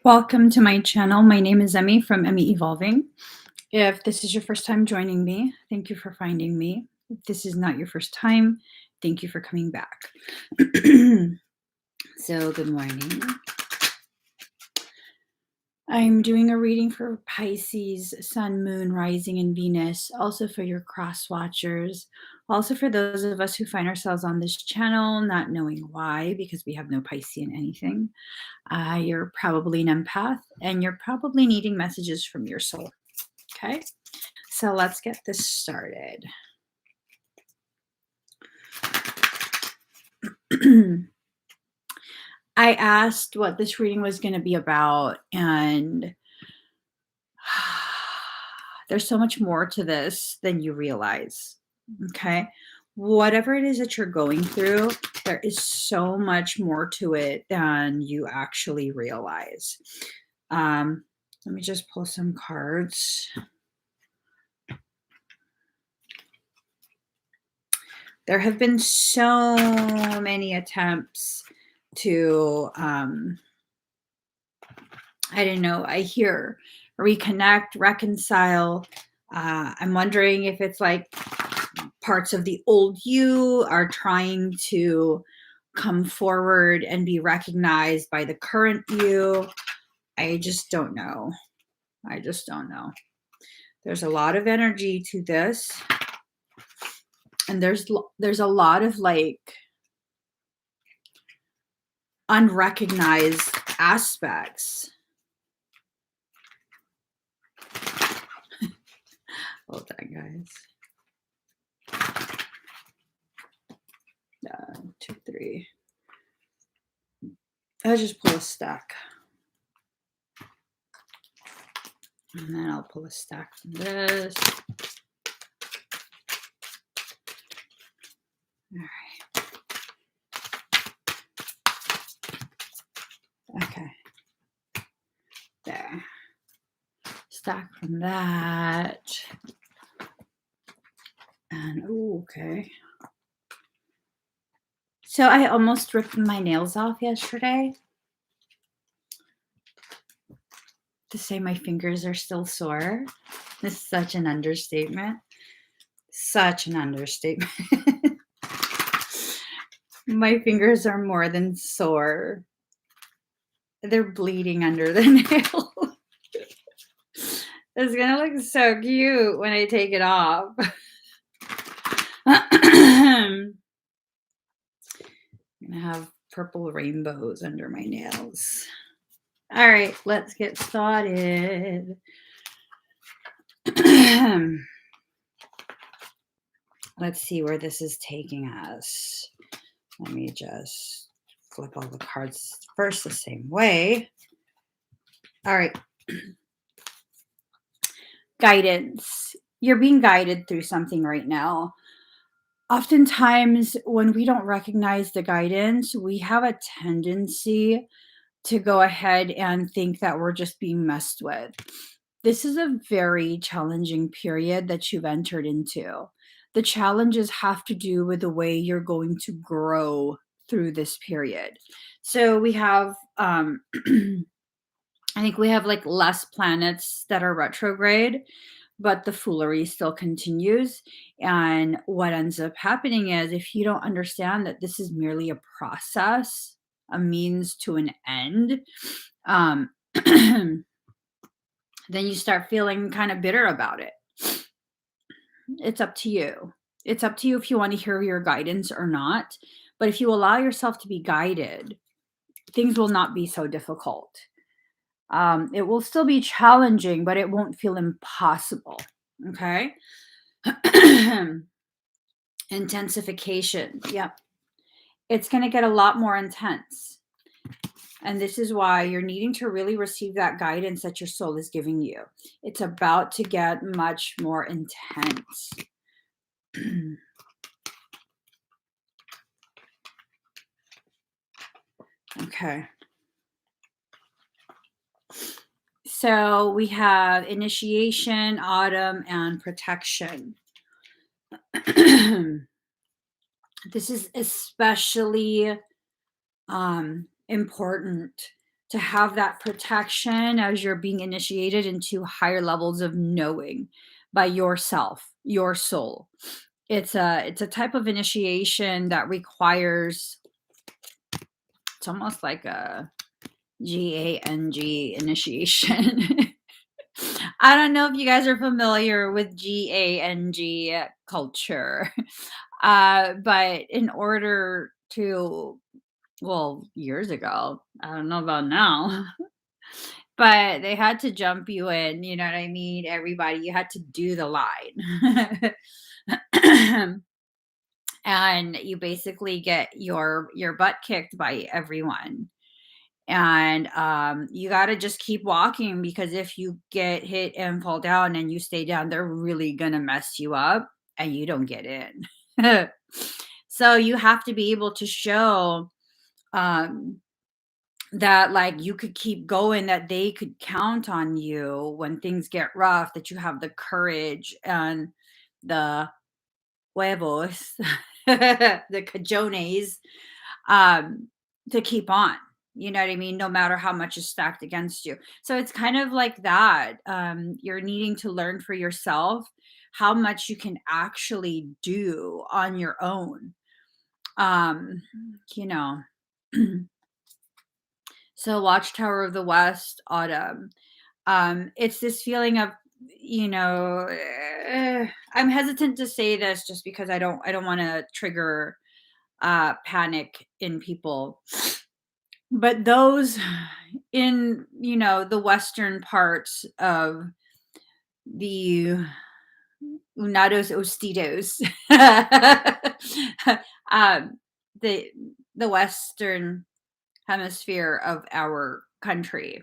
Welcome to my channel. My name is Emmie from Emmie Evolving. If this is your first time joining me, thank you for finding me. If this is not your first time, thank you for coming back. So, good morning. I'm doing a reading for Pisces, Sun, Moon, Rising, and Venus, also for your cross watchers, also for those of us who find ourselves on this channel not knowing why, because we have no Piscean anything. You're probably an empath, and you're probably needing messages from your soul. Okay, so let's get this started. I asked what this reading was going to be about, and there's so much more to this than you realize. Okay, whatever it is that you're going through, there is so much more to it than you actually realize. Let me just pull some cards. There have been so many attempts to, I don't know, I hear reconnect, reconcile. I'm wondering if it's like parts of the old you are trying to come forward and be recognized by the current you. I just don't know. I just don't know. There's a lot of energy to this. And there's a lot of like unrecognized aspects. Hold on, guys. 2, 3. I'll just pull a stack. And then I'll pull a stack from this. All right. Okay. There. Stack from that. And, oh, okay. So I almost ripped my nails off yesterday. To say my fingers are still sore is such an understatement. Such an understatement. My fingers are more than sore. They're bleeding under the nail. It's gonna look so cute when I take it off. I'm gonna have purple rainbows under my nails. All right, let's get started. Let's see where this is taking us. Let me just flip all the cards first the same way. All right. Guidance. You're being guided through something right now. Oftentimes, when we don't recognize the guidance, we have a tendency to go ahead and think that we're just being messed with. This is a very challenging period that you've entered into. The challenges have to do with the way you're going to grow through this period. So we have, I think we have like less planets that are retrograde, but the foolery still continues. And what ends up happening is if you don't understand that this is merely a process, a means to an end, then you start feeling kind of bitter about it. It's up to you. It's up to you if you want to hear your guidance or not. But if you allow yourself to be guided, things will not be so difficult. It will still be challenging, but it won't feel impossible. Okay. Intensification. Yep. It's going to get a lot more intense. And this is why you're needing to really receive that guidance that your soul is giving you. It's about to get much more intense. Okay. So we have initiation, autumn, and protection. This is especially important to have that protection as you're being initiated into higher levels of knowing by yourself, your soul. It's a type of initiation that requires, it's almost like a GANG initiation. I don't know if you guys are familiar with GANG culture. But in order to, well, years ago, I don't know about now, but they had to jump you in, you know what I mean? Everybody, you had to do the line. And you basically get your butt kicked by everyone. And you got to just keep walking, because if you get hit and fall down and you stay down, they're really going to mess you up and you don't get in. So you have to be able to show um that, like, you could keep going, that they could count on you when things get rough, that you have the courage and the huevos, the cajones, um, to keep on. You know what I mean? No matter how much is stacked against you. So it's kind of like that. You're needing to learn for yourself how much you can actually do on your own. Um, you know. So Watchtower of the West, Autumn. It's this feeling of, you know, I'm hesitant to say this just because I don't want to trigger panic in people. But those in, you know, the western parts of the Unados Ostitos, um, the the western hemisphere of our country,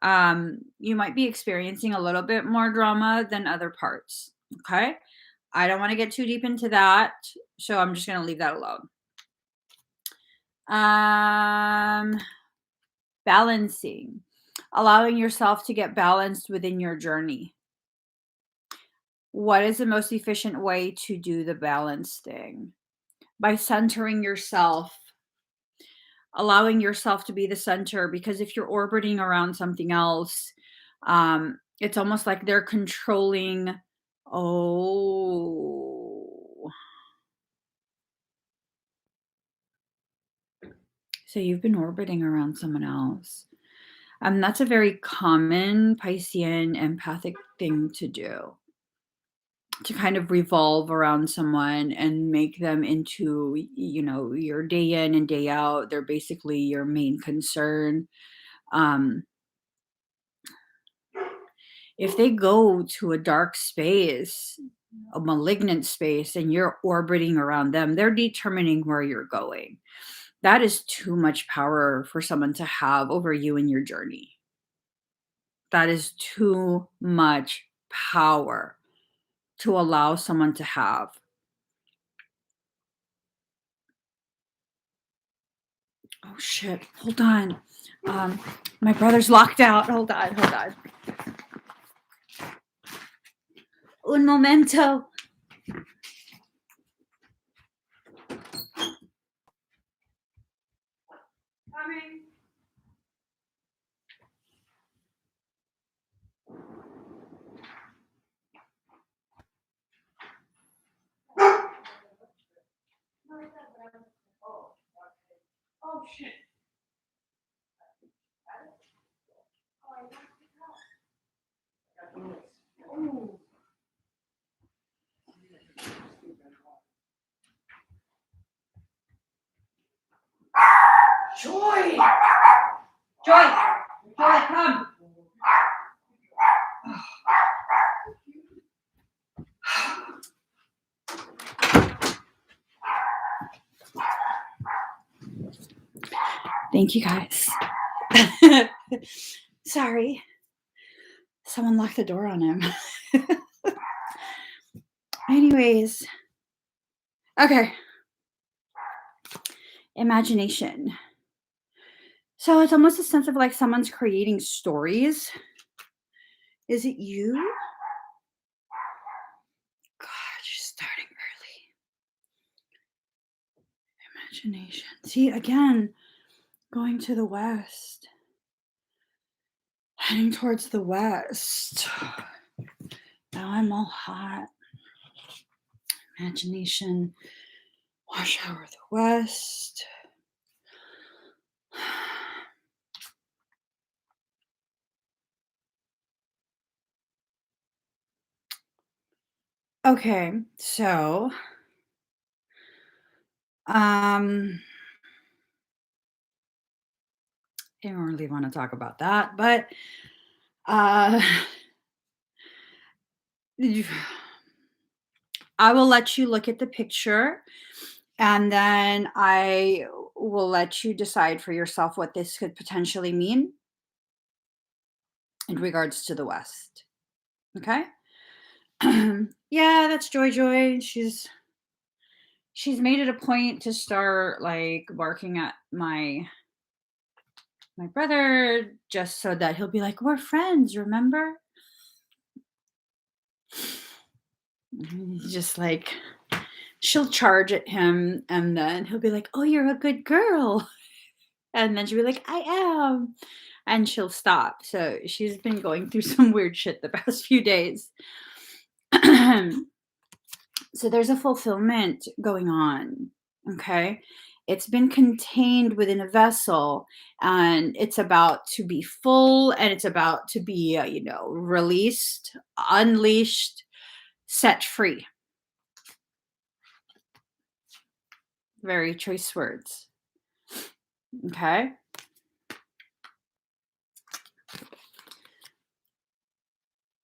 you might be experiencing a little bit more drama than other parts. Okay. I don't want to get too deep into that. So I'm just going to leave that alone. Balancing, allowing yourself to get balanced within your journey. What is the most efficient way to do the balance thing? By centering yourself, allowing yourself to be the center, because if you're orbiting around something else, it's almost like they're controlling. Oh, so you've been orbiting around someone else. That's a very common Piscean empathic thing to do, to kind of revolve around someone and make them into, you know, your day in and day out. They're basically your main concern. Um, if they go to a dark space, a malignant space, and you're orbiting around them, they're determining where you're going. That is too much power for someone to have over you in your journey. That is too much power to allow someone to have. Oh shit. Hold on. My brother's locked out. Hold on, hold on. Un momento. Coming. Oh shit. Oh. Joy! Joy! Joy, come! Thank you guys. Sorry. Someone locked the door on him. Anyways. Okay. Imagination. So it's almost a sense of like someone's creating stories. Is it you? God, you're starting early. Imagination. See, again, going to the West. Heading towards the west. Now I'm all hot. Imagination. Wash hour the west. Okay, so um I don't really want to talk about that, but uh I will let you look at the picture and then I will let you decide for yourself what this could potentially mean in regards to the West. Okay? Yeah, that's Joy Joy. She's made it a point to start like barking at my brother just so that he'll be like, "We're friends, remember?" Just like she'll charge at him and then he'll be like, "Oh, you're a good girl." And then she'll be like, "I am." And she'll stop. So she's been going through some weird shit the past few days. So there's a fulfillment going on. Okay. It's been contained within a vessel and it's about to be full and it's about to be, released, unleashed, set free. Very choice words. Okay.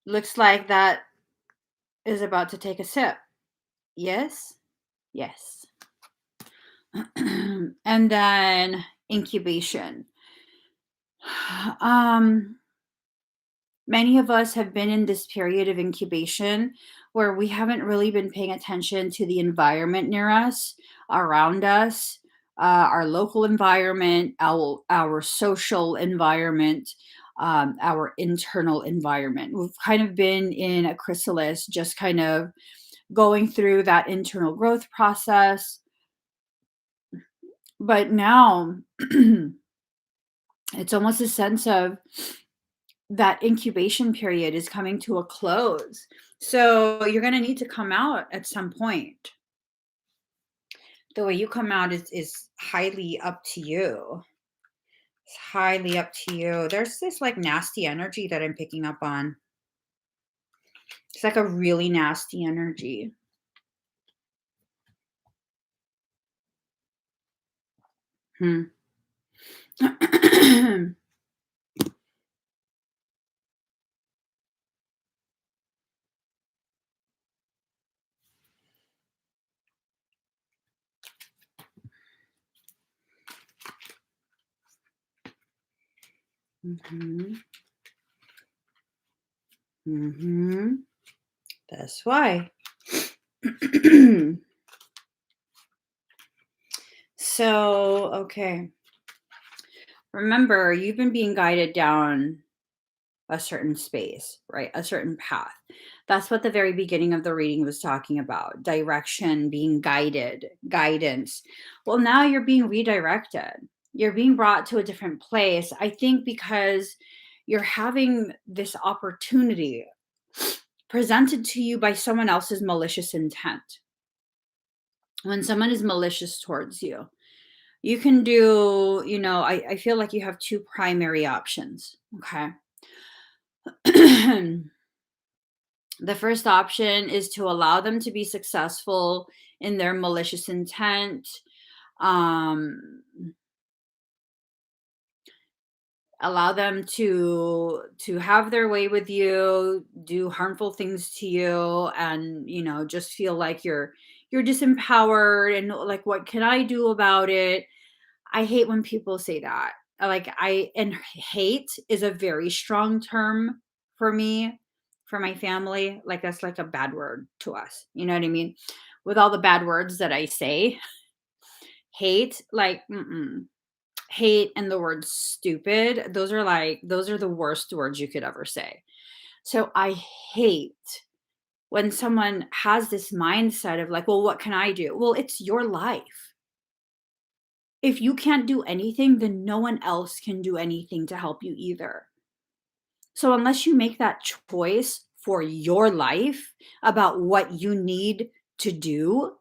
Looks like that is about to take a sip. Yes. Yes. And then incubation. Um, Many of us have been in this period of incubation where we haven't really been paying attention to the environment near us, around us, our local environment, our social environment, our internal environment. We've kind of been in a chrysalis, just kind of going through that internal growth process. But now it's almost a sense of that incubation period is coming to a close. So you're going to need to come out at some point. The way you come out is highly up to you. It's highly up to you. There's this like nasty energy that I'm picking up on. It's like a really nasty energy. Hmm. Mhm. Mhm. That's why. So, okay. Remember, you've been being guided down a certain space, right? A certain path. That's what the very beginning of the reading was talking about, direction, being guided, guidance. Well, now you're being redirected. You're being brought to a different place. I think because you're having this opportunity presented to you by someone else's malicious intent. When someone is malicious towards you, you can do, I feel like you have two primary options. Okay. The first option is to allow them to be successful in their malicious intent, um, allow them to have their way with you, do harmful things to you, and just feel like you're disempowered and like, what can I do about it? I hate when people say that. Like, and hate is a very strong term for me, for my family. Like, that's like a bad word to us. You know what I mean? With all the bad words that I say, hate, like, hate and the word stupid, those are the worst words you could ever say. So I hate when someone has this mindset of like, well, what can I do? Well, it's your life. If you can't do anything, then no one else can do anything to help you either. So unless you make that choice for your life about what you need to do,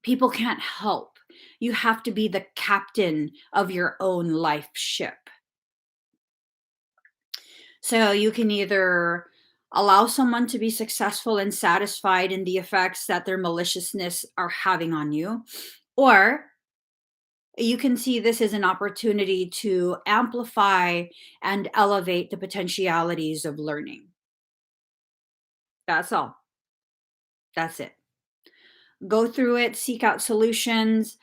people can't help. You have to be the captain of your own life ship. So you can either allow someone to be successful and satisfied in the effects that their maliciousness are having on you, or you can see this as an opportunity to amplify and elevate the potentialities of learning. That's all. That's it. Go through it, seek out solutions,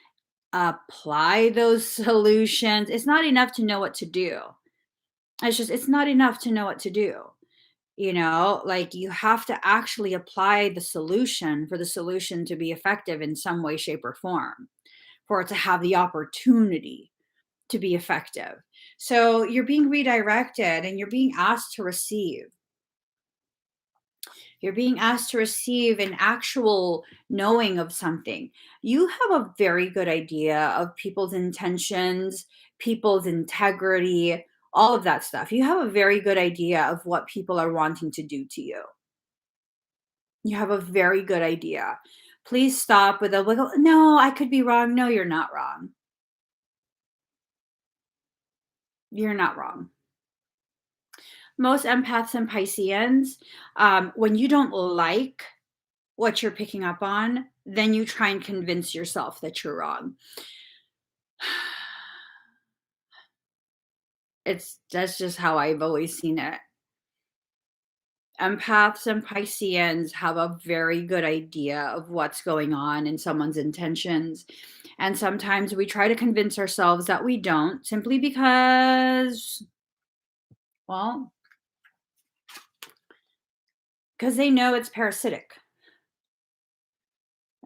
apply those solutions. It's not enough to know what to do. It's not enough to know what to do. Like you have to actually apply the solution for the solution to be effective in some way, shape, or form, for it to have the opportunity to be effective. So you're being redirected and you're being asked to receive. You're being asked to receive an actual knowing of something. You have a very good idea of people's intentions, people's integrity, all of that stuff. You have a very good idea of what people are wanting to do to you. You have a very good idea. Please stop with a wiggle. No, I could be wrong. No, you're not wrong. You're not wrong. Most empaths and Pisceans, when you don't like what you're picking up on, then you try and convince yourself that you're wrong. That's just how I've always seen it. Empaths and Pisceans have a very good idea of what's going on in someone's intentions. And sometimes we try to convince ourselves that we don't simply because, well, because they know it's parasitic.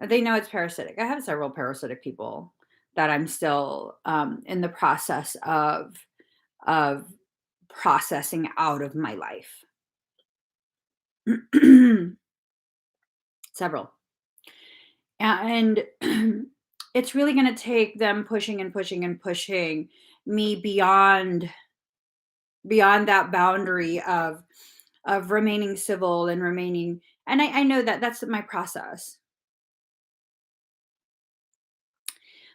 They know it's parasitic. I have several parasitic people that I'm still in the process of processing out of my life. Several. And it's really going to take them pushing and pushing and pushing me beyond that boundary of remaining civil and remaining, and I know that that's my process.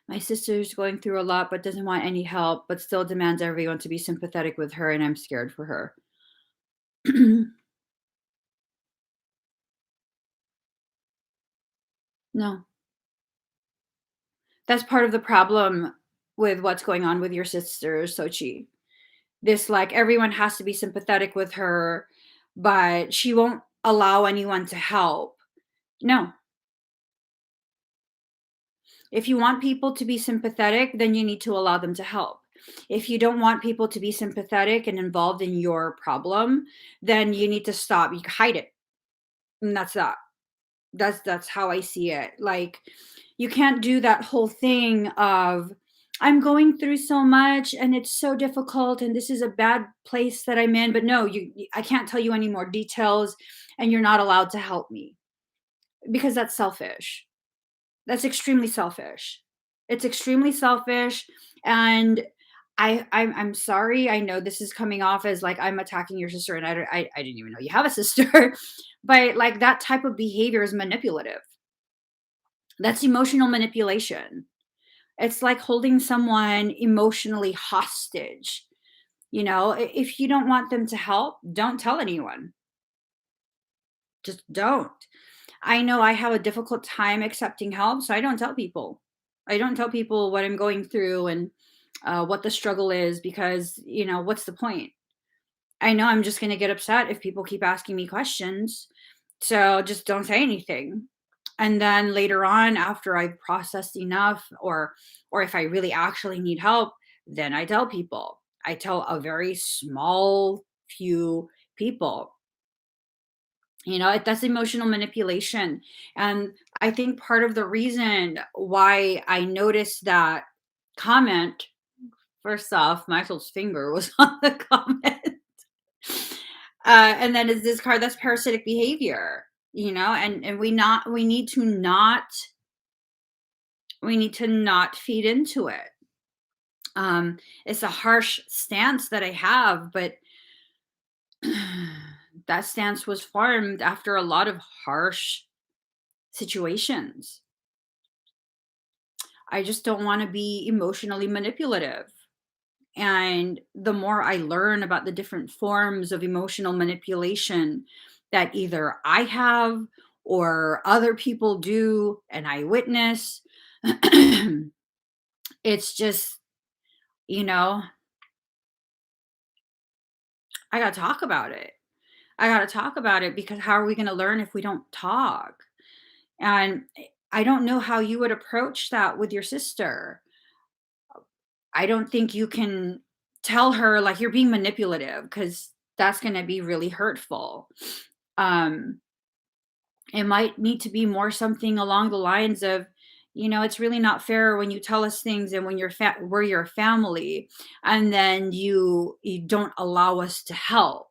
My sister's going through a lot but doesn't want any help, but still demands everyone to be sympathetic with her, and I'm scared for her. No. That's part of the problem with what's going on with your sister, Sochi. This, like, everyone has to be sympathetic with her, but she won't allow anyone to help. No. If you want people to be sympathetic, then you need to allow them to help. If you don't want people to be sympathetic and involved in your problem, then you need to stop. You hide it. And that's that. That's how I see it. Like, you can't do that whole thing of, I'm going through so much and it's so difficult and this is a bad place that I'm in, but no, I can't tell you any more details and you're not allowed to help me, because that's selfish. That's extremely selfish. It's extremely selfish, and I'm sorry. I know this is coming off as like I'm attacking your sister, and I didn't even know you have a sister, but like that type of behavior is manipulative. That's emotional manipulation. It's like holding someone emotionally hostage. If you don't want them to help, don't tell anyone. Just don't. I know I have a difficult time accepting help, so I don't tell people. I don't tell people what I'm going through and what the struggle is, because, what's the point? I know I'm just going to get upset if people keep asking me questions. So just don't say anything. And then later on, after I've processed enough, or if I really actually need help, then I tell people. I tell a very small few people. That's emotional manipulation. And I think part of the reason why I noticed that comment, first off, Michael's finger was on the comment. And then is this card, that's parasitic behavior, and we need to not feed into it. It's a harsh stance that I have, but That stance was formed after a lot of harsh situations. I just don't want to be emotionally manipulative. And the more I learn about the different forms of emotional manipulation that either I have or other people do and I witness, it's just, you know, I got to talk about it. I got to talk about it because how are we going to learn if we don't talk? And I don't know how you would approach that with your sister. I don't think you can tell her like you're being manipulative because that's going to be really hurtful. Um, it might need to be more something along the lines of, it's really not fair when you tell us things and when we're your family, and then you don't allow us to help.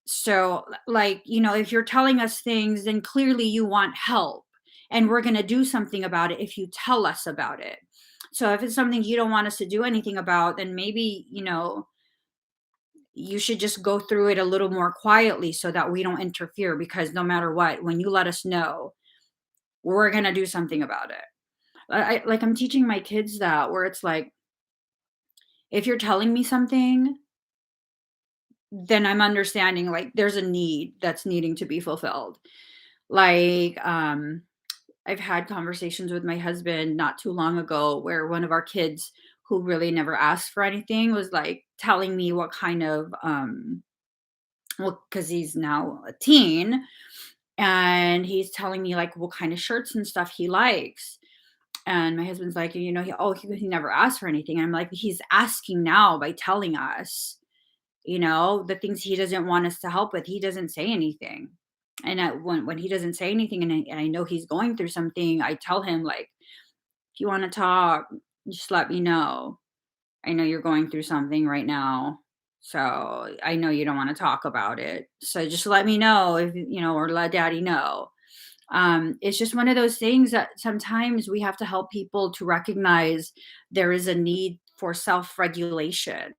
So, like, if you're telling us things, then clearly you want help, and we're going to do something about it if you tell us about it. So, if it's something you don't want us to do anything about, then maybe, you should just go through it a little more quietly so that we don't interfere. Because no matter what, when you let us know, we're going to do something about it. Like, I'm teaching my kids that, where it's like, if you're telling me something, then I'm understanding like there's a need that's needing to be fulfilled. Like, I've had conversations with my husband not too long ago where one of our kids, who really never asked for anything, was like telling me what kind of well, because he's now a teen, and he's telling me like what kind of shirts and stuff he likes. And my husband's like, he never asked for anything. And I'm like, he's asking now by telling us, the things he doesn't want us to help with. He doesn't say anything. And when he doesn't say anything, and I know he's going through something, I tell him like, if you want to talk, just let me know. I know you're going through something right now. So I know you don't want to talk about it. So just let me know, if or let daddy know. It's just one of those things that sometimes we have to help people to recognize there is a need for self-regulation.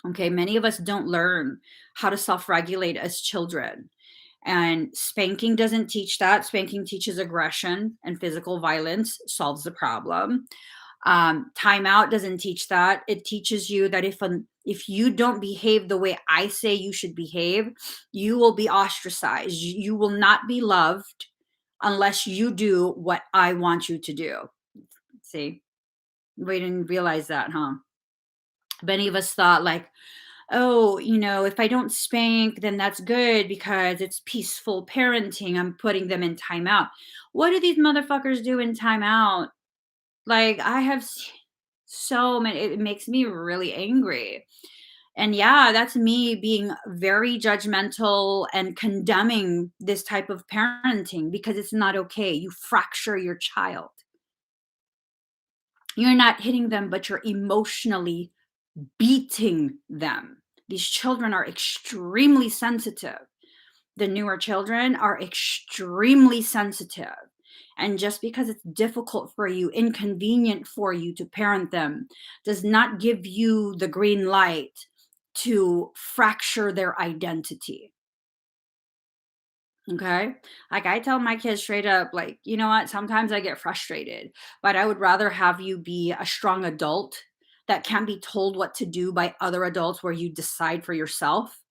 Okay, many of us don't learn how to self-regulate as children. And spanking doesn't teach that. Spanking teaches aggression, and physical violence solves the problem. Timeout doesn't teach that. It teaches you that if you don't behave the way I say you should behave, you will be ostracized. You will not be loved unless you do what I want you to do. See, we didn't realize that, huh? Many of us thought like, oh, if I don't spank, then that's good because it's peaceful parenting. I'm putting them in timeout. What do these motherfuckers do in timeout? Like, I have so many, it makes me really angry. And yeah, that's me being very judgmental and condemning this type of parenting because it's not okay. You fracture your child. You're not hitting them, but you're emotionally beating them. These children are extremely sensitive. The newer children are extremely sensitive. And just because it's difficult for you, inconvenient for you to parent them, does not give you the green light to fracture their identity. Okay. Like, I tell my kids straight up, like, you know what? Sometimes I get frustrated, but I would rather have you be a strong adult that can't be told what to do by other adults where you decide for yourself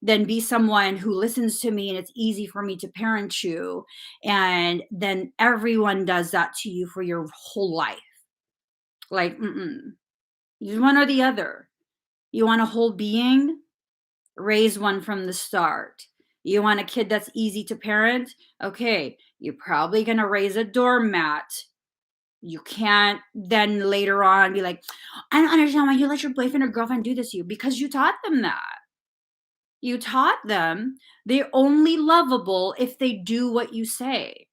than be someone who listens to me and it's easy for me to parent you. And then everyone does that to you for your whole life. Like, you one or the other. You want a whole being? Raise one from the start. You want a kid that's easy to parent? Okay, you're probably going to raise a doormat. You can't then later on be like, I don't understand why you let your boyfriend or girlfriend do this to you, because you taught them that. You taught them they're only lovable if they do what you say.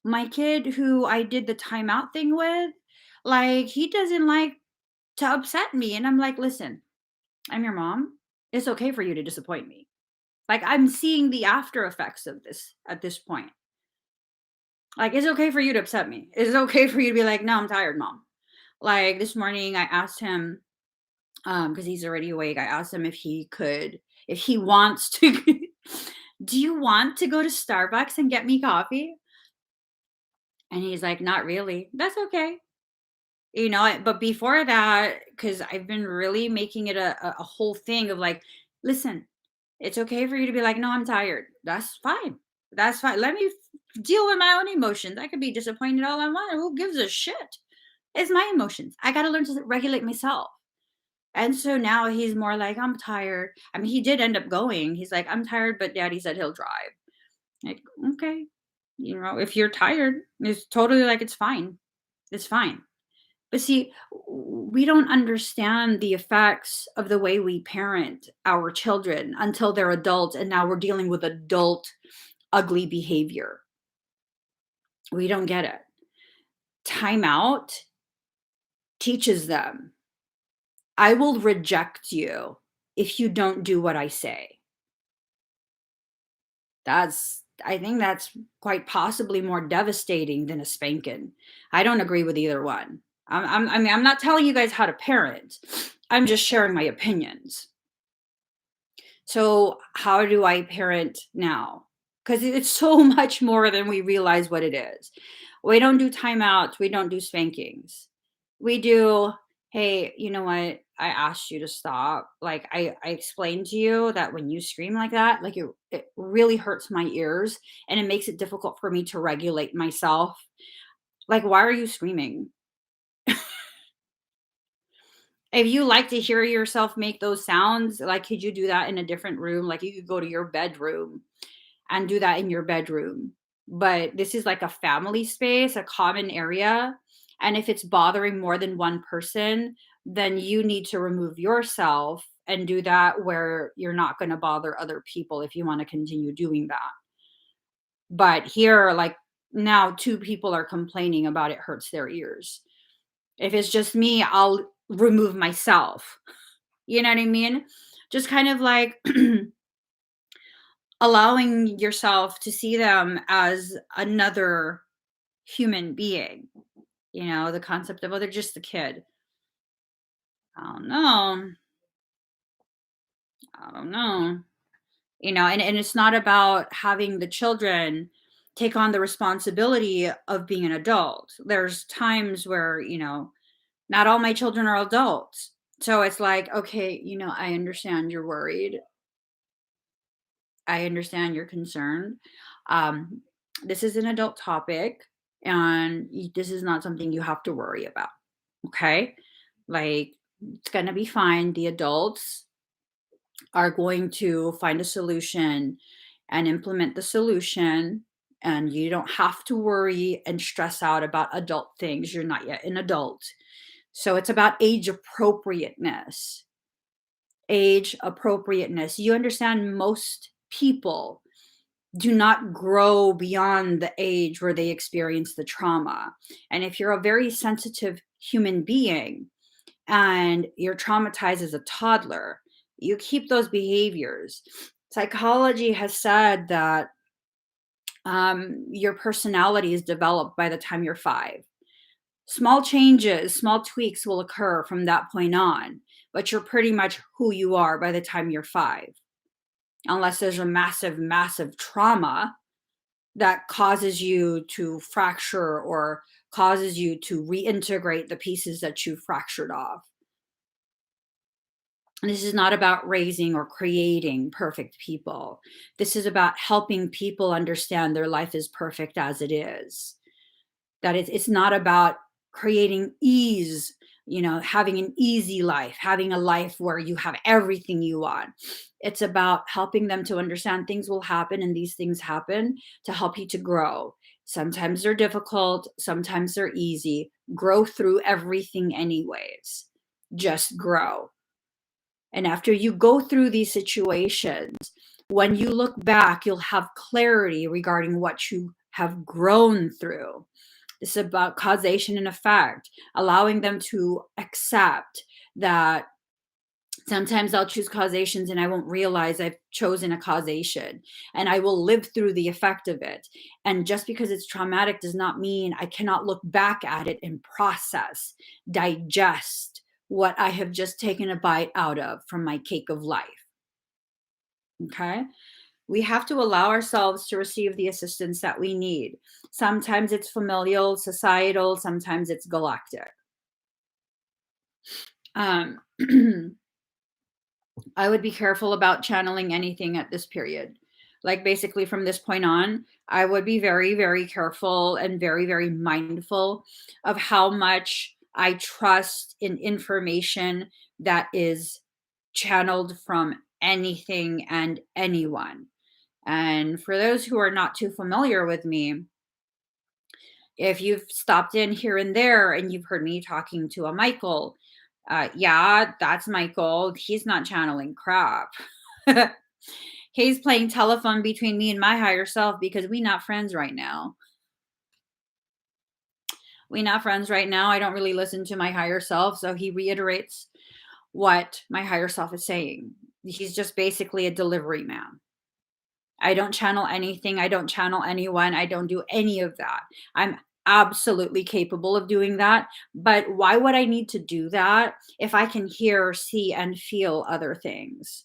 My kid who I did the timeout thing with, like, he doesn't like to upset me. And I'm like, listen, I'm your mom. It's okay for you to disappoint me. Like, I'm seeing the after effects of this at this point. Like, it's okay for you to upset me. It's okay for you to be like, no, I'm tired, mom. Like, this morning I asked him, because he's already awake. I asked him if he wants to do you want to go to Starbucks and get me coffee? And he's like, "Not really." That's okay. But before that, because I've been really making it a whole thing of like, listen, it's okay for you to be like, no, I'm tired. That's fine. That's fine. Let me deal with my own emotions. I could be disappointed all I want. Who gives a shit? It's my emotions. I got to learn to regulate myself. And so now he's more like, I'm tired. I mean, he did end up going. He's like, I'm tired, but daddy said he'll drive. Like, okay. If you're tired, it's totally like, it's fine. It's fine. But see, we don't understand the effects of the way we parent our children until they're adults, and now we're dealing with adult ugly behavior. We don't get it. Timeout teaches them, I will reject you if you don't do what I say. I think that's quite possibly more devastating than a spanking. I don't agree with either one. I'm not telling you guys how to parent. I'm just sharing my opinions. So, how do I parent now? Because it's so much more than we realize what it is. We don't do timeouts, we don't do spankings. We do, hey, you know what? I asked you to stop. Like I explained to you that when you scream like that, like it really hurts my ears and it makes it difficult for me to regulate myself. Like, why are you screaming? If you like to hear yourself make those sounds, like, could you do that in a different room? Like, you could go to your bedroom and do that in your bedroom. But this is like a family space, a common area. And if it's bothering more than one person, then you need to remove yourself and do that where you're not going to bother other people if you want to continue doing that. But here, like now, two people are complaining about it hurts their ears. If it's just me, I'll remove myself. You know what I mean? Just kind of like allowing yourself to see them as another human being. The concept of, oh, they're just a kid. I don't know. I don't know. And it's not about having the children take on the responsibility of being an adult. There's times where, not all my children are adults. So it's like, okay, I understand you're worried. I understand you're concerned. Um, this is an adult topic, and this is not something you have to worry about. Okay. Like, it's going to be fine. The adults are going to find a solution and implement the solution. And you don't have to worry and stress out about adult things. You're not yet an adult. So it's about age appropriateness. Age appropriateness. You understand, most people do not grow beyond the age where they experience the trauma. And if you're a very sensitive human being and you're traumatized as a toddler, you keep those behaviors. Psychology has said that your personality is developed by the time you're 5. Small changes, small tweaks will occur from that point on, but you're pretty much who you are by the time you're 5, unless there's a massive, massive trauma that causes you to fracture or causes you to reintegrate the pieces that you fractured off. And this is not about raising or creating perfect people. This is about helping people understand their life is perfect as it is. That it's not about creating ease, having an easy life, having a life where you have everything you want. It's about helping them to understand things will happen and these things happen to help you to grow. Sometimes they're difficult, sometimes they're easy. Grow through everything, anyways. Just grow. And after you go through these situations, when you look back, you'll have clarity regarding what you have grown through. It's about causation and effect, allowing them to accept that sometimes I'll choose causations and I won't realize I've chosen a causation, and I will live through the effect of it. And just because it's traumatic does not mean I cannot look back at it and process, digest what I have just taken a bite out of from my cake of life. Okay. We have to allow ourselves to receive the assistance that we need. Sometimes it's familial, societal, sometimes it's galactic. Um, I would be careful about channeling anything at this period. Like basically from this point on, I would be very, very careful and very, very mindful of how much I trust in information that is channeled from anything and anyone. And for those who are not too familiar with me, if you've stopped in here and there and you've heard me talking to a Michael, yeah, that's Michael. He's not channeling crap. He's playing telephone between me and my higher self because we not friends right now. We not friends right now. I don't really listen to my higher self, so he reiterates what my higher self is saying. He's just basically a delivery man. I don't channel anything. I don't channel anyone. I don't do any of that. I'm absolutely capable of doing that. But why would I need to do that if I can hear, see, and feel other things?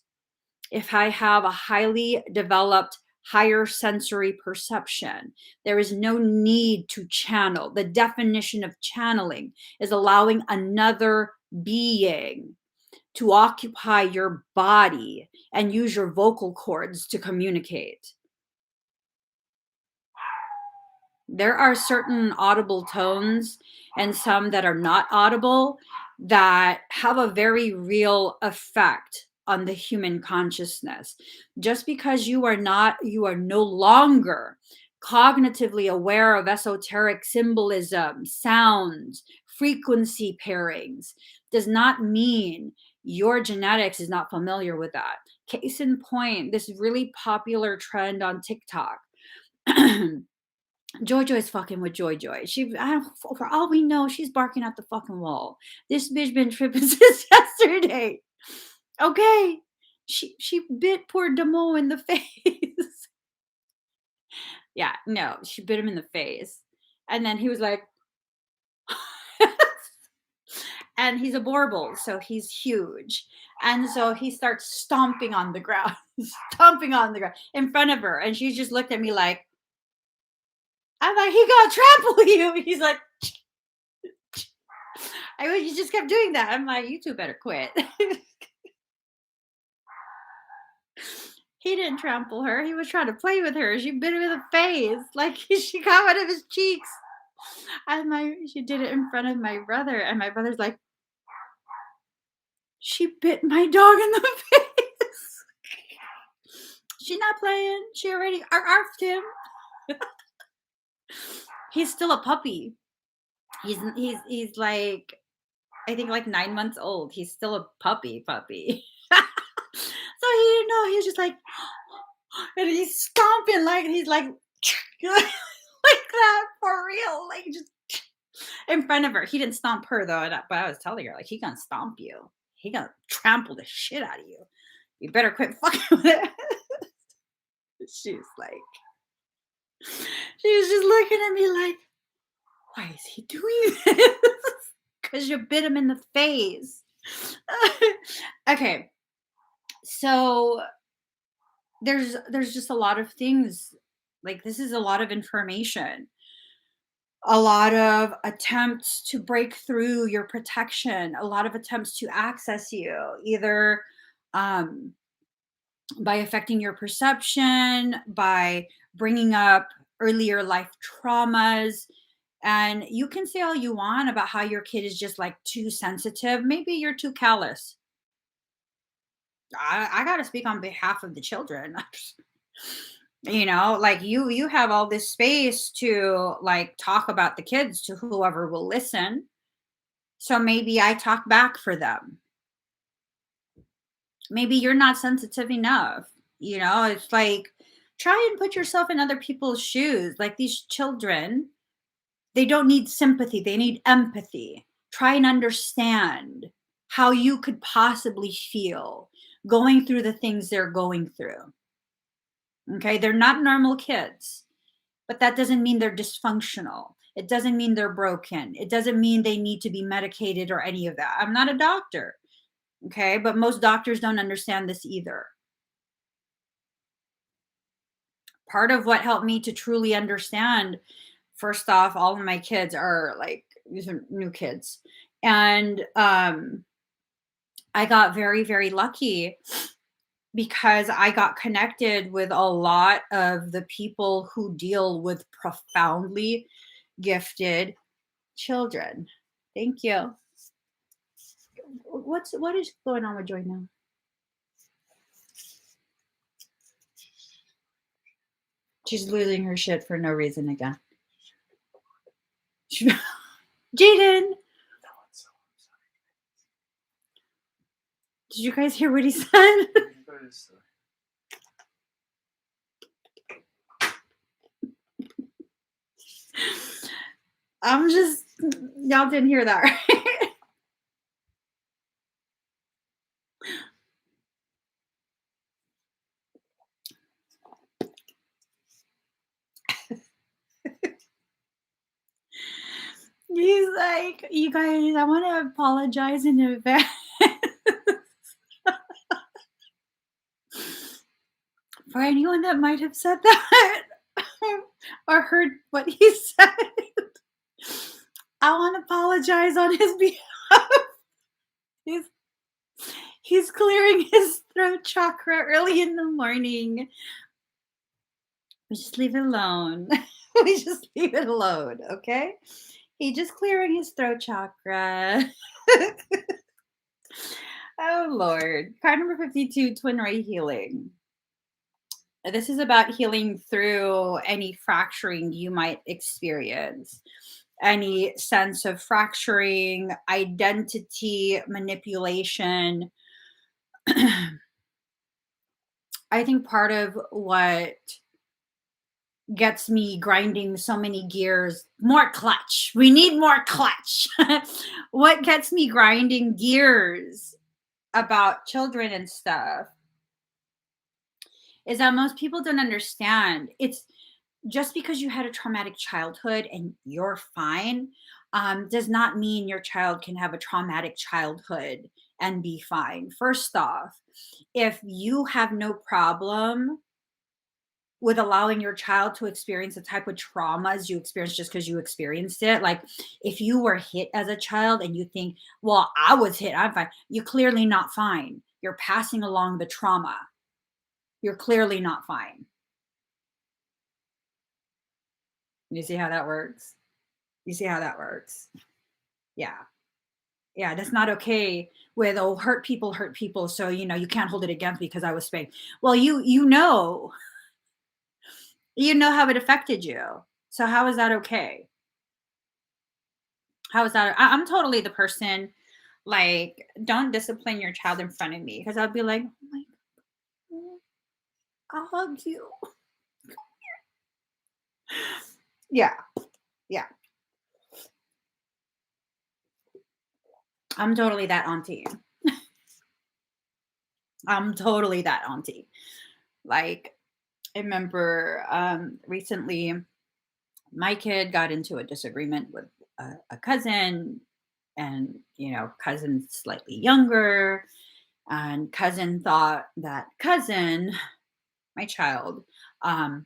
If I have a highly developed higher sensory perception, there is no need to channel. The definition of channeling is allowing another being to occupy your body and use your vocal cords to communicate. There are certain audible tones and some that are not audible that have a very real effect on the human consciousness. Just because you are no longer cognitively aware of esoteric symbolism, sounds, frequency pairings, does not mean your genetics is not familiar with that. Case in point, this really popular trend on TikTok. Joy is fucking with Joy. For all we know, she's barking at the fucking wall. This bitch been tripping since yesterday. Okay, she bit poor Demo in the face. Yeah, no, she bit him in the face, and then he was like, and he's a Borble, so he's huge, and so he starts stomping on the ground, stomping on the ground in front of her, and she just looked at me like, I'm like, he gonna trample you. He's like, you just kept doing that. I'm like, you two better quit. He didn't trample her. He was trying to play with her. She bit him in the face. Like she got one of his cheeks. She did it in front of my brother. And my brother's like, she bit my dog in the face. She's not playing. She already arfed him. He's still a puppy. He's like, I think like 9 months old. He's still a puppy. So he didn't know. He was just like, and he's stomping like he's like, like that for real, like just in front of her. He didn't stomp her though, but I was telling her like he gonna stomp you. He gonna trample the shit out of you. You better quit fucking with it. She's like, she was just looking at me like, why is he doing this? Because you bit him in the face. Okay, so there's just a lot of things, like this is a lot of information, a lot of attempts to break through your protection, a lot of attempts to access you, either um, by affecting your perception, by bringing up earlier life traumas. And you can say all you want about how your kid is just like too sensitive. Maybe you're too callous. I got to speak on behalf of the children. Like you have all this space to like talk about the kids to whoever will listen. So maybe I talk back for them. Maybe you're not sensitive enough. It's like try and put yourself in other people's shoes. Like these children, they don't need sympathy, they need empathy. Try and understand how you could possibly feel going through the things they're going through. Okay, they're not normal kids, but that doesn't mean they're dysfunctional. It doesn't mean they're broken. It doesn't mean they need to be medicated or any of that. I'm not a doctor, okay? But most doctors don't understand this either. Part of what helped me to truly understand, first off, all of my kids are like, these are new kids. And I got very, very lucky because I got connected with a lot of the people who deal with profoundly gifted children. Thank you. What is going on with Joy now? She's losing her shit for no reason again. Jaden, did you guys hear what he said? I'm just, y'all didn't hear that, right? He's like, you guys, I want to apologize in advance for anyone that might have said that or heard what he said. I want to apologize on his behalf. He's he's clearing his throat chakra early in the morning. We just leave it alone. We just leave it alone, okay? He just clearing his throat chakra. Oh Lord. Card number 52, twin ray healing. This is about healing through any fracturing you might experience, any sense of fracturing, identity manipulation. I think part of what gets me grinding so many gears, more clutch. We need more clutch. What gets me grinding gears about children and stuff is that most people don't understand. It's just because you had a traumatic childhood and you're fine, does not mean your child can have a traumatic childhood and be fine. First off, if you have no problem with allowing your child to experience the type of traumas you experience just because you experienced it, like if you were hit as a child and you think, well, I was hit, I'm fine, you're clearly not fine. You're passing along the trauma. You're clearly not fine. You see how that works? You see how that works? Yeah. Yeah, that's not okay with, oh, hurt people, so you can't hold it against me because I was spanked. Well, you know how it affected you. So how is that okay? How is that? I'm totally the person, like, don't discipline your child in front of me because I'll be like, oh my God, I'll hug you. Yeah, yeah. I'm totally that auntie. I'm totally that auntie. Like, I remember recently my kid got into a disagreement with a cousin, and cousin's slightly younger, and cousin thought that cousin, my child, um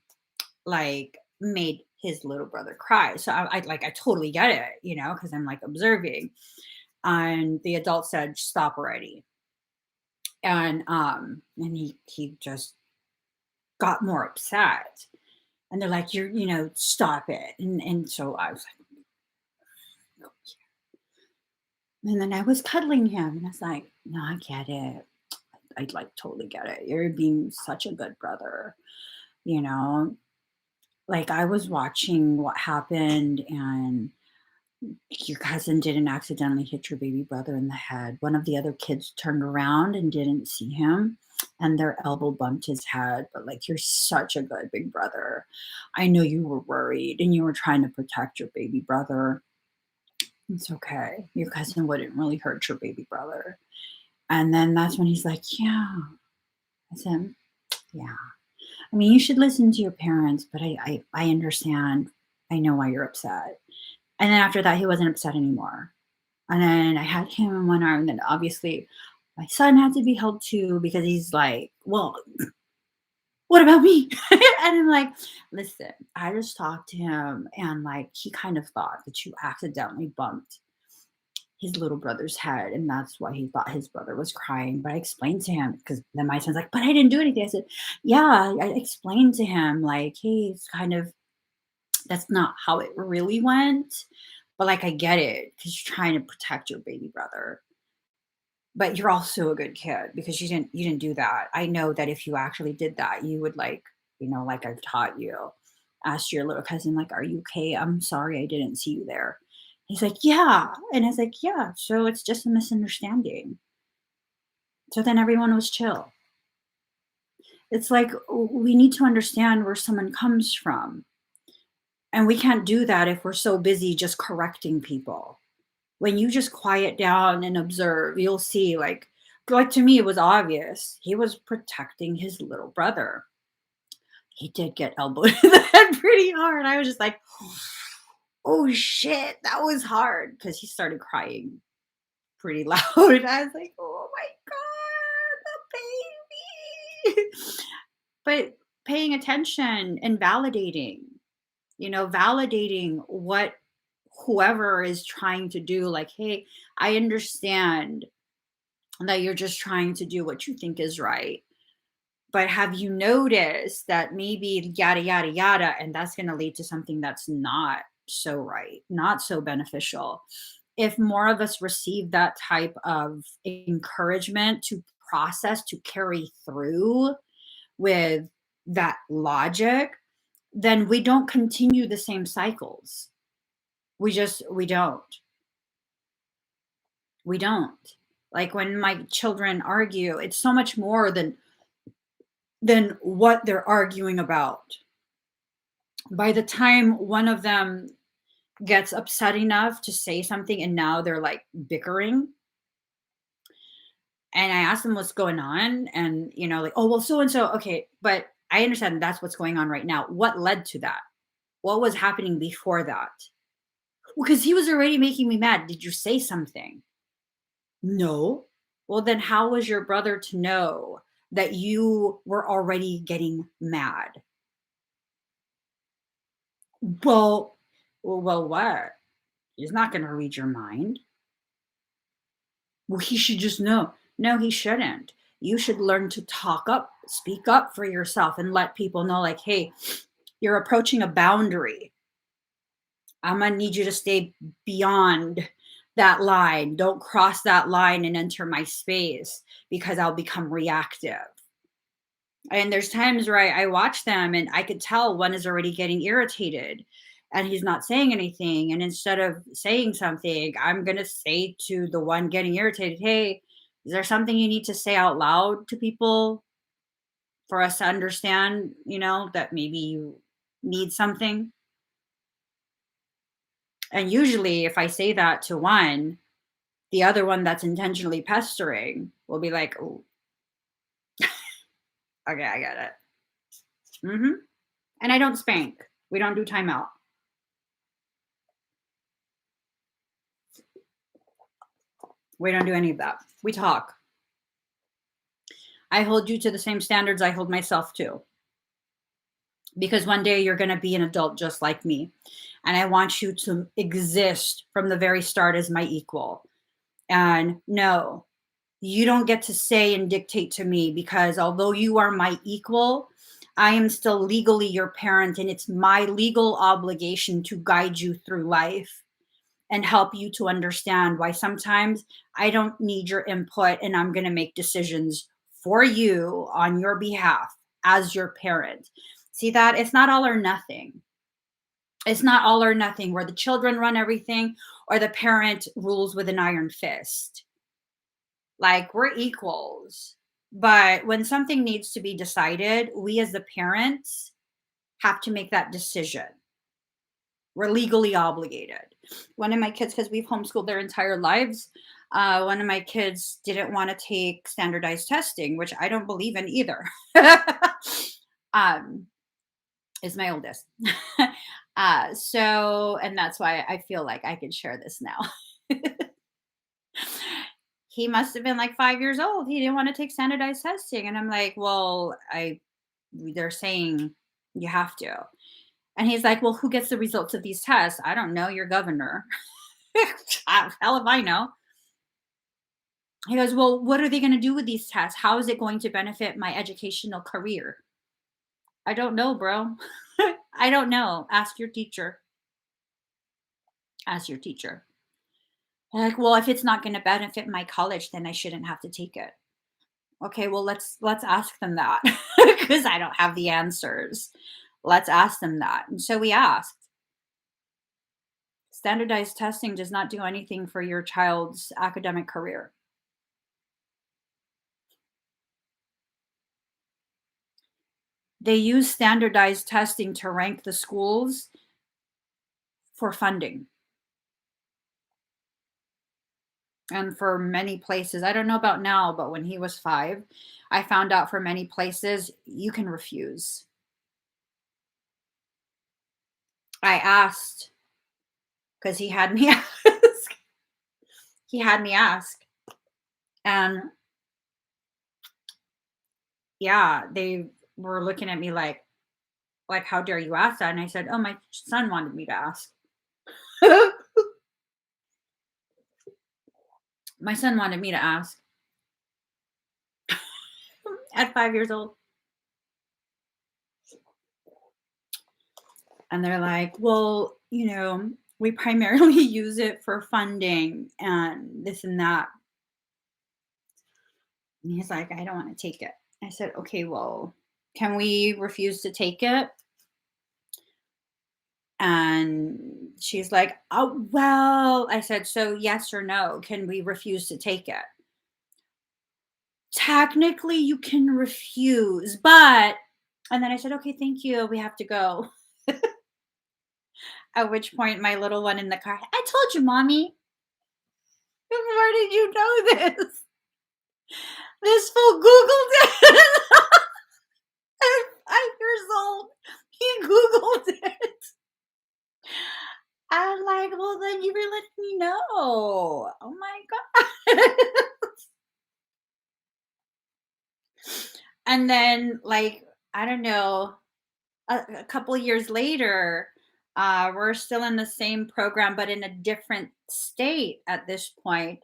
like made his little brother cry. So I totally get it, because I'm like observing, and the adult said, stop already. And he just got more upset, and they're like, stop it. And so I was like, and then I was cuddling him, and I was like, no, I get it. I like totally get it. You're being such a good brother, you know. Like, I was watching what happened, and your cousin didn't accidentally hit your baby brother in the head. One of the other kids turned around and didn't see him, and their elbow bumped his head. But like, you're such a good big brother. I know you were worried and you were trying to protect your baby brother. It's okay. Your cousin wouldn't really hurt your baby brother. And then that's when he's like, yeah. I said, yeah. I mean, you should listen to your parents, but I understand. I know why you're upset. And then after that, he wasn't upset anymore. And then I had him in one arm, and then obviously my son had to be held too because he's like, "Well, what about me?" And I'm like, "Listen, I just talked to him, and like he kind of thought that you accidentally bumped his little brother's head, and that's why he thought his brother was crying." But I explained to him because then my son's like, "But I didn't do anything." I said, "Yeah." I explained to him like, "Hey, it's kind of that's not how it really went, but like I get it because you're trying to protect your baby brother. But you're also a good kid because you didn't do that. I know that if you actually did that, you would like, like I've taught you, ask your little cousin, like, 'Are you okay? I'm sorry I didn't see you there.'" He's like, "Yeah." And I was like, "Yeah, so it's just a misunderstanding." So then everyone was chill. It's like we need to understand where someone comes from. And we can't do that if we're so busy just correcting people. When you just quiet down and observe, you'll see like to me it was obvious. He was protecting his little brother. He did get elbowed in the head pretty hard. I was just like, "Oh shit, that was hard." Because he started crying pretty loud. I was like, "Oh my god, the baby." But paying attention and validating, validating what whoever is trying to do, like, "Hey, I understand that you're just trying to do what you think is right. But have you noticed that maybe yada, yada, yada, and that's going to lead to something that's not so right, not so beneficial." If more of us receive that type of encouragement to process, to carry through with that logic, then we don't continue the same cycles. We don't. We don't. Like when my children argue, it's so much more than what they're arguing about. By the time one of them gets upset enough to say something and now they're like bickering, and I ask them what's going on, and like, "Oh, well, so and so." Okay, but I understand that's what's going on right now. What led to that? What was happening before that? Well, because he was already making me mad. Did you say something? No. Well, then how was your brother to know that you were already getting mad? Well, what? He's not going to read your mind. Well, he should just know. No, he shouldn't. You should learn to talk up, speak up for yourself, and let people know, like, "Hey, you're approaching a boundary. I'm going to need you to stay beyond that line. Don't cross that line and enter my space because I'll become reactive." And there's times where I watch them and I could tell one is already getting irritated and he's not saying anything. And instead of saying something, I'm going to say to the one getting irritated, "Hey, is there something you need to say out loud to people for us to understand, that maybe you need something?" And usually, if I say that to one, the other one that's intentionally pestering will be like, "Oh, okay, I get it." And I don't spank. We don't do timeout. We don't do any of that. We talk. I hold you to the same standards I hold myself to, because one day you're going to be an adult just like me. And I want you to exist from the very start as my equal. And no, you don't get to say and dictate to me, because although you are my equal, I am still legally your parent, and it's my legal obligation to guide you through life and help you to understand why sometimes I don't need your input and I'm going to make decisions for you on your behalf as your parent. See that? It's not all or nothing. It's not all or nothing where the children run everything or the parent rules with an iron fist. Like, we're equals. But when something needs to be decided, we as the parents have to make that decision. We're legally obligated. One of my kids, because we've homeschooled their entire lives, one of my kids didn't want to take standardized testing, which I don't believe in either. um, is my oldest. And that's why I feel like I could share this now. He must have been like 5 years old. He didn't want to take standardized testing. And I'm like, well, they're saying you have to. And he's like, well, who gets the results of these tests? I don't know. Your governor. Hell if I know. He goes, well, what are they going to do with these tests? How is it going to benefit my educational career? I don't know, bro. I don't know. Ask your teacher. Ask your teacher. Like, well, if it's not going to benefit my college, then I shouldn't have to take it. Okay, well, let's ask them that because I don't have the answers. Let's ask them that. And so we asked. Standardized testing does not do anything for your child's academic career. They use standardized testing to rank the schools for funding. And for many places, I don't know about now, but when he was 5, I found out for many places you can refuse. I asked because he had me ask. He had me ask. And yeah, they were looking at me like how dare you ask that? And I said, "Oh, my son wanted me to ask." My son wanted me to ask at 5 years old. And they're like, "Well, we primarily use it for funding and this and that." And he's like, "I don't want to take it." I said, "Okay, well, can we refuse to take it?" And she's like, "Oh, well," I said, "So yes or no, can we refuse to take it?" Technically, you can refuse, but and then I said, "Okay, thank you. We have to go." At which point my little one in the car, "I told you, mommy." Where did you know this? This fool Googled it. At 5 years old. He Googled it. I'm like, well, then you were letting me know. Oh my God. And then, like, I don't know, a couple years later, we're still in the same program, but in a different state at this point.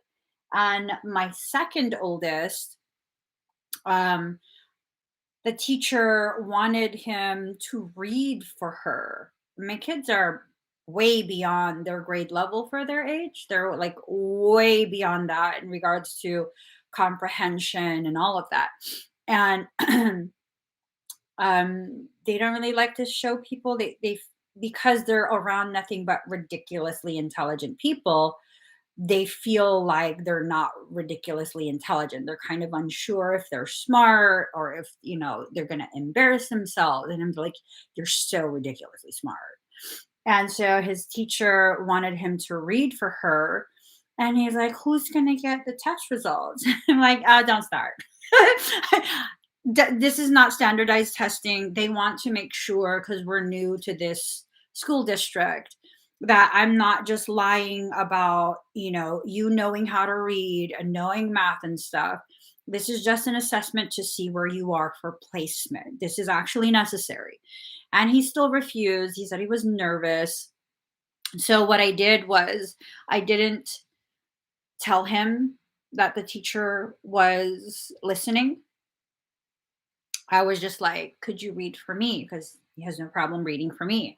And my second oldest, um, the teacher wanted him to read for her. My kids are way beyond their grade level for their age. They're like way beyond that in regards to comprehension and all of that. And they don't really like to show people they because they're around nothing but ridiculously intelligent people. They feel like they're not ridiculously intelligent. They're kind of unsure if they're smart or if, they're going to embarrass themselves. And I'm like, you're so ridiculously smart. And so his teacher wanted him to read for her. And he's like, who's going to get the test results? I'm like, don't start. This is not standardized testing. They want to make sure, because we're new to this school district, that I'm not just lying about, you knowing how to read and knowing math and stuff. This is just an assessment to see where you are for placement. This is actually necessary. And he still refused. He said he was nervous. So what I did was I didn't tell him that the teacher was listening. I was just like, could you read for me? Because he has no problem reading for me.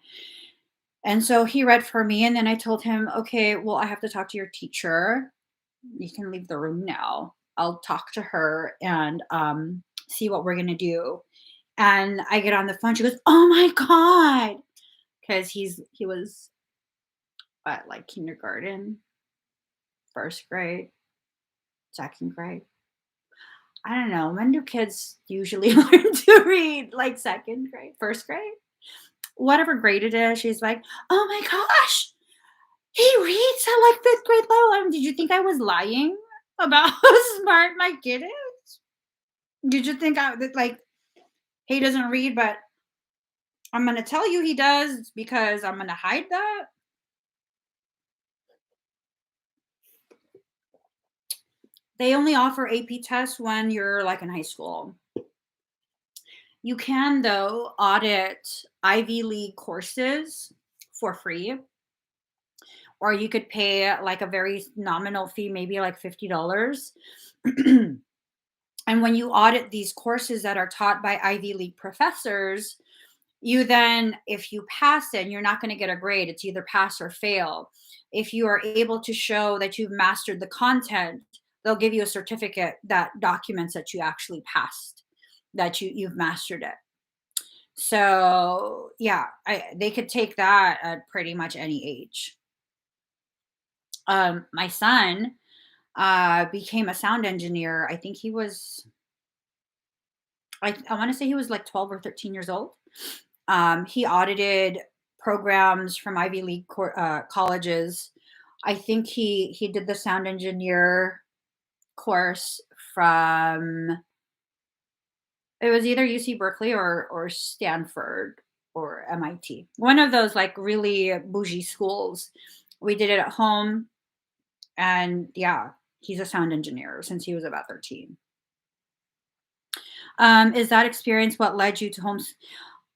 And so he read for me. And then I told him, okay, well, I have to talk to your teacher. You can leave the room now. I'll talk to her and see what we're going to do. And I get on the phone. She goes, oh my God. Because he was at like kindergarten, first grade, second grade. I don't know. When do kids usually learn to read? Like second grade, first grade? Whatever grade it is, she's like, "Oh my gosh, he reads at like fifth grade level." Did you think I was lying about how smart my kid is? Did you think I that like he doesn't read, but I'm going to tell you he does because I'm going to hide that. They only offer AP tests when you're like in high school. You can, though, audit Ivy League courses for free, or you could pay like a very nominal fee, maybe like $50. And when you audit these courses that are taught by Ivy League professors, you then, if you pass it, and you're not going to get a grade, it's either pass or fail. If you are able to show that you've mastered the content, they'll give you a certificate that documents that you actually passed, that you've mastered it. So yeah, they could take that at pretty much any age. My son became a sound engineer. I think he was, I want to say he was like 12 or 13 years old. He audited programs from Ivy League colleges. I think he did the sound engineer course from, it was either UC Berkeley or Stanford or MIT. One of those like really bougie schools. We did it at home, and yeah, he's a sound engineer since he was about 13. Is that experience what led you to homes?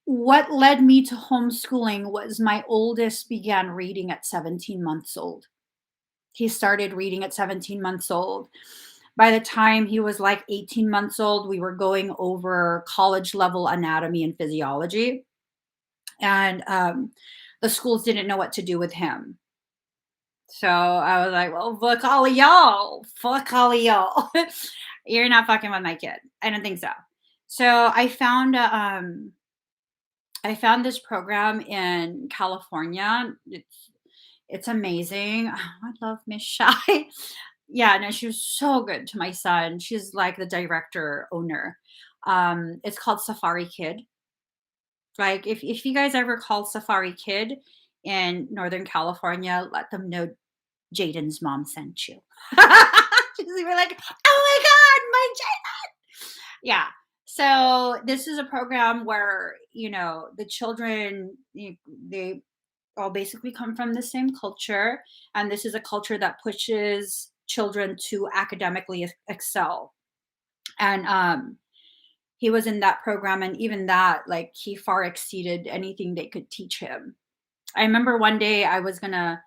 What led me to homeschooling was my oldest began reading at 17 months old. He started reading at 17 months old. By the time he was like 18 months old, we were going over college level anatomy and physiology. And the schools didn't know what to do with him. So I was like, well, fuck all of y'all. Fuck all of y'all. You're not fucking with my kid. I don't think so. So I found this program in California. It's amazing. I love Miss Shy. Yeah, no, she was so good to my son. She's like the director owner. It's called Safari Kid. Like if you guys ever call Safari Kid in Northern California, let them know Jaden's mom sent you. She's gonna be like, oh my god, my Jaden. Yeah. So this is a program where the children, they all basically come from the same culture, and this is a culture that pushes children to academically excel. And he was in that program, and even that, like, he far exceeded anything they could teach him. I remember one day I was gonna,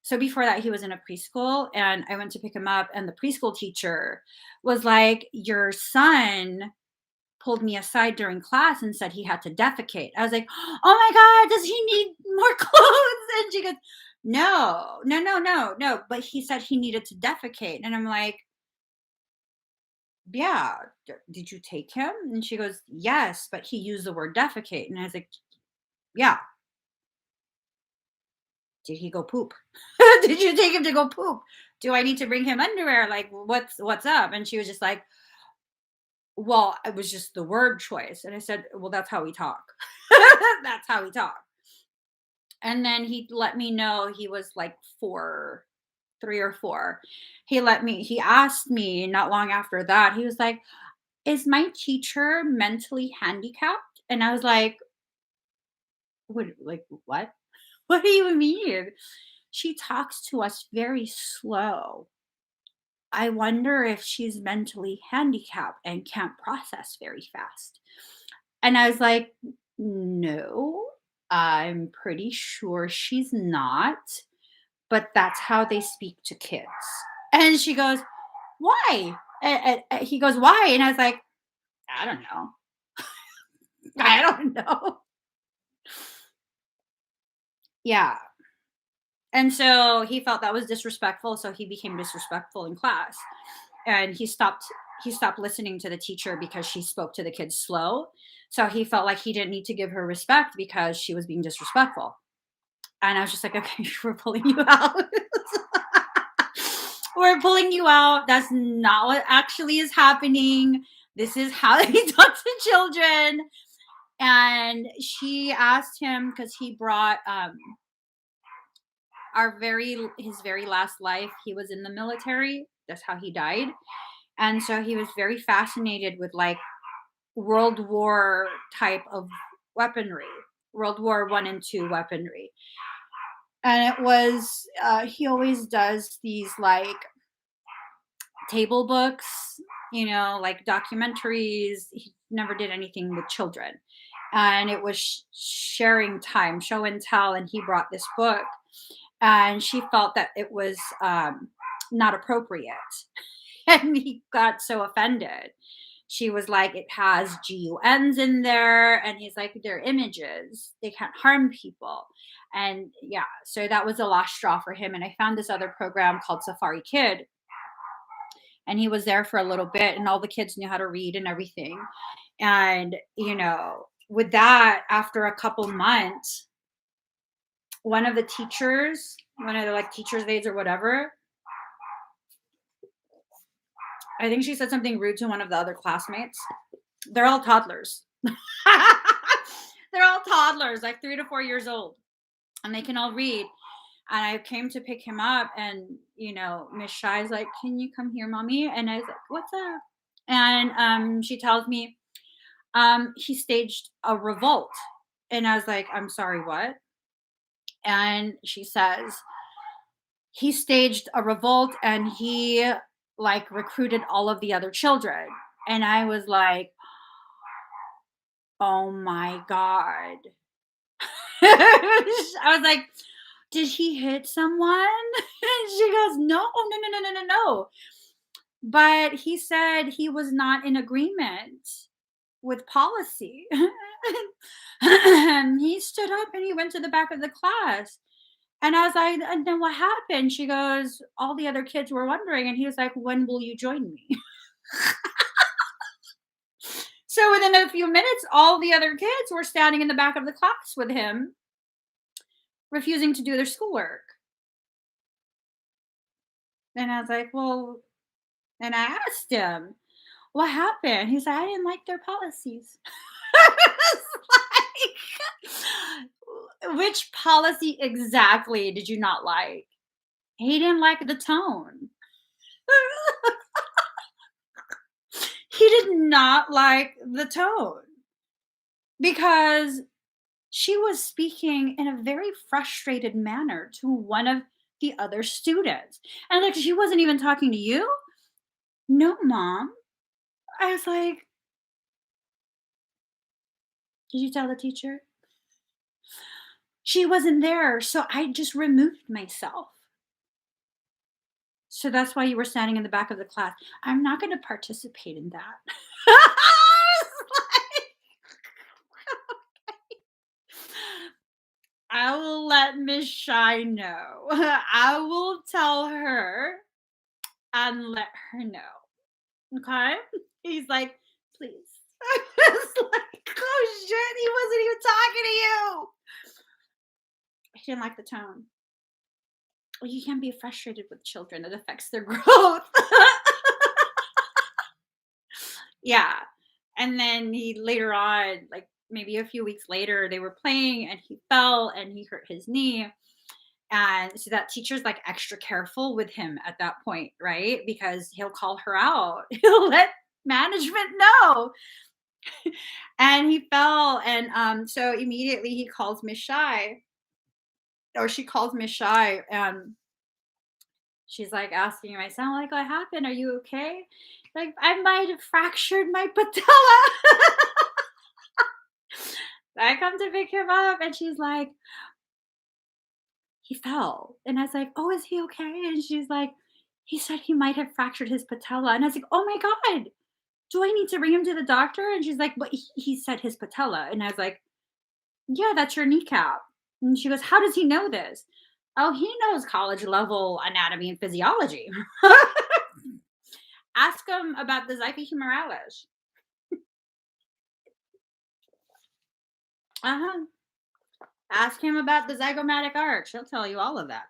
so before that he was in a preschool, and I went to pick him up, and the preschool teacher was like, your son pulled me aside during class and said he had to defecate. I was like, oh my God, does he need more clothes? And she goes, no, no, no, no, no. But he said he needed to defecate. And I'm like, yeah, did you take him? And she goes, yes, but he used the word defecate. And I was like, yeah, did he go poop? Did you take him to go poop? Do I need to bring him underwear? Like, what's up? And she was just like, well, it was just the word choice. And I said, well, that's how we talk. That's how we talk. And then he let me know he was like 4, 3 or 4. He asked me not long after that, he was like, is my teacher mentally handicapped? And I was like, what? What do you mean? She talks to us very slow. I wonder if she's mentally handicapped and can't process very fast. And I was like, no, I'm pretty sure she's not, but that's how they speak to kids. And she goes, why? He goes, why? And I was like, I don't know. I don't know. Yeah. And so he felt that was disrespectful. So he became disrespectful in class. And he stopped listening to the teacher because she spoke to the kids slow. So he felt like he didn't need to give her respect because she was being disrespectful. And I was just like, okay, we're pulling you out. We're pulling you out. That's not what actually is happening. This is how they talk to children. And she asked him, because he brought his very last life, he was in the military. That's how he died. And so he was very fascinated with like World War type of weaponry. World War One and Two weaponry. And it was he always does these like table books, like documentaries. He never did anything with children. And it was sharing time, show and tell. And he brought this book, and she felt that it was not appropriate. And he got so offended. She was like, it has GUNs in there. And he's like, they're images. They can't harm people. And yeah, so that was the last straw for him. And I found this other program called Safari Kid, and he was there for a little bit, and all the kids knew how to read and everything. And with that, after a couple months, one of the teachers, one of the like teachers aides or whatever, I think she said something rude to one of the other classmates. They're all toddlers. They're all toddlers, like 3 to 4 years old, and they can all read. And I came to pick him up, and Miss Shy's like, "Can you come here, mommy?" And I was like, "What's up?" And she tells me, he staged a revolt. And I was like, "I'm sorry, what?" And she says, he staged a revolt, and he like recruited all of the other children. And I was like, oh my God. I was like, did he hit someone? And she goes, no, oh, no, no, no, no, no, no. But he said he was not in agreement with policy. And he stood up and he went to the back of the class. And I was like, and then what happened? She goes, all the other kids were wondering. And he was like, when will you join me? So within a few minutes, all the other kids were standing in the back of the class with him, refusing to do their schoolwork. And I was like, well, and I asked him, what happened? He said, I didn't like their policies. I was like, which policy exactly did you not like? He didn't like the tone. He did not like the tone because she was speaking in a very frustrated manner to one of the other students. And like, she wasn't even talking to you? No, mom. I was like, did you tell the teacher? She wasn't there. So I just removed myself. So that's why you were standing in the back of the class. I'm not going to participate in that. I was like, I will let Miss Shy know. I will tell her and let her know. Okay? He's like, please. I was like, oh shit, he wasn't even talking to you. He didn't like the tone. Well, you can't be frustrated with children. It affects their growth. Yeah. And then he later on, like maybe a few weeks later, they were playing and he fell and he hurt his knee. And so that teacher's like extra careful with him at that point, right? Because he'll call her out. He'll let management know. And he fell. And so immediately he calls Miss Shy, or she calls Miss Shy, and she's like asking him, I sound like, what happened? Are you okay? Like, I might have fractured my patella. I come to pick him up, and she's like, he fell. And I was like, oh, is he okay? And she's like, he said he might have fractured his patella. And I was like, oh my God, do I need to bring him to the doctor? And she's like, but he said his patella. And I was like, yeah, that's your kneecap. And she goes, how does he know this? Oh, he knows college level anatomy and physiology. Ask him about the xiphi humerales. Uh-huh. Ask him about the zygomatic arch. He'll tell you all of that.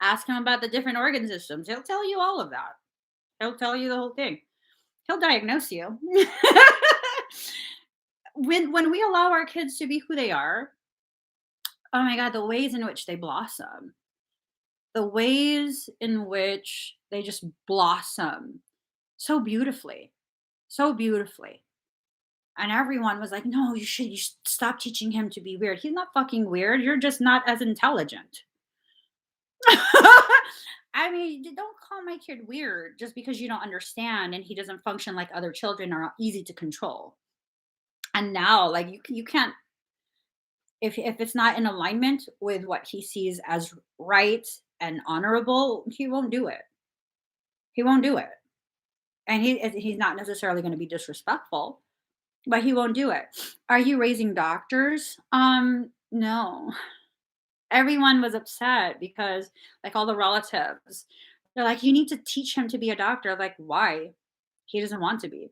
Ask him about the different organ systems. He'll tell you all of that. He'll tell you the whole thing. He'll diagnose you. When we allow our kids to be who they are, oh my God, the ways in which they blossom, the ways in which they just blossom so beautifully, so beautifully. And everyone was like, no, you should stop teaching him to be weird. He's not fucking weird. You're just not as intelligent. I mean, don't call my kid weird just because you don't understand and he doesn't function like other children are easy to control. And now, like you can't, if it's not in alignment with what he sees as right and honorable, he won't do it. He won't do it. And he's not necessarily going to be disrespectful, but he won't do it. Are you raising doctors? No. Everyone was upset because, like, all the relatives, they're like, "You need to teach him to be a doctor." Like, why? He doesn't want to be.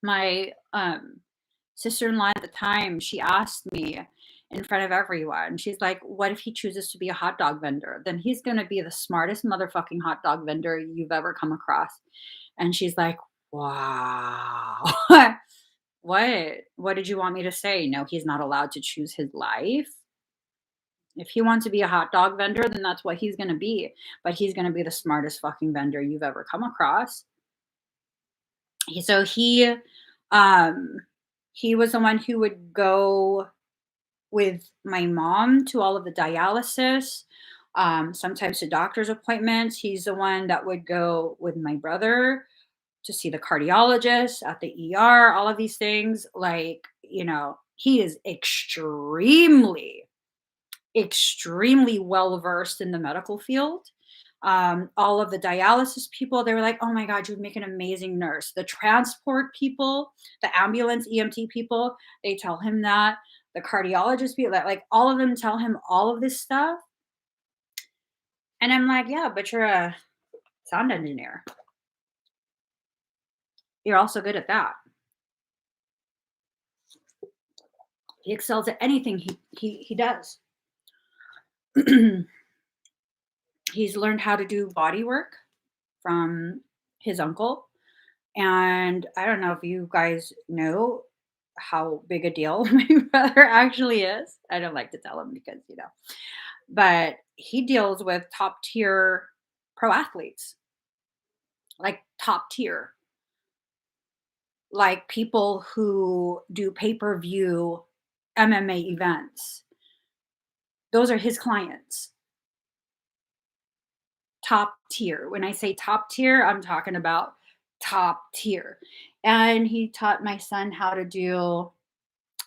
My, sister-in-law at the time, she asked me in front of everyone, she's like, "What if he chooses to be a hot dog vendor? Then he's gonna be the smartest motherfucking hot dog vendor you've ever come across." And she's like, "Wow." "What? What did you want me to say? No, he's not allowed to choose his life? If he wants to be a hot dog vendor, then that's what he's gonna be, but he's gonna be the smartest fucking vendor you've ever come across." So um, he was the one who would go with my mom to all of the dialysis, sometimes to doctor's appointments. He's the one that would go with my brother to see the cardiologist at the ER, all of these things. Like, he is extremely well versed in the medical field. All of the dialysis people, they were like, "Oh my God, you would make an amazing nurse." The transport people, the ambulance EMT people, they tell him that. The cardiologist people, that like all of them tell him all of this stuff. And I'm like, yeah, but you're a sound engineer. You're also good at that. He excels at anything he does. He's learned how to do body work from his uncle. And I don't know if you guys know how big a deal my brother actually is. I don't like to tell him because, but he deals with top tier pro athletes, like top tier, like people who do pay per view MMA events. Those are his clients, top tier. When I say top tier, I'm talking about top tier. And he taught my son how to do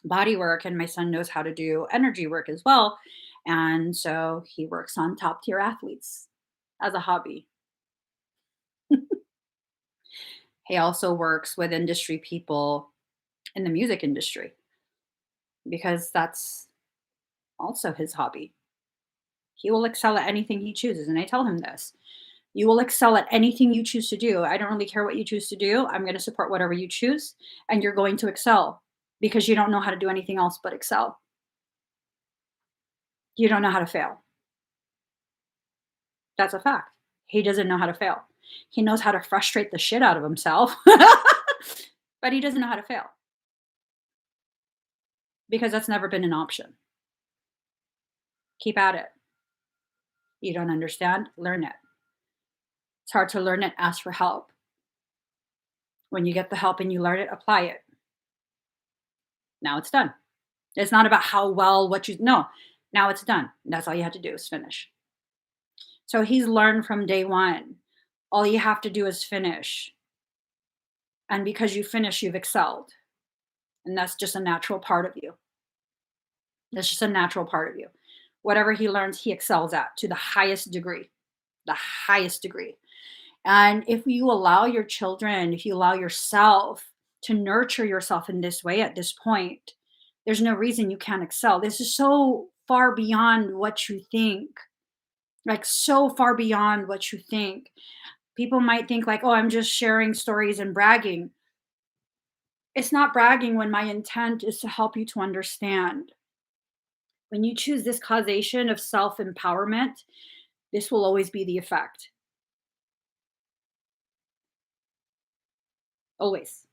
body work, and my son knows how to do energy work as well. And so he works on top tier athletes as a hobby. He also works with industry people in the music industry because that's also his hobby. He will excel at anything he chooses. And I tell him this: you will excel at anything you choose to do. I don't really care what you choose to do. I'm going to support whatever you choose, and you're going to excel because you don't know how to do anything else but excel. You don't know how to fail. That's a fact. He doesn't know how to fail. He knows how to frustrate the shit out of himself, but he doesn't know how to fail because that's never been an option. Keep at it. You don't understand? Learn it. It's hard to learn it, ask for help. When you get the help and you learn it, apply it. Now it's done. It's not about how well what you no. Now it's done. That's all you have to do is finish. So he's learned from day one. All you have to do is finish. And because you finish, you've excelled. And that's just a natural part of you. That's just a natural part of you. Whatever he learns, he excels at to the highest degree. The highest degree. And if you allow your children, if you allow yourself to nurture yourself in this way at this point, there's no reason you can't excel. This is so far beyond what you think. Like, so far beyond what you think. People might think like, "Oh, I'm just sharing stories and bragging." It's not bragging when my intent is to help you to understand. When you choose this causation of self-empowerment, this will always be the effect. Always.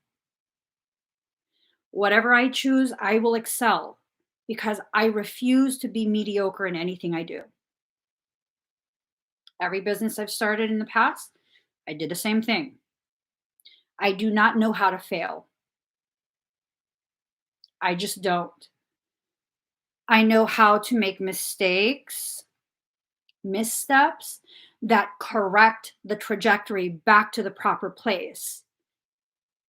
Whatever I choose, I will excel because I refuse to be mediocre in anything I do. Every business I've started in the past, I did the same thing. I do not know how to fail. I just don't. I know how to make mistakes, missteps that correct the trajectory back to the proper place.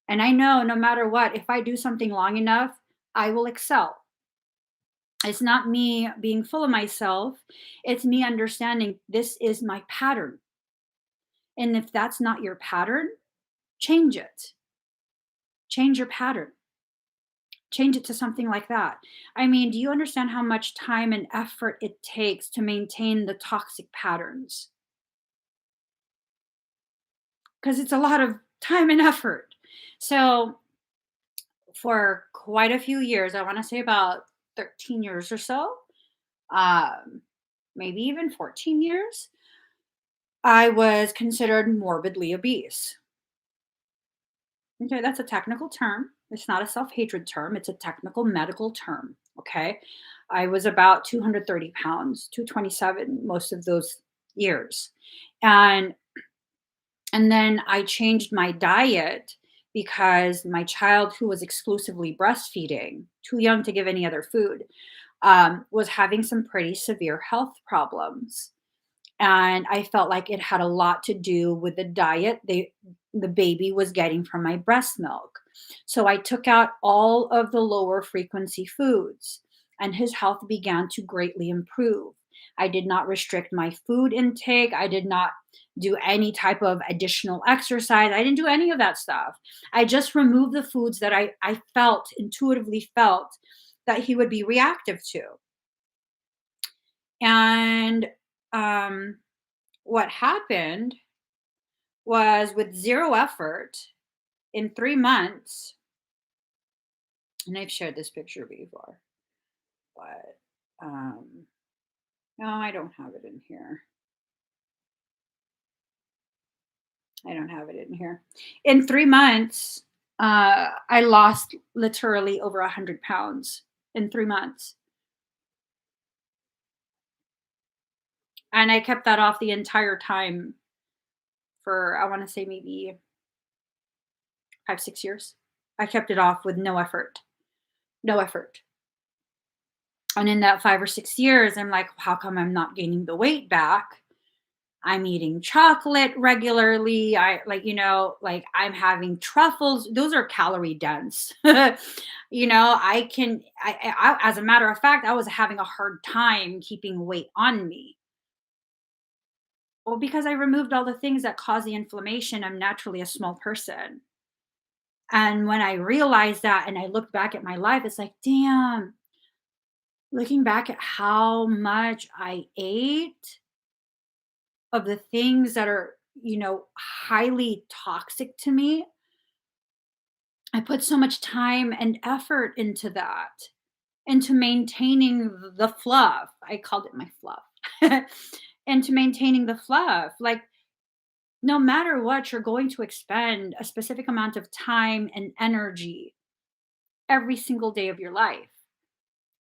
And I know no matter what, if I do something long enough, I will excel. It's not me being full of myself. It's me understanding this is my pattern. And if that's not your pattern, change it. Change your pattern. Change it to something like that. I mean, do you understand how much time and effort it takes to maintain the toxic patterns? Because it's a lot of time and effort. So, for quite a few years, I want to say about 13 years or so, um, maybe even 14 years, I was considered morbidly obese. Okay, that's a technical term. It's not a self hatred term, it's a technical medical term. Okay. I was about 230 pounds, 227 most of those years. And then I changed my diet because my child, who was exclusively breastfeeding, too young to give any other food, was having some pretty severe health problems. And I felt like it had a lot to do with the diet the baby was getting from my breast milk. So I took out all of the lower frequency foods, and his health began to greatly improve. I did not restrict my food intake. I did not do any type of additional exercise. I didn't do any of that stuff. I just removed the foods that I felt, intuitively felt, that he would be reactive to. And um, what happened was, with zero effort, in 3 months, and I've shared this picture before, but no, I don't have it in here. I don't have it in here. In 3 months, I lost literally over 100 pounds in 3 months. And I kept that off the entire time for, I want to say, maybe 5, 6 years. I kept it off with no effort. No effort. And in that 5 or 6 years, I'm like, how come I'm not gaining the weight back? I'm eating chocolate regularly. Like I'm having truffles. Those are calorie dense. I can, as a matter of fact, I was having a hard time keeping weight on me. Well, because I removed all the things that cause the inflammation, I'm naturally a small person. And when I realized that and I looked back at my life, it's like, damn, looking back at how much I ate of the things that are, highly toxic to me, I put so much time and effort into that, into maintaining the fluff. I called it my fluff. Into maintaining the fluff. Like, no matter what, you're going to expend a specific amount of time and energy every single day of your life.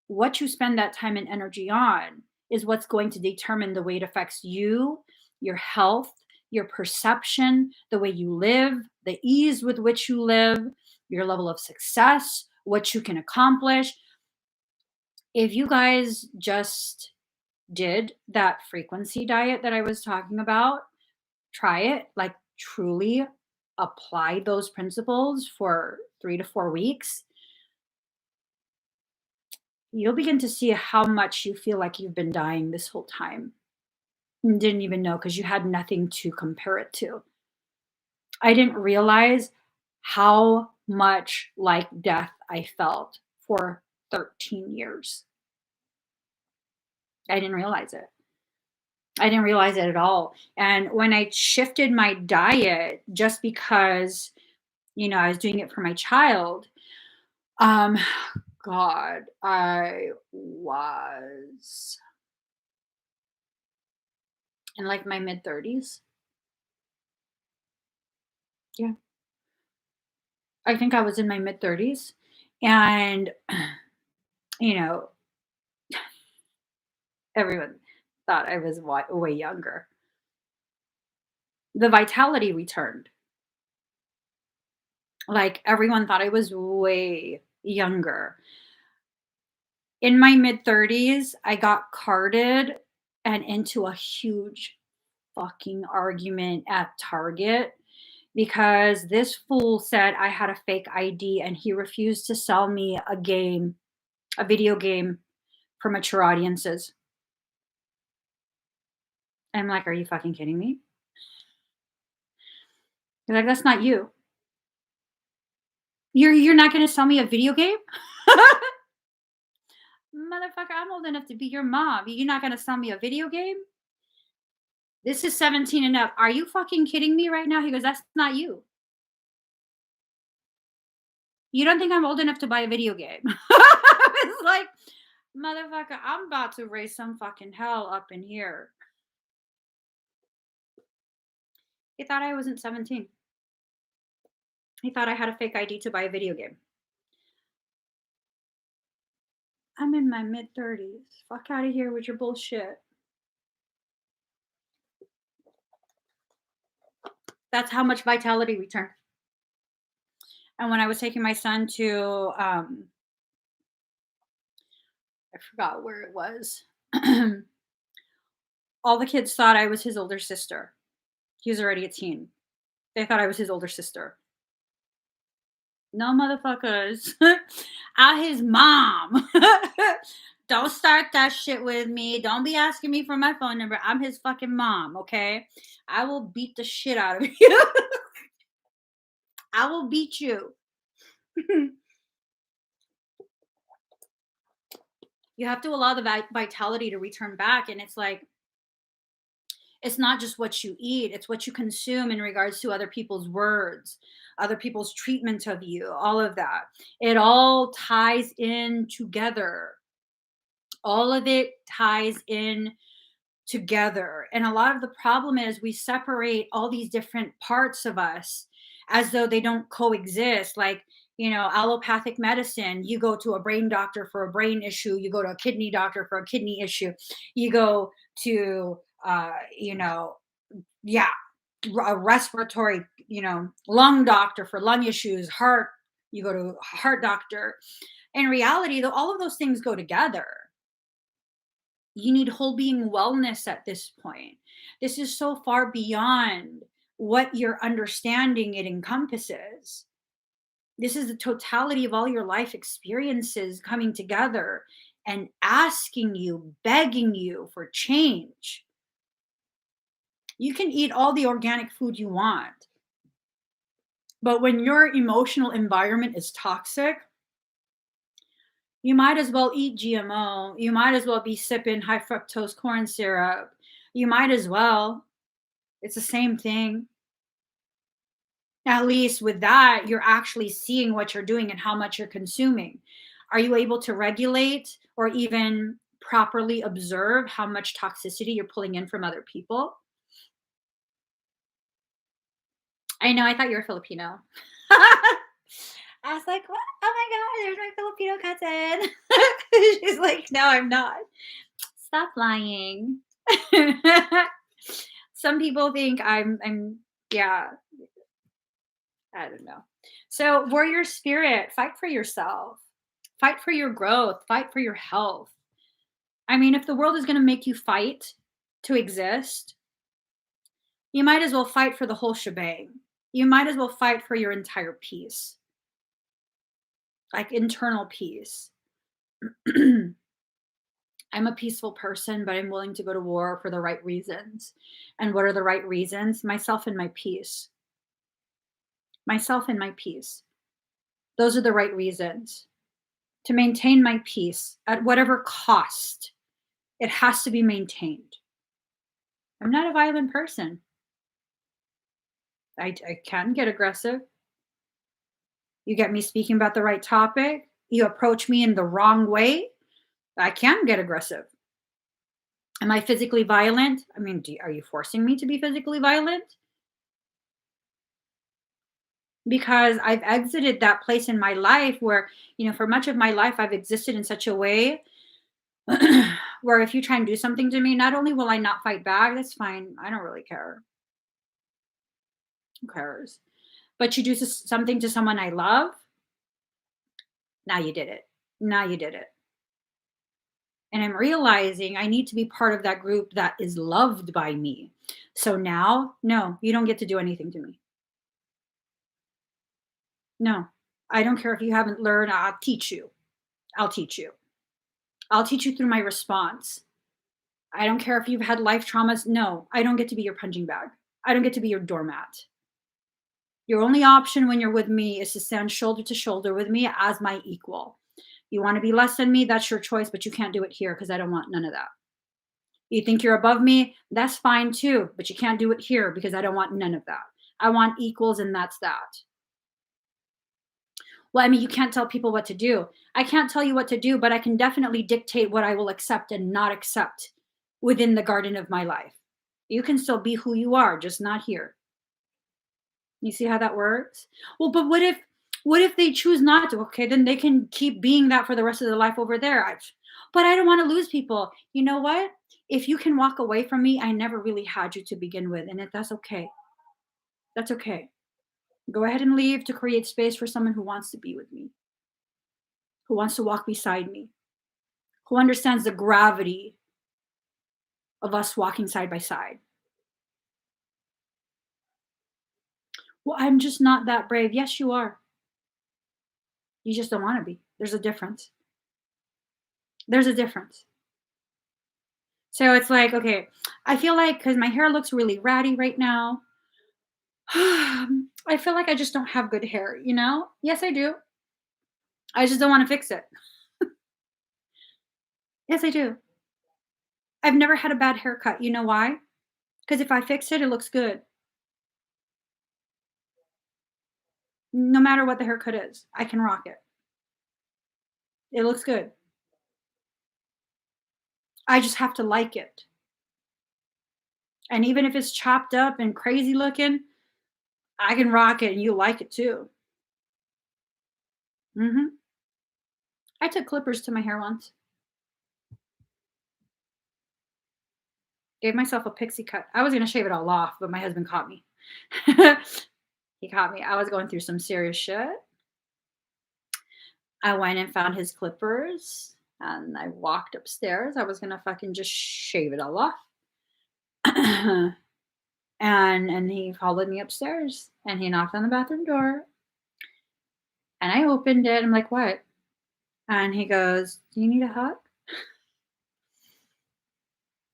What you spend that time and energy on is what's going to determine the way it affects you, your health, your perception, the way you live, the ease with which you live, your level of success, what you can accomplish. If you guys just did that frequency diet that I was talking about, try it, like truly apply those principles for 3 to 4 weeks, you'll begin to see how much you feel like you've been dying this whole time and didn't even know because you had nothing to compare it to. I didn't realize how much like death I felt for 13 years. I didn't realize it. I didn't realize it at all. And when I shifted my diet, just because, I was doing it for my child, um, God, I was in like my mid 30s. Yeah. I think I was in my mid 30s. And, you know, everyone thought I was way younger. The vitality returned. Like everyone thought I was way younger. In my mid-30s, I got carded and into a huge fucking argument at Target because this fool said I had a fake ID and he refused to sell me a game, a video game for mature audiences. I'm like, "Are you fucking kidding me?" He's like, "That's not you. You're not gonna sell me a video game?" Motherfucker, I'm old enough to be your mom. You're not gonna sell me a video game? This is 17 and up. Are you fucking kidding me right now? He goes, "That's not you. You don't think I'm old enough to buy a video game?" It's like, motherfucker, I'm about to raise some fucking hell up in here. He thought I wasn't 17. He thought I had a fake ID to buy a video game. I'm in my mid 30s. Fuck out of here with your bullshit. That's how much vitality returned. And when I was taking my son to, I forgot where it was. All the kids thought I was his older sister. He was already a teen. They thought I was his older sister. No, motherfuckers. I'm his mom. Don't start that shit with me. Don't be asking me for my phone number. I'm his fucking mom, okay? I will beat the shit out of you. I will beat you. You have to allow the vitality to return back. And it's like, it's not just what you eat, it's what you consume in regards to other people's words, other people's treatment of you, all of that. It all ties in together. All of it ties in together. And a lot of the problem is we separate all these different parts of us as though they don't coexist. Like, allopathic medicine, you go to a brain doctor for a brain issue, you go to a kidney doctor for a kidney issue, you go to, yeah, a respiratory, lung doctor for lung issues, heart, you go to a heart doctor. In reality, though, all of those things go together. You need whole being wellness at this point. This is so far beyond what your understanding it encompasses. This is the totality of all your life experiences coming together and asking you, begging you for change. You can eat all the organic food you want, but when your emotional environment is toxic, you might as well eat GMO. You might as well be sipping high fructose corn syrup. You might as well. It's the same thing. At least with that, you're actually seeing what you're doing and how much you're consuming. Are you able to regulate or even properly observe how much toxicity you're pulling in from other people? I know, I thought you were Filipino. I was like, "What? Oh my god, there's my Filipino cousin." She's like, "No, I'm not." Stop lying. Some people think I'm yeah, I don't know. So, warrior spirit, fight for yourself. Fight for your growth, fight for your health. I mean, if the world is going to make you fight to exist, you might as well fight for the whole shebang. You might as well fight for your entire peace, like internal peace. I'm a peaceful person, but I'm willing to go to war for the right reasons. And what are the right reasons? Myself and my peace. Myself and my peace. Those are the right reasons. To maintain my peace at whatever cost, it has to be maintained. I'm not a violent person. I can get aggressive. You get me speaking about the right topic, you approach me in the wrong way, I can get aggressive. Am I physically violent? I mean, are you forcing me to be physically violent? Because I've exited that place in my life where, for much of my life, I've existed in such a way where if you try and do something to me, not only will I not fight back, that's fine. I don't really care. Who cares? But you do something to someone I love, now you did it. Now you did it. And I'm realizing I need to be part of that group that is loved by me. So now, no, you don't get to do anything to me. No, I don't care if you haven't learned. I'll teach you. I'll teach you. I'll teach you through my response. I don't care if you've had life traumas. No, I don't get to be your punching bag. I don't get to be your doormat. Your only option when you're with me is to stand shoulder to shoulder with me as my equal. You want to be less than me, that's your choice, but you can't do it here because I don't want none of that. You think you're above me, that's fine too, but you can't do it here because I don't want none of that. I want equals, and that's that. Well, I mean, you can't tell people what to do. I can't tell you what to do, but I can definitely dictate what I will accept and not accept within the garden of my life. You can still be who you are, just not here. You see how that works? Well, but what if they choose not to? Okay, then they can keep being that for the rest of their life over there. But I don't want to lose people. You know what? If you can walk away from me, I never really had you to begin with, and that's okay. That's okay. Go ahead and leave to create space for someone who wants to be with me, who wants to walk beside me, who understands the gravity of us walking side by side. Well, I'm just not that brave. Yes, you are. You just don't want to be. There's a difference. There's a difference. So it's like, okay, I feel like because my hair looks really ratty right now, I feel like I just don't have good hair, you know? Yes, I do. I just don't want to fix it. Yes, I do. I've never had a bad haircut. You know why? Because if I fix it, it looks good. No matter what the haircut is, I can rock it. It looks good. I just have to like it. And even if it's chopped up and crazy looking, I can rock it and you like it too. Mhm. I took clippers to my hair once. Gave myself a pixie cut. I was gonna shave it all off, but my husband caught me. He caught me. I was going through some serious shit. I went and found his clippers and I walked upstairs. I was gonna fucking just shave it all off. And he followed me upstairs and he knocked on the bathroom door and I opened it. I'm like, what? And he goes, do you need a hug?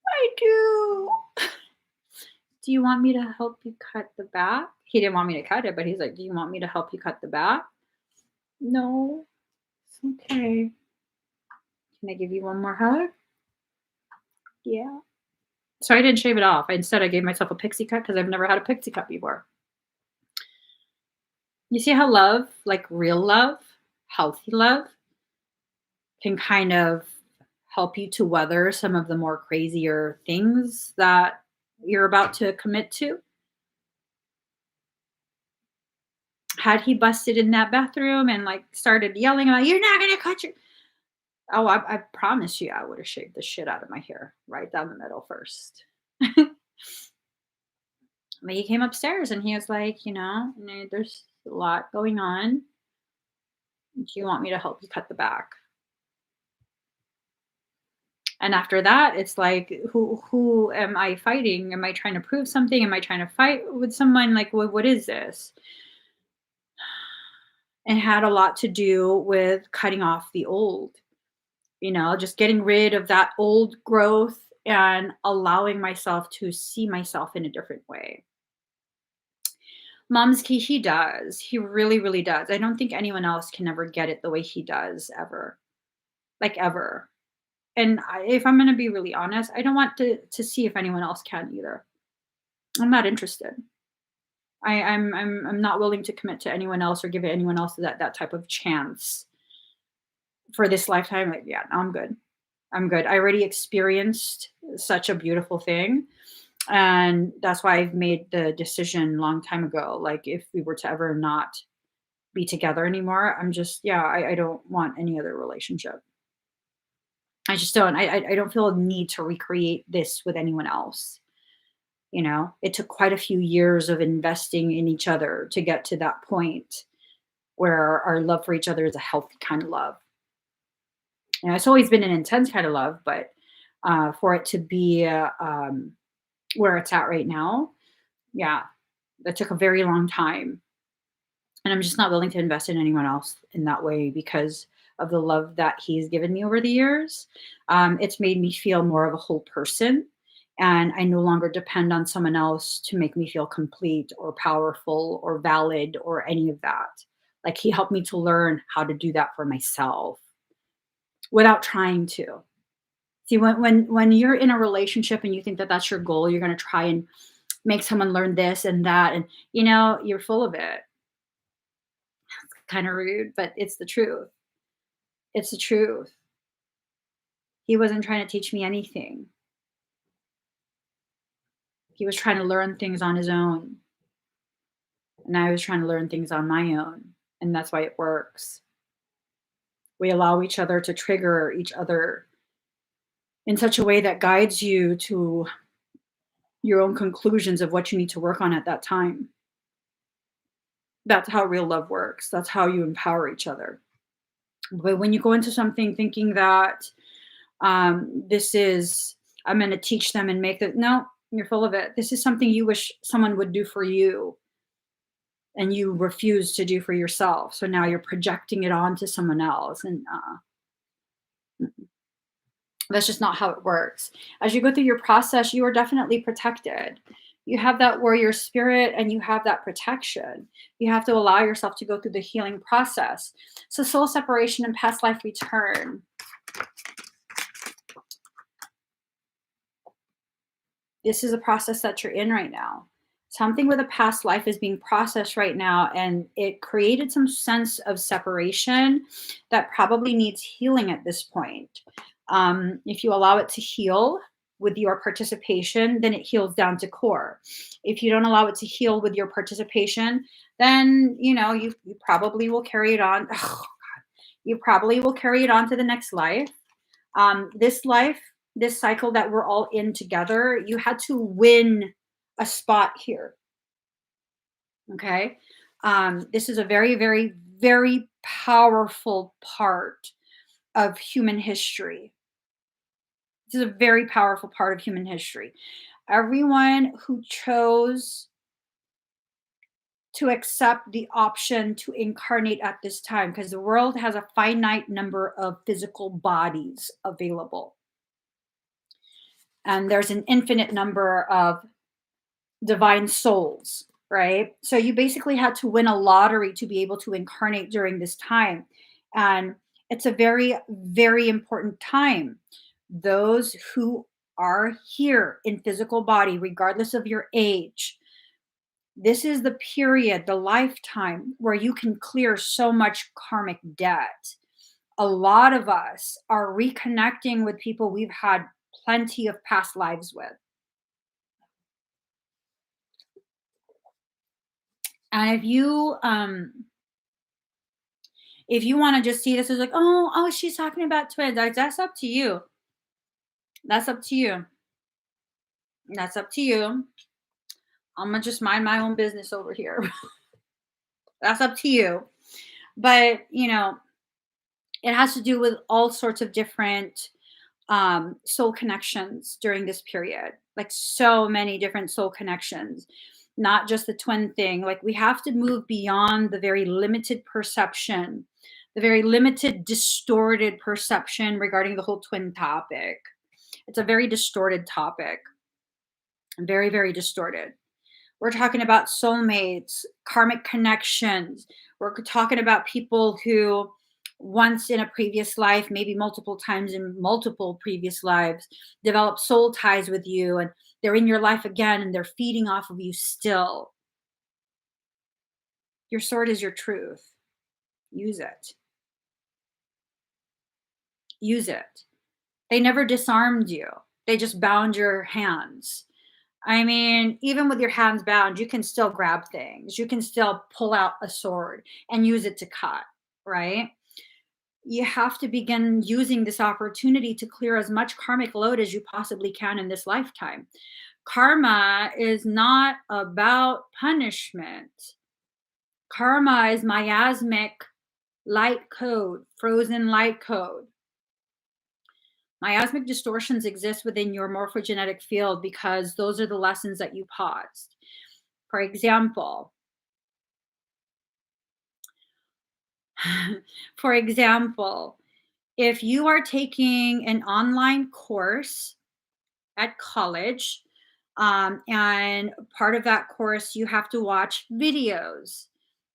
I do. Do you want me to help you cut the back? He didn't want me to cut it, but he's like, do you want me to help you cut the back? No, it's okay. Can I give you one more hug? Yeah. So I didn't shave it off. Instead, I gave myself a pixie cut because I've never had a pixie cut before. You see how love, like real love, healthy love, can kind of help you to weather some of the more crazier things that you're about to commit to? Had he busted in that bathroom and like started yelling about, you're not gonna cut your, oh, I promise you, I would have shaved the shit out of my hair right down the middle first. But he came upstairs and he was like, there's a lot going on. Do you want me to help you cut the back? And after that, it's like, who am I fighting? Am I trying to prove something? Am I trying to fight with someone? Like, what is this? And had a lot to do with cutting off the old, just getting rid of that old growth and allowing myself to see myself in a different way. Mom's key, he does. He really, really does. I don't think anyone else can ever get it the way he does ever. Like ever. And if I'm going to be really honest, I don't want to see if anyone else can either. I'm not interested. I'm not willing to commit to anyone else or give anyone else that type of chance for this lifetime. Like, yeah, no, I'm good. I'm good. I already experienced such a beautiful thing. And that's why I've made the decision long time ago. Like if we were to ever not be together anymore, I'm just, yeah, I don't want any other relationship. I just don't. I don't feel a need to recreate this with anyone else. It took quite a few years of investing in each other to get to that point where our love for each other is a healthy kind of love. And it's always been an intense kind of love, but for it to be where it's at right now, yeah, that took a very long time. And I'm just not willing to invest in anyone else in that way because of the love that he's given me over the years. It's made me feel more of a whole person. And I no longer depend on someone else to make me feel complete or powerful or valid or any of that. Like he helped me to learn how to do that for myself without trying to. See, when you're in a relationship and you think that that's your goal, you're going to try and make someone learn this and that, and you're full of it. Kind of rude, but it's the truth. It's the truth. He wasn't trying to teach me anything. He was trying to learn things on his own, and I was trying to learn things on my own, and that's why it works. We allow each other to trigger each other in such a way that guides you to your own conclusions of what you need to work on at that time. That's how real love works. That's how you empower each other. But when you go into something thinking that this is, I'm going to teach them and make it, no, you're full of it. This is something you wish someone would do for you and you refuse to do for yourself. So now you're projecting it onto someone else. And that's just not how it works. As you go through your process, you are definitely protected. You have that warrior spirit and you have that protection. You have to allow yourself to go through the healing process. So, soul separation and past life return. This is a process that you're in right now. Something with a past life is being processed right now, and it created some sense of separation that probably needs healing at this point. If you allow it to heal with your participation, then it heals down to core. If you don't allow it to heal with your participation, then you probably will carry it on. You probably will carry it on to the next life. This life, this cycle that we're all in together, you had to win a spot here. Okay. This is a very, very, very powerful part of human history. This is a very powerful part of human history. Everyone who chose to accept the option to incarnate at this time, because the world has a finite number of physical bodies available, and there's an infinite number of divine souls, right? So you basically had to win a lottery to be able to incarnate during this time. And it's a very, very important time. Those who are here in physical body, regardless of your age, this is the period, the lifetime where you can clear so much karmic debt. A lot of us are reconnecting with people we've had plenty of past lives with. And if you want to just see this as like, oh, she's talking about twins, that's up to you. That's up to you. That's up to you. I'm gonna just mind my own business over here. That's up to you. But it has to do with all sorts of different soul connections during this period, like so many different soul connections, not just the twin thing. Like we have to move beyond the very limited perception, the very limited, distorted perception regarding the whole twin topic. It's a very distorted topic, very, very distorted. We're talking about soulmates, karmic connections. We're talking about people who once in a previous life, maybe multiple times in multiple previous lives, develop soul ties with you and they're in your life again and they're feeding off of you still. Your sword is your truth. Use it. Use it. They never disarmed you. They just bound your hands. I mean, even with your hands bound, you can still grab things. You can still pull out a sword and use it to cut, right? You have to begin using this opportunity to clear as much karmic load as you possibly can in this lifetime. Karma is not about punishment. Karma is miasmic light code, frozen light code. Miasmic distortions exist within your morphogenetic field because those are the lessons that you paused. For example, for example, if you are taking an online course at college, and part of that course you have to watch videos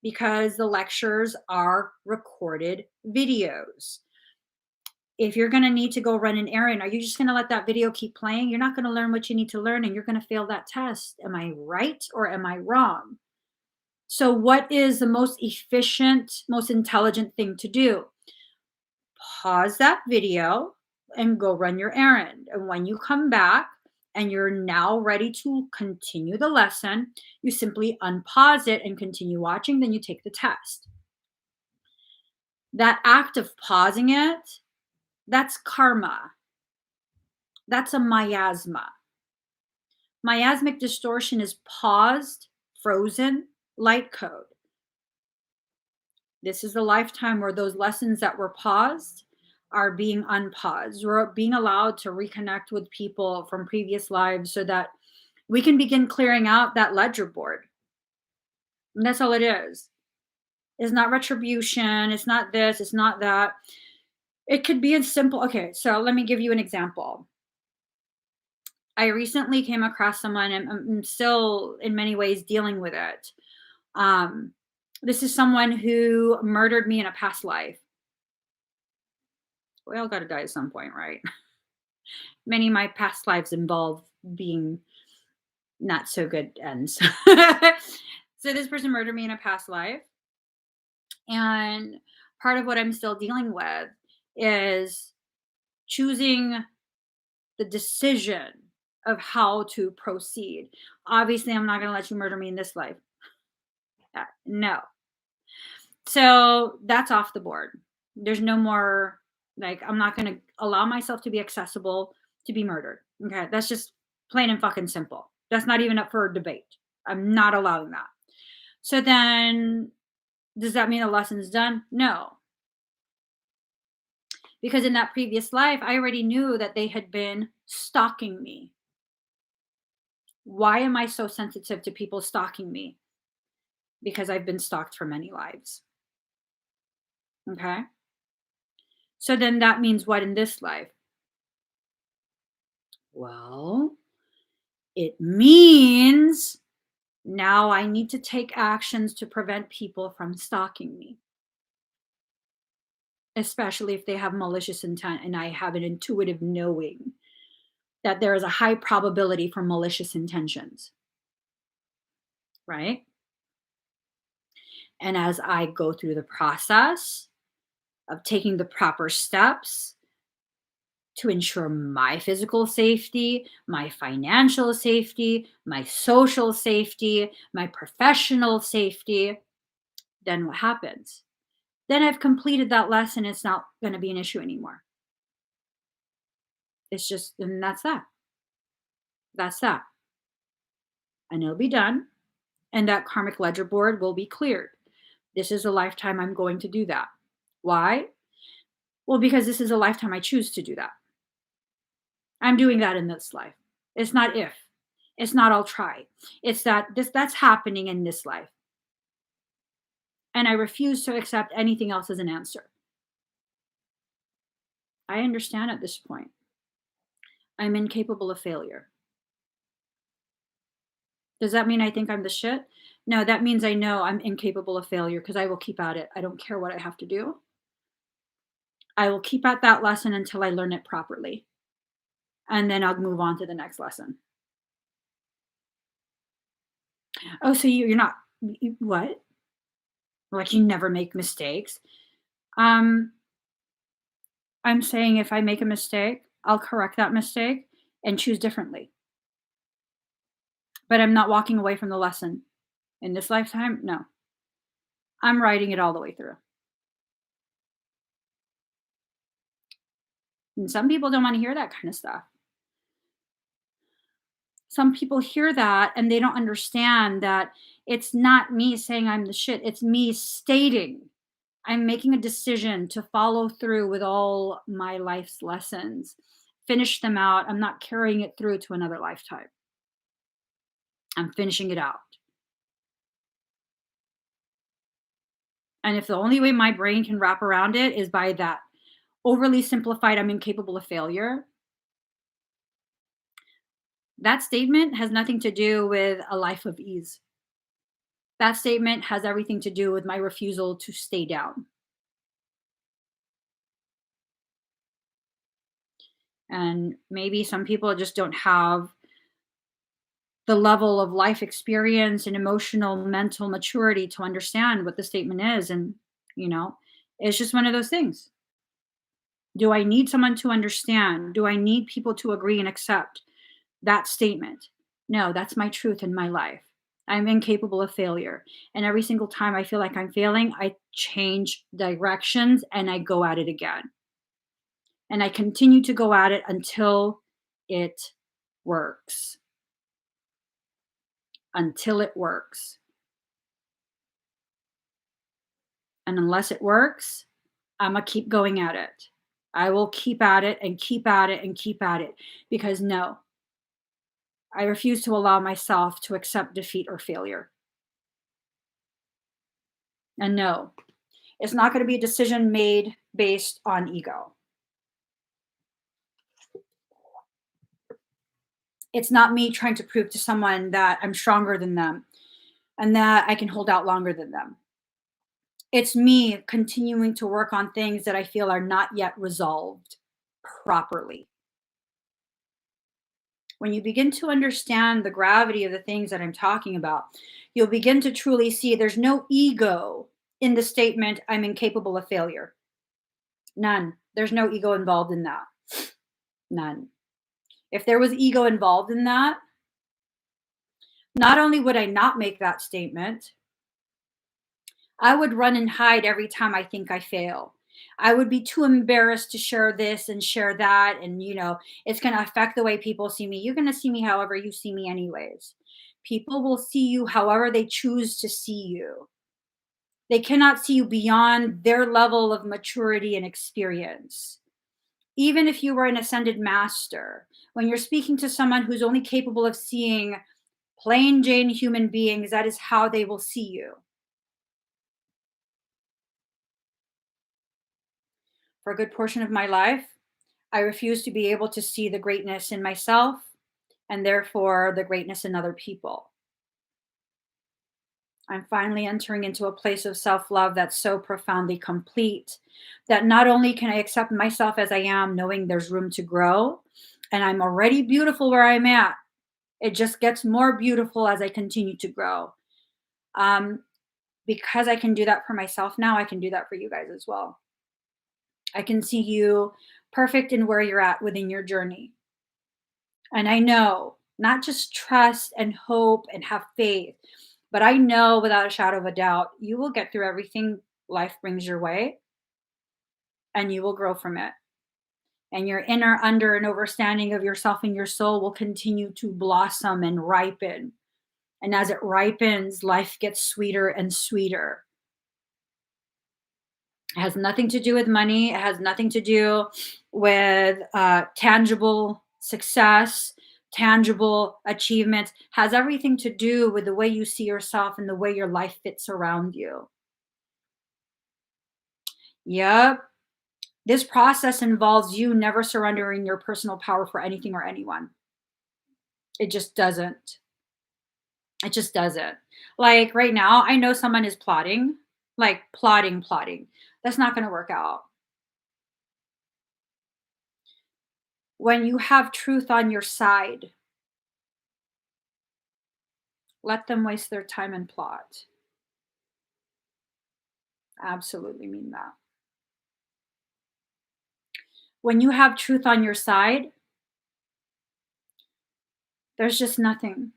because the lectures are recorded videos. If you're going to need to go run an errand, are you just going to let that video keep playing? You're not going to learn what you need to learn and you're going to fail that test. Am I right or am I wrong? So, what is the most efficient, most intelligent thing to do? Pause that video and go run your errand. And when you come back and you're now ready to continue the lesson, you simply unpause it and continue watching, then you take the test. That act of pausing it, that's karma. That's a miasma. Miasmic distortion is paused, frozen light code. This is the lifetime where those lessons that were paused are being unpaused. We're being allowed to reconnect with people from previous lives so that we can begin clearing out that ledger board. And that's all it is. It's not retribution. It's not this. It's not that. It could be as simple. Okay, so let me give you an example. I recently came across someone, and I'm still in many ways dealing with it. Um, this is someone who murdered me in a past life. We all got to die at some point, right? Many of my past lives involve being not so good ends. So this person murdered me in a past life. And part of what I'm still dealing with is choosing the decision of how to proceed. Obviously, I'm not going to let you murder me in this life. No. So that's off the board. There's no more, like, I'm not going to allow myself to be accessible to be murdered. Okay. That's just plain and fucking simple. That's not even up for a debate. I'm not allowing that. So then, does that mean the lesson's done? No. Because in that previous life, I already knew that they had been stalking me. Why am I so sensitive to people stalking me? Because I've been stalked for many lives. Okay. So then that means what in this life? Well, it means now I need to take actions to prevent people from stalking me, especially if they have malicious intent and I have an intuitive knowing that there is a high probability for malicious intentions, right? And as I go through the process of taking the proper steps to ensure my physical safety, my financial safety, my social safety, my professional safety, then what happens? Then I've completed that lesson. It's not going to be an issue anymore. It's just, and that's that. That's that. And it'll be done. And that karmic ledger board will be cleared. This is a lifetime I'm going to do that. Why? Well, because this is a lifetime I choose to do that. I'm doing that in this life. It's not if. It's not I'll try. It's that that's happening in this life. And I refuse to accept anything else as an answer. I understand at this point. I'm incapable of failure. Does that mean I think I'm the shit? No, that means I know I'm incapable of failure because I will keep at it. I don't care what I have to do. I will keep at that lesson until I learn it properly. And then I'll move on to the next lesson. Oh, so you're not, what? Like you never make mistakes? Um, I'm saying if I make a mistake, I'll correct that mistake and choose differently. But I'm not walking away from the lesson in this lifetime. No, I'm writing it all the way through. And some people don't want to hear that kind of stuff. Some people hear that and they don't understand that it's not me saying I'm the shit. It's me stating I'm making a decision to follow through with all my life's lessons, finish them out. I'm not carrying it through to another lifetime. I'm finishing it out. And if the only way my brain can wrap around it is by that overly simplified, I'm incapable of failure, that statement has nothing to do with a life of ease. That statement has everything to do with my refusal to stay down. And maybe some people just don't have the level of life experience and emotional mental maturity to understand what the statement is. And, you know, it's just one of those things. Do I need someone to understand? Do I need people to agree and accept that statement? No, that's my truth in my life. I'm incapable of failure. And every single time I feel like I'm failing, I change directions and I go at it again. And I continue to go at it until it works. Until it works. And unless it works, I'm going to keep going at it. I will keep at it and keep at it and keep at it because no, I refuse to allow myself to accept defeat or failure. And no, it's not going to be a decision made based on ego. It's not me trying to prove to someone that I'm stronger than them and that I can hold out longer than them. It's me continuing to work on things that I feel are not yet resolved properly. When you begin to understand the gravity of the things that I'm talking about, you'll begin to truly see there's no ego in the statement, I'm incapable of failure. None. There's no ego involved in that. None. If there was ego involved in that, not only would I not make that statement, I would run and hide every time I think I fail. I would be too embarrassed to share this and share that. And, it's going to affect the way people see me. You're going to see me however you see me, anyways. People will see you however they choose to see you. They cannot see you beyond their level of maturity and experience. Even if you were an ascended master, when you're speaking to someone who's only capable of seeing plain Jane human beings, that is how they will see you. For a good portion of my life, I refuse to be able to see the greatness in myself and therefore the greatness in other people. I'm finally entering into a place of self love that's so profoundly complete that not only can I accept myself as I am, knowing there's room to grow, and I'm already beautiful where I'm at, it just gets more beautiful as I continue to grow. Um, because I can do that for myself now, I can do that for you guys as well. I can see you perfect in where you're at within your journey. And I know, not just trust and hope and have faith, but I know without a shadow of a doubt, you will get through everything life brings your way and you will grow from it. And your inner under and overstanding of yourself and your soul will continue to blossom and ripen. And as it ripens, life gets sweeter and sweeter. It has nothing to do with money. It has nothing to do with tangible success, tangible achievements. It has everything to do with the way you see yourself and the way your life fits around you. Yep. This process involves you never surrendering your personal power for anything or anyone. It just doesn't. It just doesn't. Like right now, I know someone is plotting, like plotting. That's not going to work out. When you have truth on your side, let them waste their time and plot. Absolutely mean that. When you have truth on your side, there's just nothing.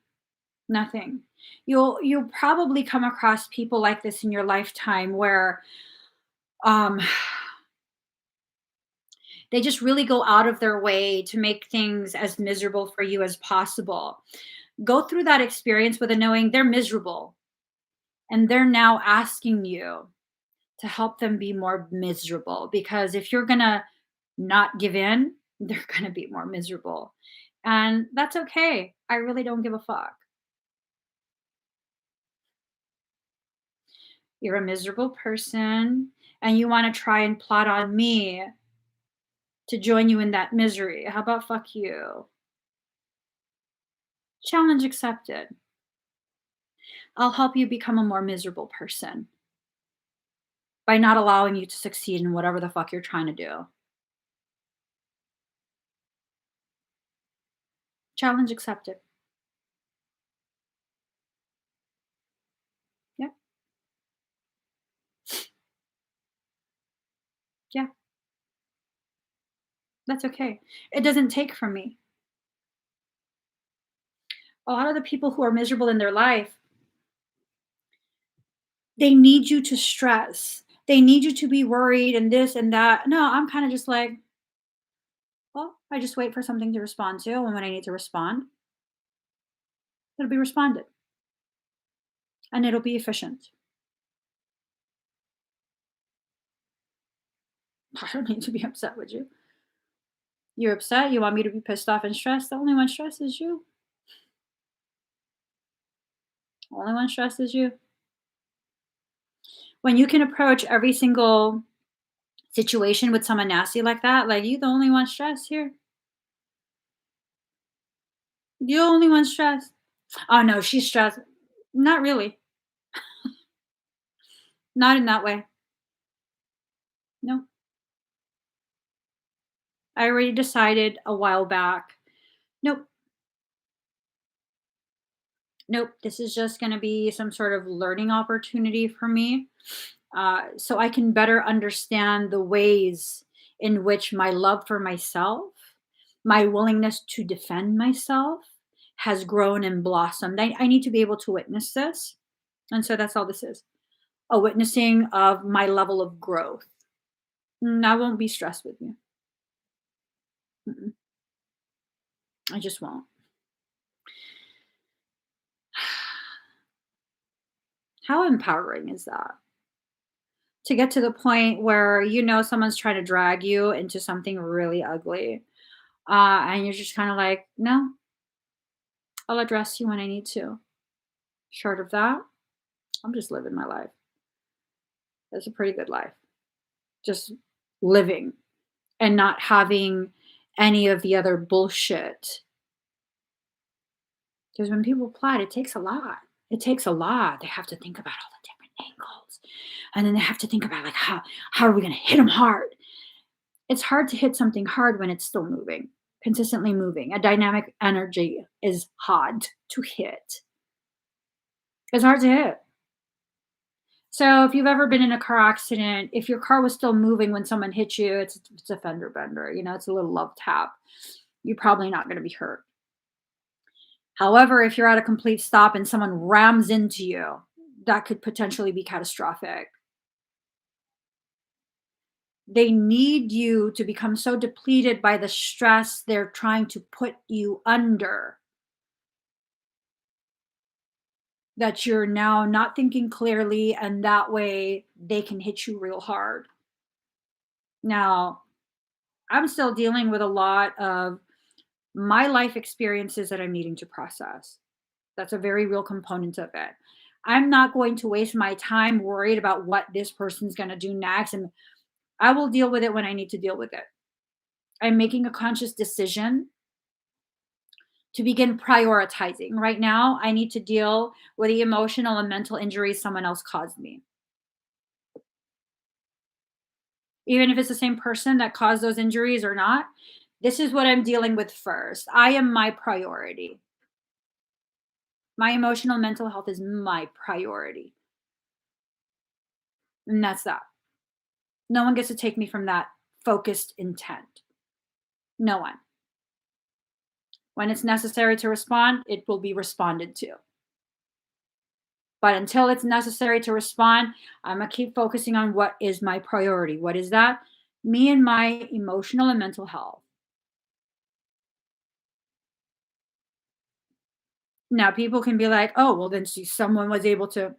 Nothing. You'll probably come across people like this in your lifetime where um they just really go out of their way to make things as miserable for you as possible. Go through that experience with a knowing they're miserable and they're now asking you to help them be more miserable, because if you're going to not give in, they're going to be more miserable. And that's okay. I really don't give a fuck. You're a miserable person and you want to try and plot on me to join you in that misery. How about fuck you? Challenge accepted. I'll help you become a more miserable person by not allowing you to succeed in whatever the fuck you're trying to do. Challenge accepted. Yeah. Yeah. That's okay. It doesn't take from me. A lot of the people who are miserable in their life, they need you to stress. They need you to be worried and this and that. No, I'm kind of just like, well, I just wait for something to respond to. And when I need to respond, it'll be responded and it'll be efficient. I don't need to be upset with you. You're upset. You want me to be pissed off and stressed. The only one stressed is you. The only one stressed is you. When you can approach every single situation with someone nasty like that, like you the only one stressed here. You the only one stressed. Oh no, she's stressed. Not really. Not in that way. No. I already decided a while back. Nope. Nope. This is just going to be some sort of learning opportunity for me. So I can better understand the ways in which my love for myself, my willingness to defend myself has grown and blossomed. I need to be able to witness this. And so that's all this is, a witnessing of my level of growth. I won't be stressed with you. Mm-mm, I just won't. How empowering is that? To get to the point where you know someone's trying to drag you into something really ugly. And you're just kind of like, no, I'll address you when I need to. Short of that, I'm just living my life. It's a pretty good life. Just living and not having any of the other bullshit. Because when people plot, it takes a lot. It takes a lot. They have to think about all the different angles. And then they have to think about like how are we gonna hit them hard? It's hard to hit something hard when it's still moving, consistently moving. A dynamic energy is hard to hit. It's hard to hit. So if you've ever been in a car accident, if your car was still moving when someone hit you, it's a fender bender. You know, it's a little love tap. You're probably not going to be hurt. However, if you're at a complete stop and someone rams into you, that could potentially be catastrophic. They need you to become so depleted by the stress they're trying to put you under that you're now not thinking clearly, and that way they can hit you real hard. Now, I'm still dealing with a lot of my life experiences that I'm needing to process. That's a very real component of it. I'm not going to waste my time worried about what this person's going to do next, and I will deal with it when I need to deal with it. I'm making a conscious decision to begin prioritizing. Right now, I need to deal with the emotional and mental injuries someone else caused me. Even if it's the same person that caused those injuries or not, this is what I'm dealing with first. I am my priority. My emotional mental health is my priority. And that's that. No one gets to take me from that focused intent. No one. When it's necessary to respond, it will be responded to. But until it's necessary to respond, I'm going to keep focusing on what is my priority. What is that? Me and my emotional and mental health. Now, people can be like, oh, well, then see, someone was able to.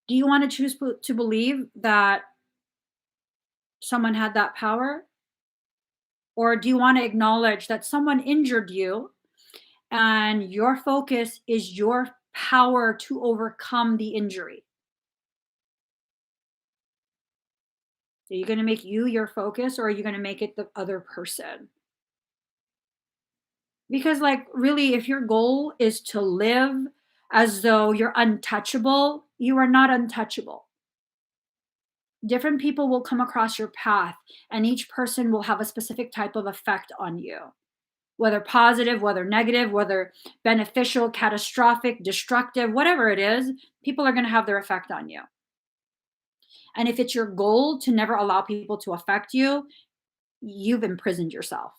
Do you want to choose to believe that someone had that power? Or do you want to acknowledge that someone injured you and your focus is your power to overcome the injury? Are you going to make you your focus, or are you going to make it the other person? Because, like, really, if your goal is to live as though you're untouchable, you are not untouchable. Different people will come across your path, and each person will have a specific type of effect on you, whether positive, whether negative, whether beneficial, catastrophic, destructive, whatever it is, people are going to have their effect on you. And if it's your goal to never allow people to affect you, you've imprisoned yourself.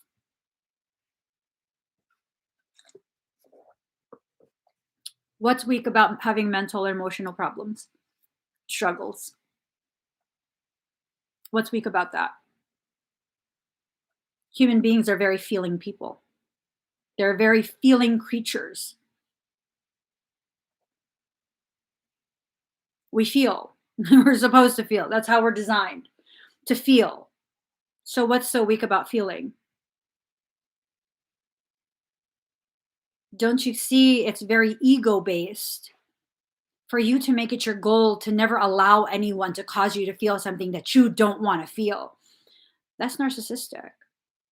What's weak about having mental or emotional problems, struggles? What's weak about that? Human beings are very feeling people. They're very feeling creatures. We feel. We're supposed to feel. That's how we're designed, to feel. So what's so weak about feeling? Don't you see it's very ego based for you to make it your goal to never allow anyone to cause you to feel something that you don't want to feel? That's narcissistic.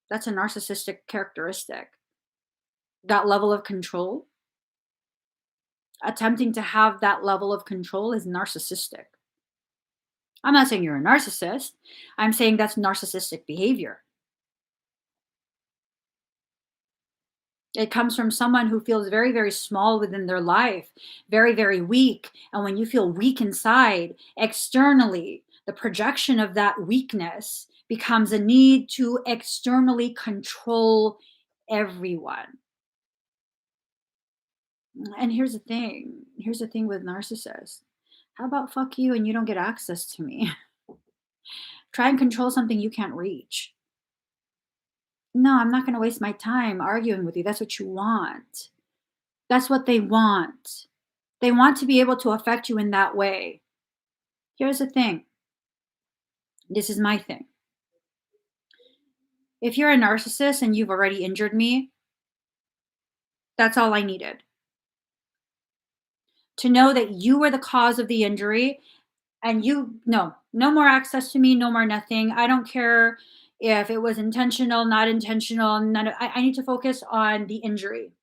That's a narcissistic characteristic. That level of control, attempting to have that level of control is narcissistic. I'm not saying you're a narcissist. I'm saying that's narcissistic behavior. It comes from someone who feels very, very small within their life, very, very weak. And when you feel weak inside, externally, the projection of that weakness becomes a need to externally control everyone. And here's the thing with narcissists. How about fuck you and you don't get access to me? Try and control something you can't reach. No, I'm not going to waste my time arguing with you. That's what you want. That's what they want. They want to be able to affect you in that way. Here's the thing. This is my thing. If you're a narcissist and you've already injured me, that's all I needed. To know that you were the cause of the injury and no more access to me, no more nothing. I don't care if it was intentional, not intentional. I need to focus on the injury.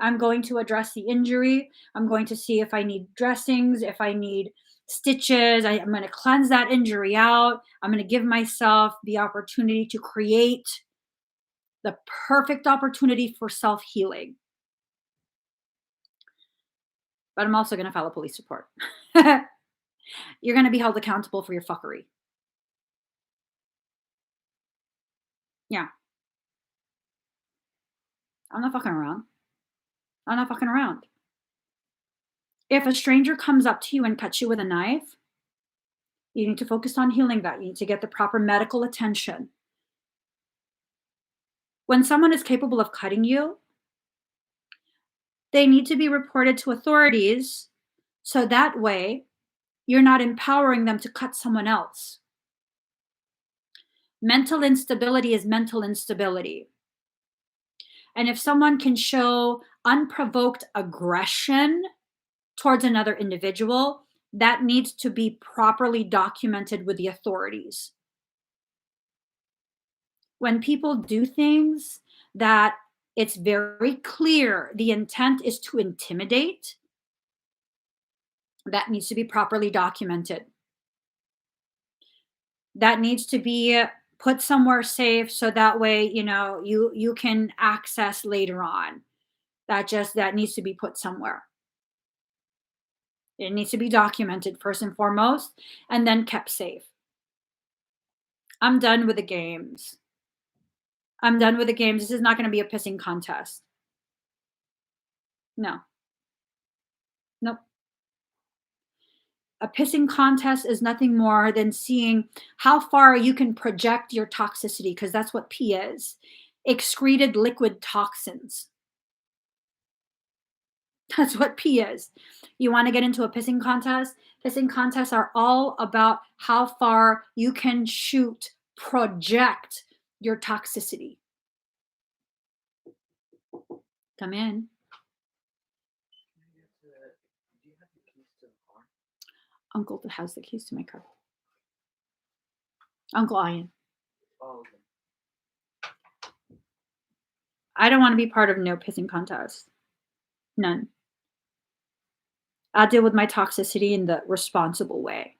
I'm going to address the injury. I'm going to see if I need dressings, if I need stitches. I'm going to cleanse that injury out. I'm going to give myself the opportunity to create the perfect opportunity for self healing. But I'm also going to file a police report. You're going to be held accountable for your fuckery. Yeah, I'm not fucking around. I'm not fucking around. If a stranger comes up to you and cuts you with a knife, you need to focus on healing that. You need to get the proper medical attention. When someone is capable of cutting you, they need to be reported to authorities so that way you're not empowering them to cut someone else. Mental instability is mental instability. And if someone can show unprovoked aggression towards another individual, that needs to be properly documented with the authorities. When people do things that it's very clear the intent is to intimidate, that needs to be properly documented. That needs to be put somewhere safe so that way, you can access later on. That needs to be put somewhere. It needs to be documented first and foremost and then kept safe. I'm done with the games. I'm done with the games. This is not going to be a pissing contest. No. Nope. A pissing contest is nothing more than seeing how far you can project your toxicity, because that's what pee is. Excreted liquid toxins. That's what pee is. You want to get into a pissing contest? Pissing contests are all about how far you can shoot, project your toxicity. Come in. Uncle has the keys to my car. Uncle Ian. I don't want to be part of no pissing contest. None. I'll deal with my toxicity in the responsible way.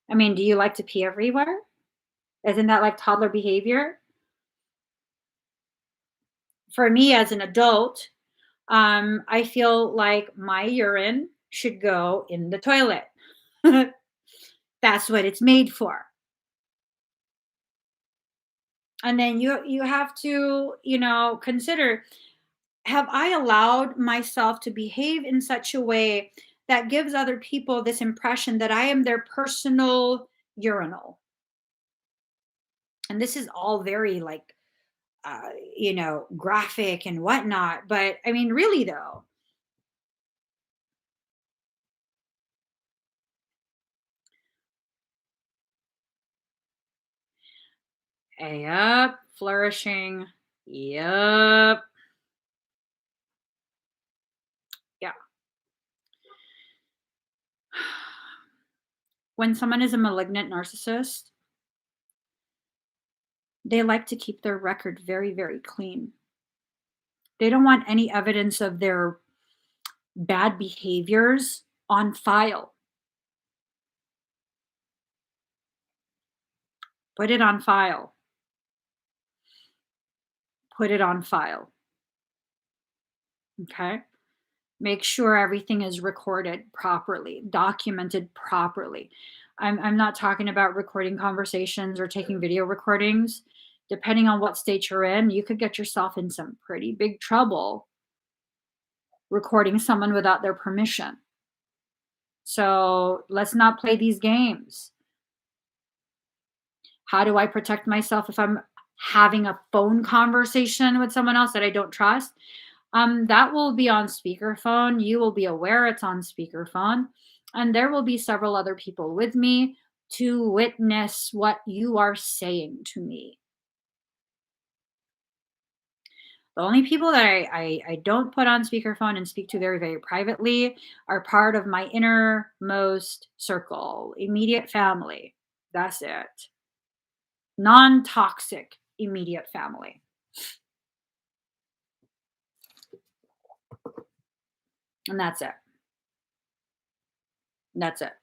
I mean, do you like to pee everywhere? Isn't that like toddler behavior? For me as an adult, I feel like my urine should go in the toilet. That's what it's made for. And then you have to, consider, have I allowed myself to behave in such a way that gives other people this impression that I am their personal urinal? And this is all very like graphic and whatnot. But I mean, really though, yep, flourishing. Yep. Yeah. When someone is a malignant narcissist, they like to keep their record very, very clean. They don't want any evidence of their bad behaviors on file. Put it on file. Put it on file. Okay. Make sure everything is recorded properly, documented properly. I'm not talking about recording conversations or taking video recordings. Depending on what state you're in, you could get yourself in some pretty big trouble recording someone without their permission. So let's not play these games. How do I protect myself if I'm having a phone conversation with someone else that I don't trust? That will be on speakerphone. You will be aware it's on speakerphone. And there will be several other people with me to witness what you are saying to me. The only people that I don't put on speakerphone and speak to very, very privately are part of my innermost circle, immediate family. That's it. Non toxic immediate family. And that's it. That's it.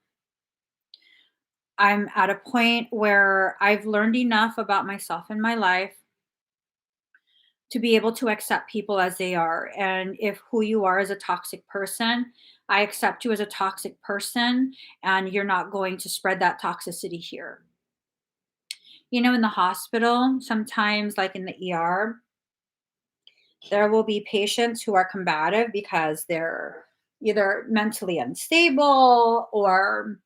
I'm at a point where I've learned enough about myself and my life to be able to accept people as they are. And if who you are is a toxic person, I accept you as a toxic person, and you're not going to spread that toxicity here. In the hospital, sometimes, like in the ER, there will be patients who are combative because they're either mentally unstable or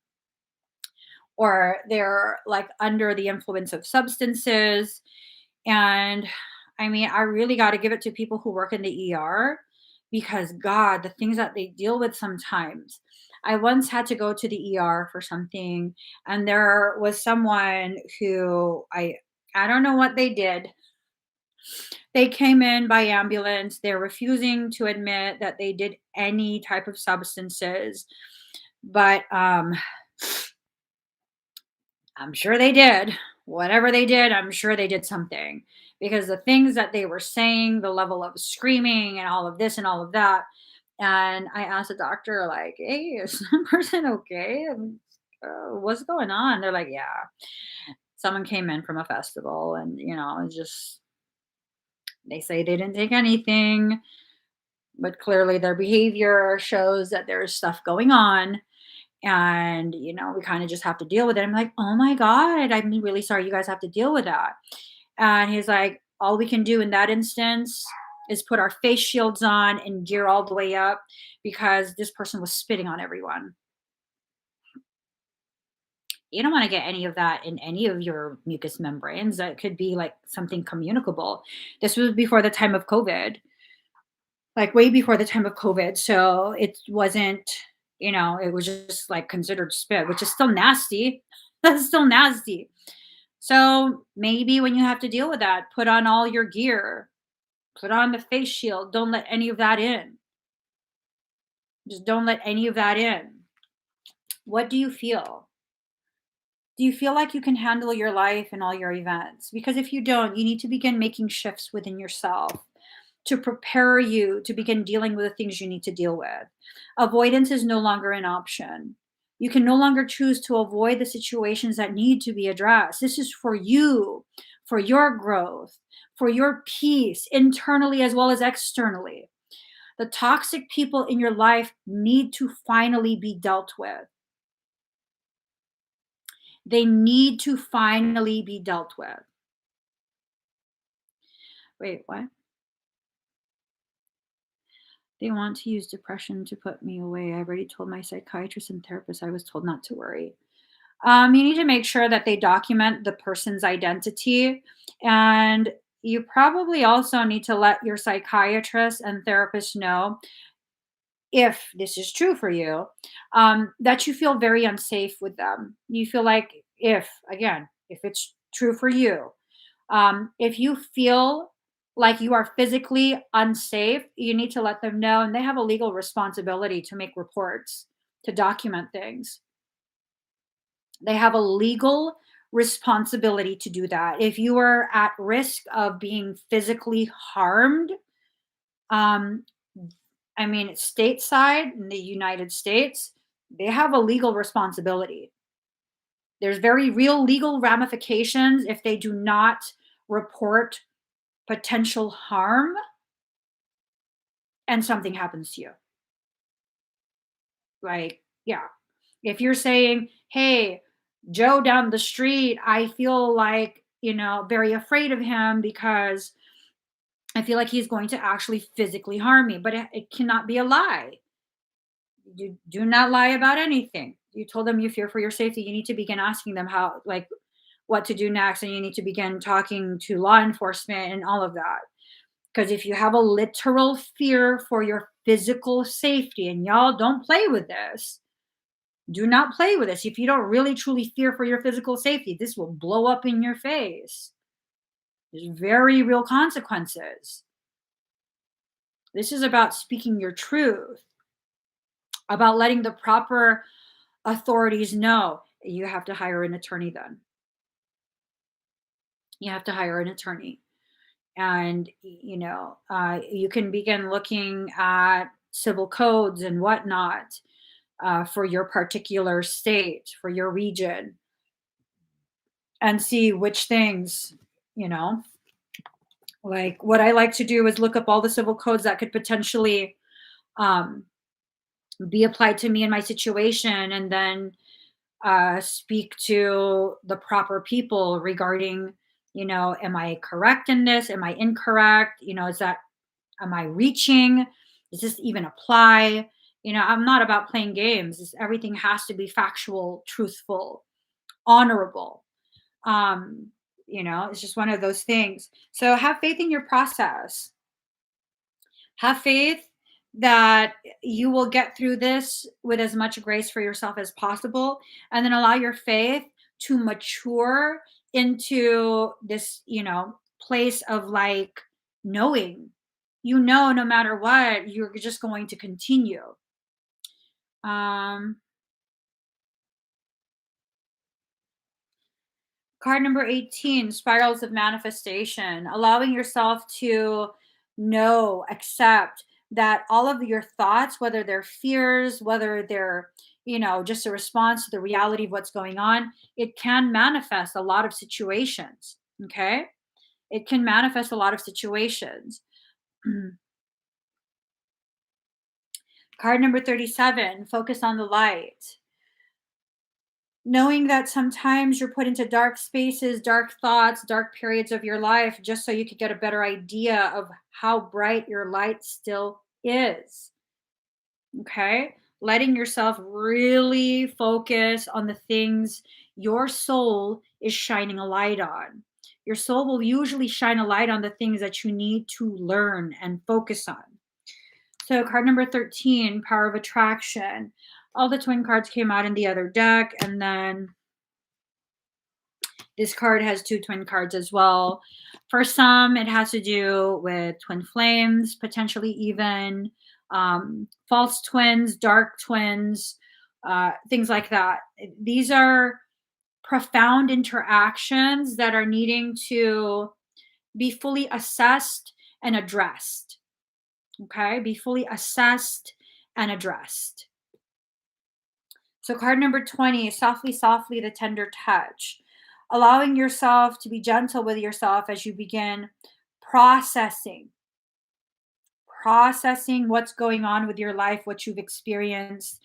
they're like under the influence of substances. And I mean, I really got to give it to people who work in the ER, because God, the things that they deal with sometimes. I once had to go to the ER for something, and there was someone who I don't know what they did. They came in by ambulance. They're refusing to admit that they did any type of substances, but I'm sure they did. Whatever they did, I'm sure they did something, because the things that they were saying, the level of screaming and all of this and all of that. And I asked the doctor, like, hey, is that person okay? What's going on? They're like, yeah, someone came in from a festival, and, it's just, they say they didn't take anything, but clearly their behavior shows that there's stuff going on. And we kind of just have to deal with it. I'm like, oh my God, I'm really sorry you guys have to deal with that. And he's like, all we can do in that instance is put our face shields on and gear all the way up, because this person was spitting on everyone. You don't want to get any of that in any of your mucous membranes. That could be like something communicable. This was before the time of COVID. like way before the time of COVID. So it wasn't, it was just like considered spit, which is still nasty. That's still nasty. So maybe when you have to deal with that, put on all your gear, put on the face shield. Don't let any of that in. Just don't let any of that in. What do you feel? Do you feel like you can handle your life and all your events? Because if you don't, you need to begin making shifts within yourself to prepare you to begin dealing with the things you need to deal with. Avoidance is no longer an option. You can no longer choose to avoid the situations that need to be addressed. This is for you, for your growth, for your peace, internally as well as externally. The toxic people in your life need to finally be dealt with. They need to finally be dealt with. Wait, what? They want to use depression to put me away. I already told my psychiatrist and therapist I was told not to worry. You need to make sure that they document the person's identity. And you probably also need to let your psychiatrist and therapist know, if this is true for you, that you feel very unsafe with them. You feel like, if it's true for you, if you feel like you are physically unsafe, you need to let them know, and they have a legal responsibility to make reports, to document things. They have a legal responsibility to do that. If you are at risk of being physically harmed, um, I mean, stateside in the United States, they have a legal responsibility. There's very real legal ramifications if they do not report potential harm and something happens to you. Like, yeah. If you're saying, hey, Joe down the street, I feel like, very afraid of him because I feel like he's going to actually physically harm me, but it cannot be a lie. You do not lie about anything. You told them you fear for your safety. You need to begin asking them how, like, what to do next. And you need to begin talking to law enforcement and all of that. Because if you have a literal fear for your physical safety, and y'all don't play with this, do not play with this. If you don't really truly fear for your physical safety, this will blow up in your face. There's very real consequences. This is about speaking your truth, about letting the proper authorities know. You have to hire an attorney then. You have to hire an attorney. And, you can begin looking at civil codes and whatnot, for your particular state, for your region, and see which things, you know, like what I like to do is look up all the civil codes that could potentially, um, be applied to me in my situation, and then speak to the proper people regarding, am I correct in this? Am I incorrect? Am I reaching? Does this even apply? I'm not about playing games. Everything has to be factual, truthful, honorable. Um, it's just one of those things. So have faith in your process. Have faith that you will get through this with as much grace for yourself as possible, and then allow your faith to mature into this, place of like knowing, no matter what, you're just going to continue. Um, Card number 18, spirals of manifestation, allowing yourself to know, accept that all of your thoughts, whether they're fears, whether they're, just a response to the reality of what's going on, it can manifest a lot of situations. Okay. It can manifest a lot of situations. Card number 37, focus on the light. Knowing that sometimes you're put into dark spaces, dark thoughts, dark periods of your life, just so you could get a better idea of how bright your light still is. Okay. Letting yourself really focus on the things your soul is shining a light on. Your soul will usually shine a light on the things that you need to learn and focus on. So card number 13, power of attraction. All the twin cards came out in the other deck, and then this card has two twin cards as well. For some, it has to do with twin flames, potentially even false twins, dark twins, things like that. These are profound interactions that are needing to be fully assessed and addressed. Okay, be fully assessed and addressed. So, card number 20, softly, softly, the tender touch. Allowing yourself to be gentle with yourself as you begin processing, processing what's going on with your life, what you've experienced,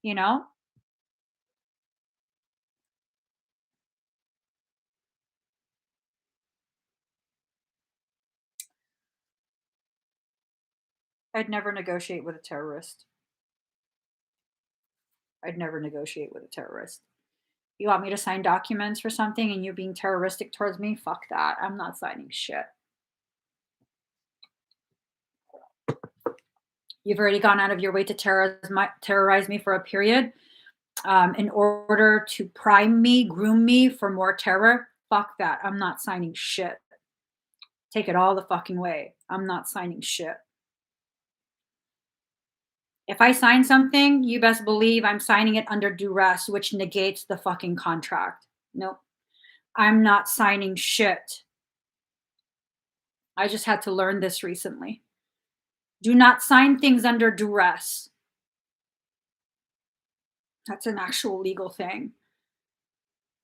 you know? I'd never negotiate with a terrorist. I'd never negotiate with a terrorist. You want me to sign documents for something and you being terroristic towards me? Fuck that. I'm not signing shit. You've already gone out of your way to terrorize me for a period in order to prime me, groom me for more terror. Fuck that. I'm not signing shit. Take it all the fucking way. I'm not signing shit. If I sign something, you best believe I'm signing it under duress, which negates the fucking contract. Nope. I'm not signing shit. I just had to learn this recently. Do not sign things under duress. That's an actual legal thing.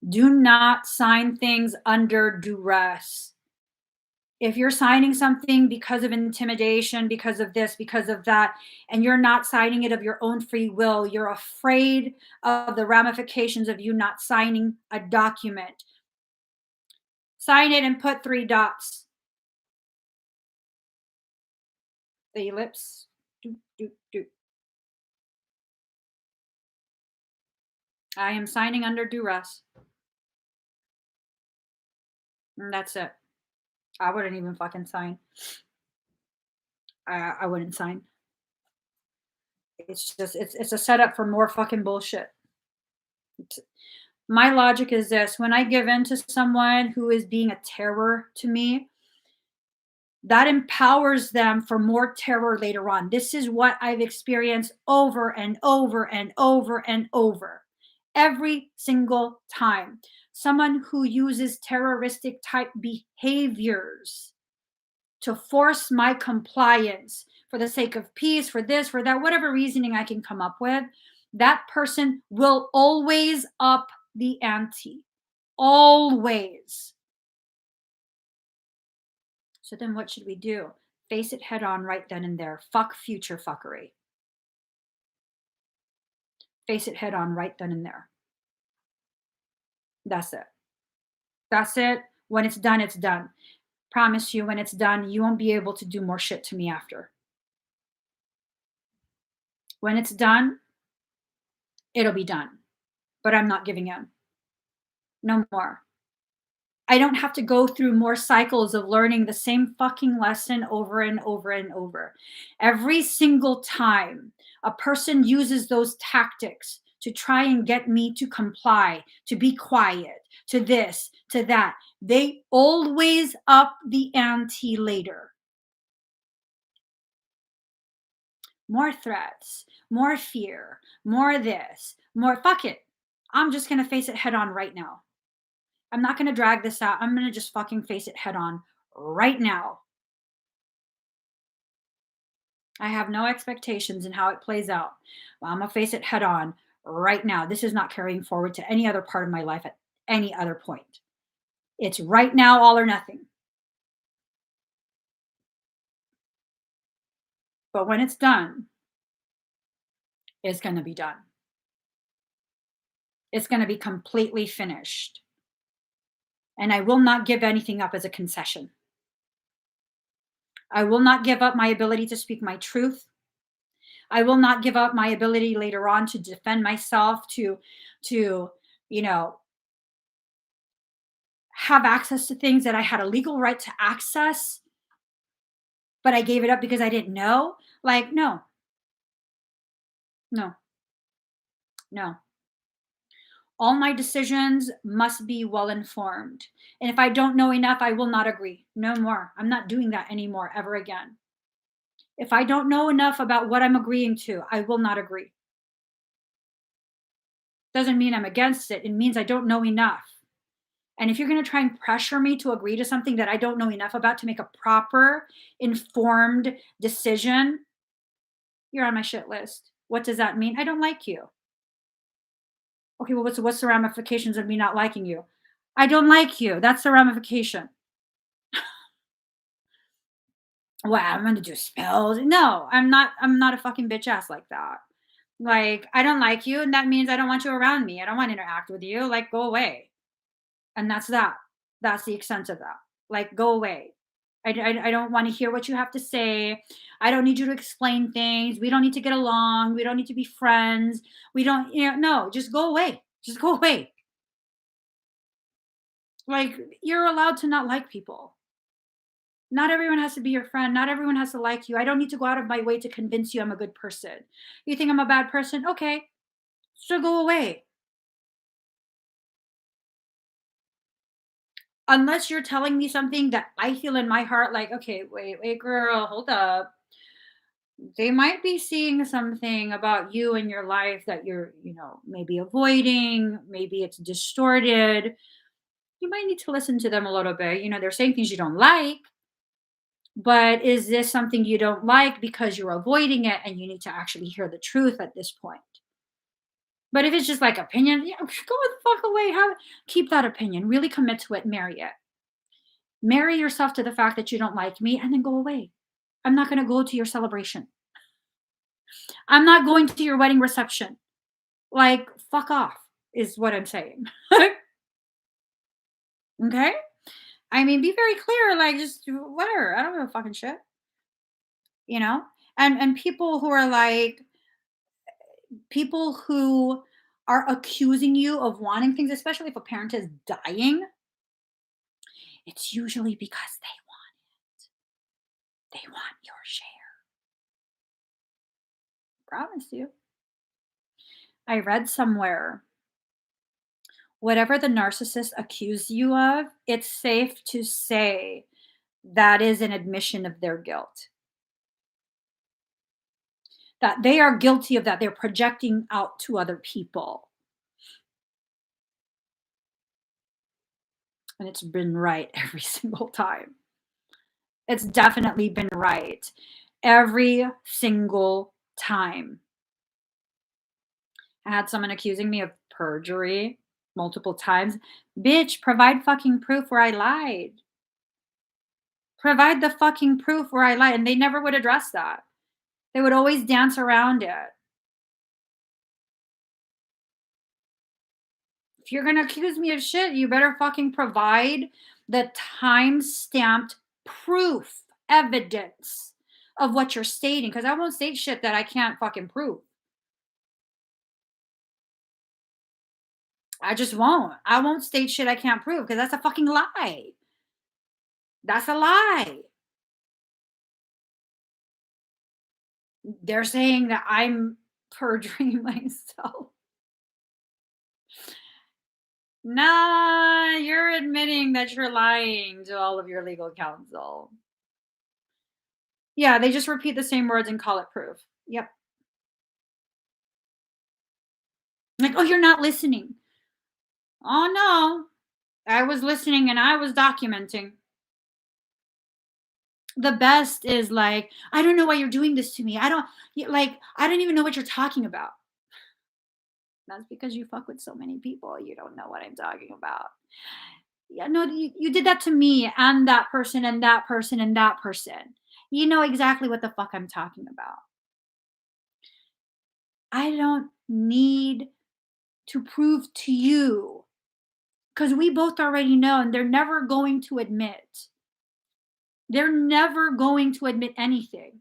Do not sign things under duress. If you're signing something because of intimidation, because of this, because of that, and you're not signing it of your own free will, you're afraid of the ramifications of you not signing a document. Sign it and put three dots. The ellipse. Doot, doot, doot. I am signing under duress. And that's it. I wouldn't even fucking sign. I wouldn't sign. It's just it's a setup for more fucking bullshit. It's, my logic is this: when I give in to someone who is being a terror to me, that empowers them for more terror later on. This is what I've experienced over and over and over and over. Every single time. Someone who uses terroristic type behaviors to force my compliance for the sake of peace, for this, for that, whatever reasoning I can come up with, that person will always up the ante. Always. So then what should we do? Face it head on right then and there. Fuck future fuckery. Face it head on right then and there. That's it. That's it. When it's done, it's done. Promise you, when it's done, you won't be able to do more shit to me after. When it's done, it'll be done. But I'm not giving in. No more. I don't have to go through more cycles of learning the same fucking lesson over and over and over. Every single time a person uses those tactics to try and get me to comply, to be quiet, to this, to that, they always up the ante later. More threats, more fear, more this, more fuck it. I'm just going to face it head on right now. I'm not going to drag this out. I'm going to just fucking face it head on right now. I have no expectations in how it plays out. I'm going to face it head on right now. This is not carrying forward to any other part of my life at any other point. It's right now, all or nothing. But when it's done, it's going to be done. It's going to be completely finished. And I will not give anything up as a concession. I will not give up my ability to speak my truth. I will not give up my ability later on to defend myself, to you know, have access to things that I had a legal right to access, but I gave it up because I didn't know. Like, no, no, no. All my decisions must be well informed. And if I don't know enough, I will not agree. No more. I'm not doing that anymore ever again. If I don't know enough about what I'm agreeing to, I will not agree. Doesn't mean I'm against it. It means I don't know enough. And if you're going to try and pressure me to agree to something that I don't know enough about to make a proper, informed decision, you're on my shit list. What does that mean? I don't like you. Okay, well, what's the ramifications of me not liking you? I don't like you. That's the ramification. Well, I'm gonna do spells. No, I'm not. I'm not a fucking bitch ass like that. Like, I don't like you, and that means I don't want you around me. I don't want to interact with you. Like, go away. And that's that. That's the extent of that. Like, go away. I don't want to hear what you have to say. I don't need you to explain things. We don't need to get along. We don't need to be friends. We don't, no, just go away. Just go away. Like, you're allowed to not like people. Not everyone has to be your friend. Not everyone has to like you. I don't need to go out of my way to convince you I'm a good person. You think I'm a bad person? Okay. So go away. Unless you're telling me something that I feel in my heart, like, okay, wait, girl, hold up. They might be seeing something about you in your life that you're, maybe avoiding. Maybe it's distorted. You might need to listen to them a little bit. They're saying things you don't like, but is this something you don't like because you're avoiding it and you need to actually hear the truth at this point? But if it's just like opinion, yeah, go the fuck away. Keep that opinion. Really commit to it. Marry it. Marry yourself to the fact that you don't like me and then go away. I'm not going to go to your celebration. I'm not going to your wedding reception. Like, fuck off is what I'm saying. Okay? I mean, be very clear. Like, just whatever. I don't give a fucking shit. You know? And people who are like, people who are accusing you of wanting things, especially if a parent is dying, it's usually because they want your share. Promise you. I read somewhere, whatever the narcissist accused you of, it's safe to say that is an admission of their guilt. That they are guilty of that. They're projecting out to other people. And it's been right every single time. It's definitely been right every single time. I had someone accusing me of perjury multiple times. Bitch, provide fucking proof where I lied. Provide the fucking proof where I lied. And they never would address that. They would always dance around it. If you're going to accuse me of shit, you better fucking provide the time stamped proof, evidence of what you're stating. Because I won't state shit that I can't fucking prove. I just won't. I won't state shit I can't prove because that's a fucking lie. That's a lie. They're saying that I'm perjuring myself. Nah, you're admitting that you're lying to all of your legal counsel. Yeah, they just repeat the same words and call it proof. Yep. Like, oh, you're not listening. Oh, no. I was listening and I was documenting. The best is like, I don't know why you're doing this to me. I don't even know what you're talking about. That's because you fuck with so many people. You don't know what I'm talking about. Yeah, no, you did that to me and that person and that person and that person. You know exactly what the fuck I'm talking about. I don't need to prove to you because we both already know and they're never going to admit. They're never going to admit anything.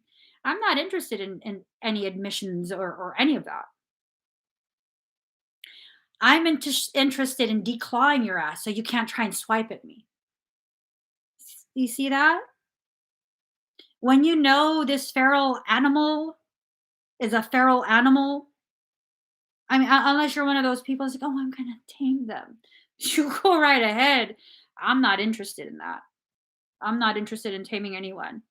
I'm not interested in any admissions or any of that. I'm interested in declawing your ass so you can't try and swipe at me. You see that? When you know this feral animal is a feral animal, I mean, unless you're one of those people that's like, "Oh, I'm gonna tame them." You go right ahead. I'm not interested in that. I'm not interested in taming anyone.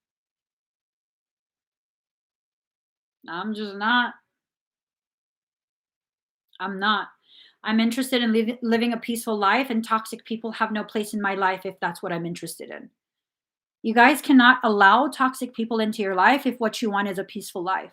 I'm just not. I'm not. I'm interested in living a peaceful life, and toxic people have no place in my life if that's what I'm interested in. You guys cannot allow toxic people into your life if what you want is a peaceful life.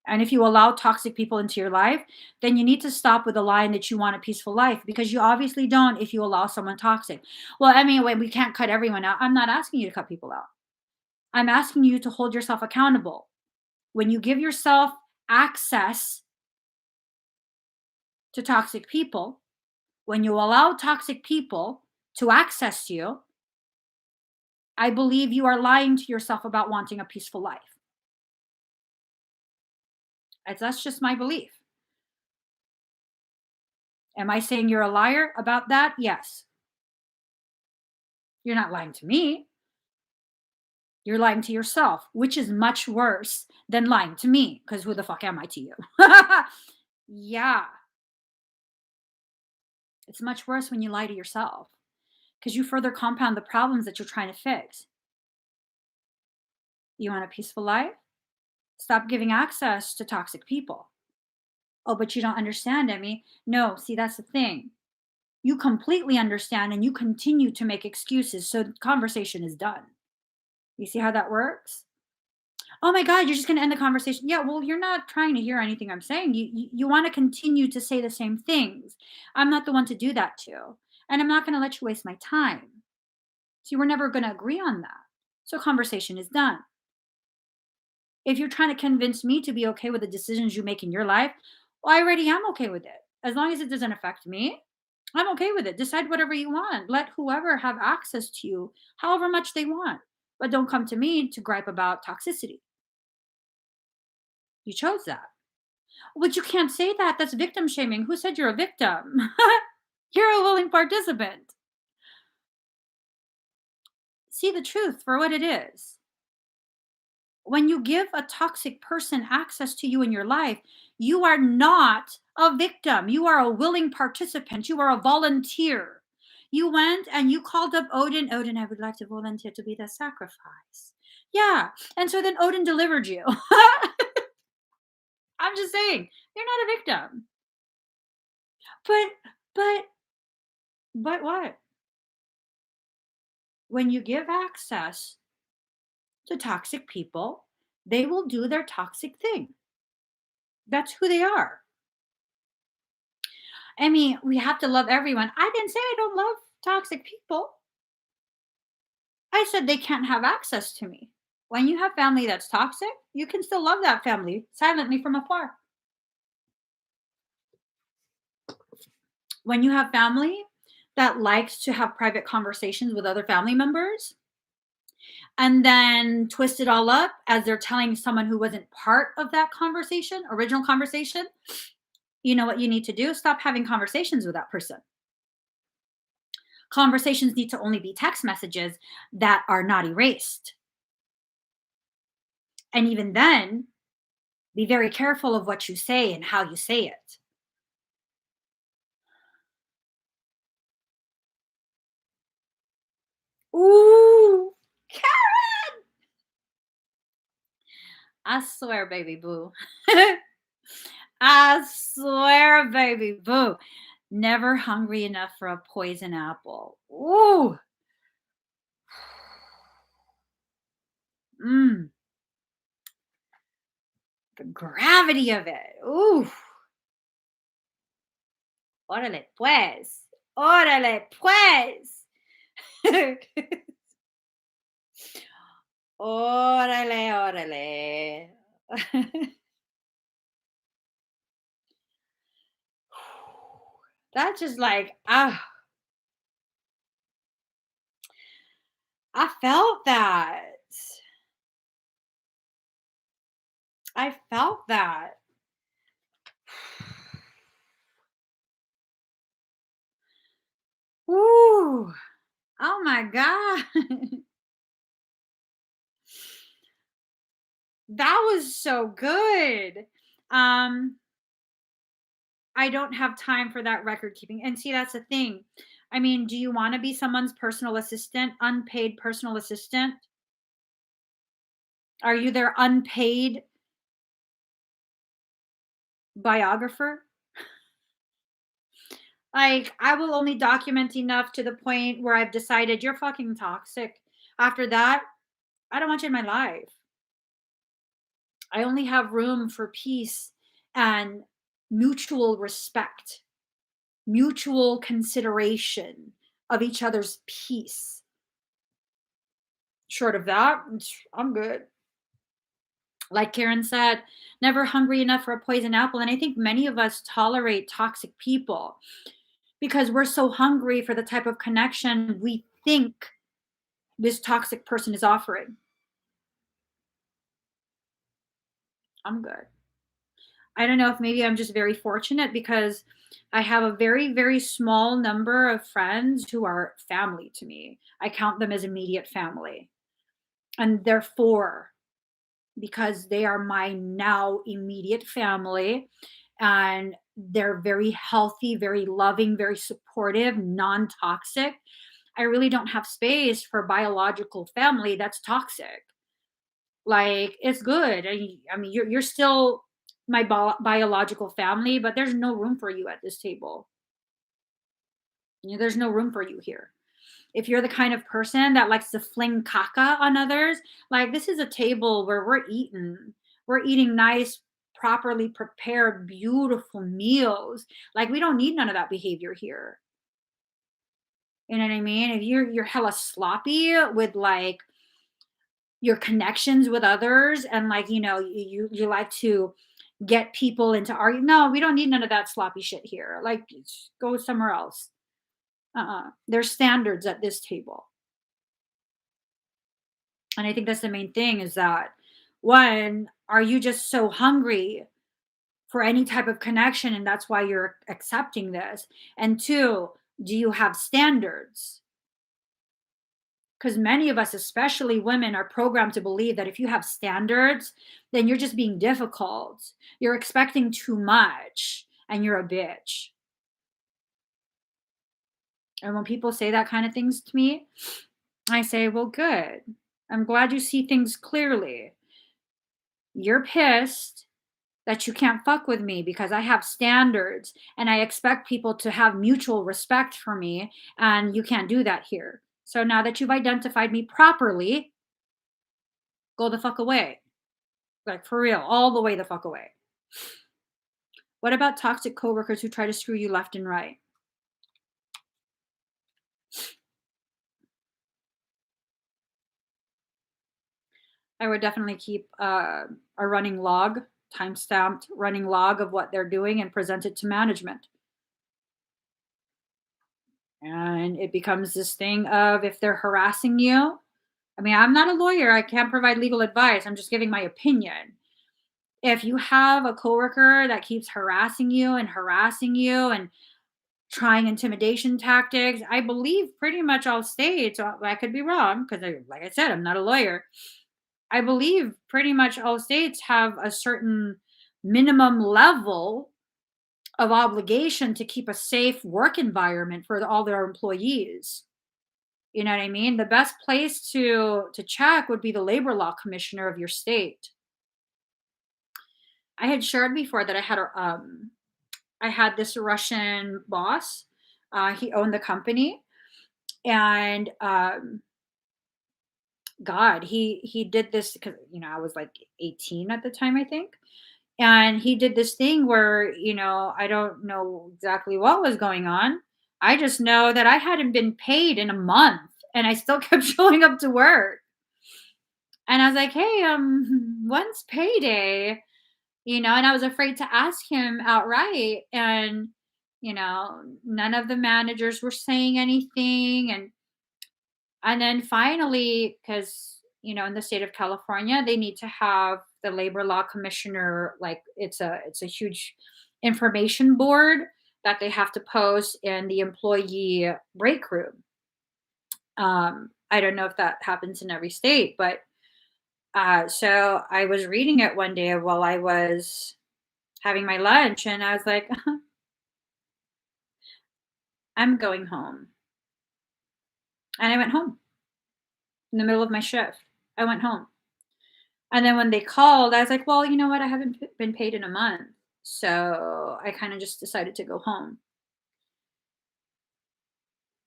And if you allow toxic people into your life, then you need to stop with the line that you want a peaceful life, because you obviously don't if you allow someone toxic. Well, I mean, wait, we can't cut everyone out. I'm not asking you to cut people out. I'm asking you to hold yourself accountable. When you give yourself access to toxic people, when you allow toxic people to access you, I believe you are lying to yourself about wanting a peaceful life. That's just my belief. Am I saying you're a liar about that? Yes. You're not lying to me. You're lying to yourself, which is much worse than lying to me, because who the fuck am I to you? Yeah, it's much worse when you lie to yourself, because you further compound the problems that you're trying to fix. You want a peaceful life? Stop giving access to toxic people. Oh, but you don't understand, Emmy. No, see, that's the thing. You completely understand and you continue to make excuses, so the conversation is done. You see how that works? Oh my God, you're just going to end the conversation. Yeah, well, you're not trying to hear anything I'm saying. You want to continue to say the same things. I'm not the one to do that to. And I'm not going to let you waste my time. So we're never going to agree on that. So conversation is done. If you're trying to convince me to be okay with the decisions you make in your life, well, I already am okay with it. As long as it doesn't affect me, I'm okay with it. Decide whatever you want. Let whoever have access to you, however much they want. But don't come to me to gripe about toxicity. You chose that. But you can't say that. That's victim shaming. Who said you're a victim? You're a willing participant. See the truth for what it is. When you give a toxic person access to you in your life, you are not a victim. You are a willing participant. You are a volunteer. You went and you called up Odin. Odin, I would like to volunteer to be the sacrifice. Yeah. And so then Odin delivered you. I'm just saying, you're not a victim. But, but, but what? When you give access to toxic people, they will do their toxic thing. That's who they are. I mean, we have to love everyone. I didn't say I don't love toxic people. I said they can't have access to me. When you have family that's toxic, you can still love that family silently from afar. When you have family that likes to have private conversations with other family members and then twist it all up as they're telling someone who wasn't part of that conversation, original conversation, you know what you need to do? Stop having conversations with that person. Conversations need to only be text messages that are not erased. And even then, be very careful of what you say and how you say it. Ooh, Karen! I swear, baby boo. I swear, baby boo. Never hungry enough for a poison apple. Ooh. Mm, the gravity of it. Ooh. Órale, pues. Órale, pues. Órale, órale. That's just like, I felt that. I felt that. Ooh. Oh my god. That was so good. Um, I don't have time for that record keeping. And see, that's the thing. I mean, do you wanna be someone's personal assistant, unpaid personal assistant? Are you their unpaid biographer? Like, I will only document enough to the point where I've decided you're fucking toxic. After that, I don't want you in my life. I only have room for peace and mutual respect, mutual consideration of each other's peace. Short of that, I'm good. Like Karen said, never hungry enough for a poison apple. And I think many of us tolerate toxic people because we're so hungry for the type of connection we think this toxic person is offering. I'm good. I don't know if maybe I'm just very fortunate because I have a very, very small number of friends who are family to me. I count them as immediate family. And therefore, because they are my now immediate family and they're very healthy, very loving, very supportive, non toxic, I really don't have space for biological family that's toxic. Like, it's good. I mean, you're still my biological family, but there's no room for you at this table. You know, there's no room for you here. If you're the kind of person that likes to fling caca on others, like this is a table where we're eating. We're eating nice, properly prepared, beautiful meals. Like we don't need none of that behavior here. You know what I mean? If you're hella sloppy with like your connections with others and like you like to get people into argue, no, we don't need none of that sloppy shit here. Like go somewhere else. There's standards at this table. And I think that's the main thing is that one, are you just so hungry for any type of connection and that's why you're accepting this? And two, do you have standards? Because many of us, especially women, are programmed to believe that if you have standards, then you're just being difficult. You're expecting too much and you're a bitch. And when people say that kind of things to me, I say, well, good. I'm glad you see things clearly. You're pissed that you can't fuck with me because I have standards and I expect people to have mutual respect for me, and you can't do that here. So now that you've identified me properly, go the fuck away. Like for real, all the way the fuck away. What about toxic coworkers who try to screw you left and right? I would definitely keep a running log, time-stamped running log of what they're doing and present it to management. And it becomes this thing of if they're harassing you, I mean, I'm not a lawyer. I can't provide legal advice. I'm just giving my opinion. If you have a coworker that keeps harassing you and trying intimidation tactics, I believe pretty much all states, I could be wrong because like I said, I'm not a lawyer. I believe pretty much all states have a certain minimum level of obligation to keep a safe work environment for all their employees. You know what I mean? The best place to check would be the labor law commissioner of your state. I had shared before that I had this Russian boss. He owned the company, and God, he did this because I was like 18 at the time, I think, and he did this thing where I don't know exactly what was going on. I just know that I hadn't been paid in a month, and I still kept showing up to work. And I was like, "Hey, when's payday?" And I was afraid to ask him outright. And, none of the managers were saying anything. And then finally, because, in the state of California, they need to have the labor law commissioner, like it's a huge information board that they have to post in the employee break room. I don't know if that happens in every state, but so I was reading it one day while I was having my lunch, and I was like, I'm going home. And I went home in the middle of my shift. I went home. And then when they called, I was like, well, you know what? I haven't been paid in a month. So I kind of just decided to go home.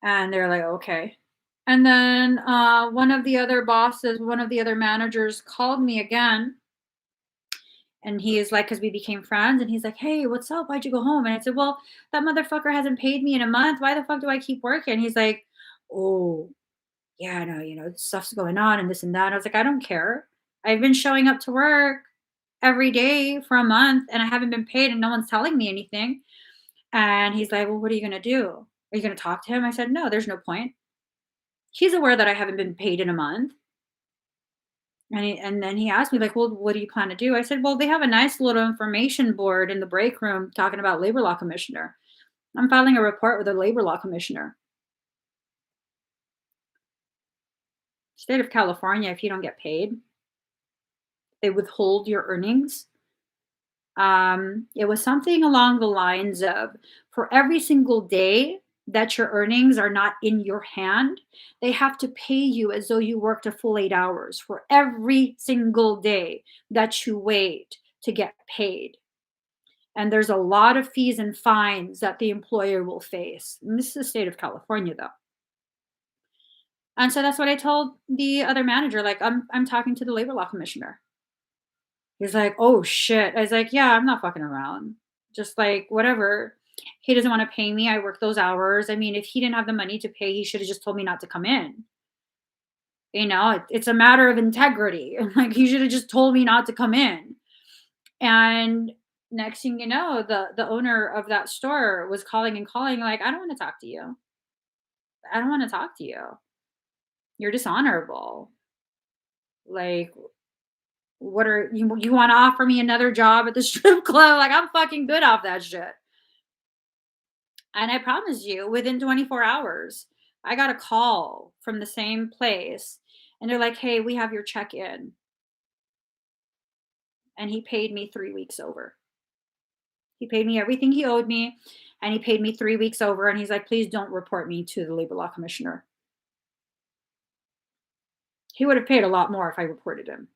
And they're like, okay. And then one of the other bosses, one of the other managers called me again. And he is like, because we became friends, and he's like, hey, what's up? Why'd you go home? And I said, well, that motherfucker hasn't paid me in a month. Why the fuck do I keep working? He's like, oh, yeah, no, stuff's going on and this and that. I was like, I don't care. I've been showing up to work every day for a month and I haven't been paid and no one's telling me anything. And he's like, well, what are you going to do? Are you going to talk to him? I said, no, there's no point. He's aware that I haven't been paid in a month. And then he asked me, like, well, what do you plan to do? I said, well, they have a nice little information board in the break room talking about labor law commissioner. I'm filing a report with the labor law commissioner. State of California, if you don't get paid, they withhold your earnings. It was something along the lines of, for every single day that your earnings are not in your hand, they have to pay you as though you worked a full 8 hours for every single day that you wait to get paid. And there's a lot of fees and fines that the employer will face. And this is the state of California, though. And so that's what I told the other manager. Like, I'm talking to the labor law commissioner. He's like, "Oh, shit." I was like, "Yeah, I'm not fucking around. Just, like, whatever. He doesn't wanna pay me, I work those hours. I mean, if he didn't have the money to pay, he shoulda just told me not to come in. It's a matter of integrity. Like, he shoulda just told me not to come in." And next thing you know, the owner of that store was calling and calling, like, "I don't wanna talk to you. I don't wanna talk to you. You're dishonorable. Like, what are you wanna offer me another job at the strip club? Like, I'm fucking good off that shit." And I promise you, within 24 hours, I got a call from the same place. And they're like, hey, we have your check in. And he paid me 3 weeks over. He paid me everything he owed me. And he paid me 3 weeks over. And he's like, please don't report me to the labor law commissioner. He would have paid a lot more if I reported him.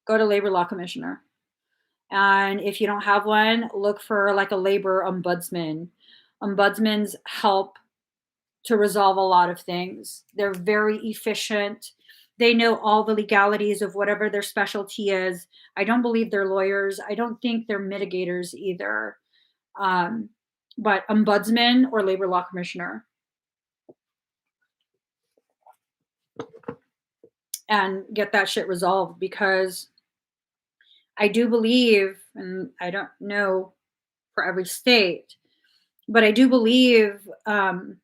Go to labor law commissioner. And if you don't have one, look for like a labor ombudsman. Ombudsmans help to resolve a lot of things. They're very efficient. They know all the legalities of whatever their specialty is. I don't believe they're lawyers. I don't think they're mitigators either. Um, but ombudsman or labor law commissioner, and get that shit resolved, because I do believe, and I don't know for every state, but I do believe an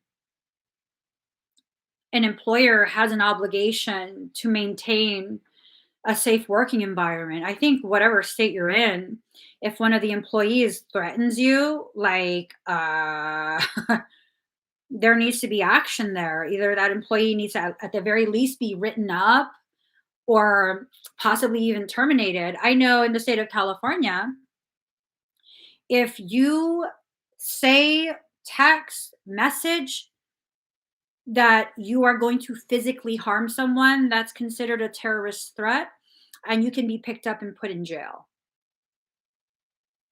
employer has an obligation to maintain a safe working environment. I think whatever state you're in, if one of the employees threatens you, like there needs to be action there. Either that employee needs to at the very least be written up or possibly even terminated. I know in the state of California, if you say, text, message that you are going to physically harm someone, that's considered a terrorist threat, and you can be picked up and put in jail.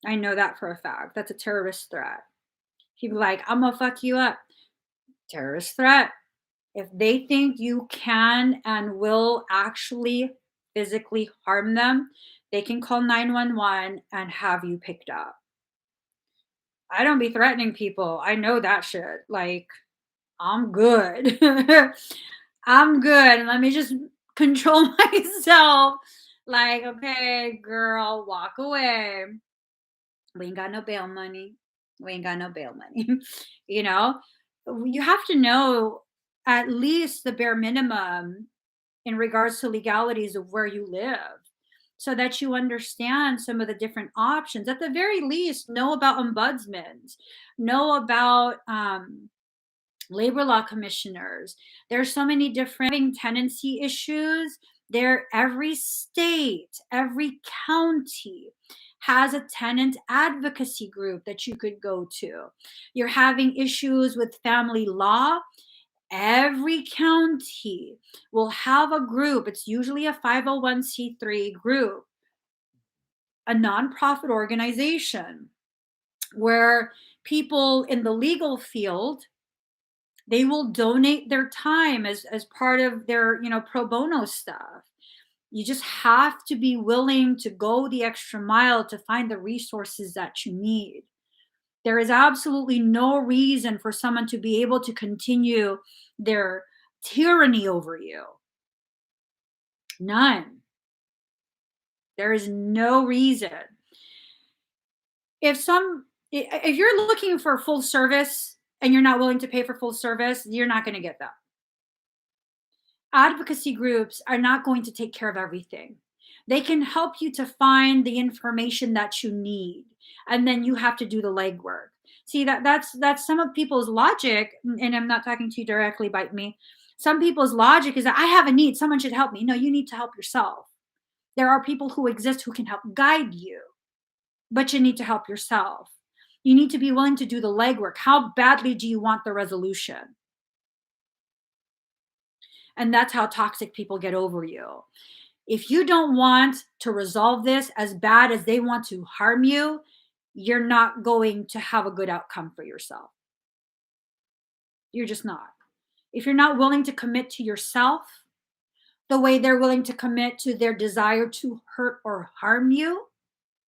I know that for a fact. That's a terrorist threat. People like, I'm gonna fuck you up. Terrorist threat. If they think you can and will actually physically harm them, they can call 911 and have you picked up. I don't be threatening people. I know that shit. Like, I'm good. I'm good. And let me just control myself. Like, okay, girl, walk away. We ain't got no bail money. We ain't got no bail money. you know, you have to know at least the bare minimum in regards to legalities of where you live, so that you understand some of the different options. At the very least, know about ombudsmen, know about labor law commissioners. There's so many different having tenancy issues. There, every state, every county has a tenant advocacy group that you could go to. You're having issues with family law. Every county will have a group. It's usually a 501c3 group, a nonprofit organization where people in the legal field, they will donate their time as part of their, pro bono stuff. You just have to be willing to go the extra mile to find the resources that you need. There is absolutely no reason for someone to be able to continue their tyranny over you. None. There is no reason. If you're looking for full service and you're not willing to pay for full service, you're not going to get that. Advocacy groups are not going to take care of everything. They can help you to find the information that you need, and then you have to do the legwork. See, that's some of people's logic, and I'm not talking to you directly, bite me. Some people's logic is that I have a need, someone should help me. No, you need to help yourself. There are people who exist who can help guide you, but you need to help yourself. You need to be willing to do the legwork. How badly do you want the resolution? And that's how toxic people get over you. If you don't want to resolve this as bad as they want to harm you, you're not going to have a good outcome for yourself. You're just not. If you're not willing to commit to yourself the way they're willing to commit to their desire to hurt or harm you,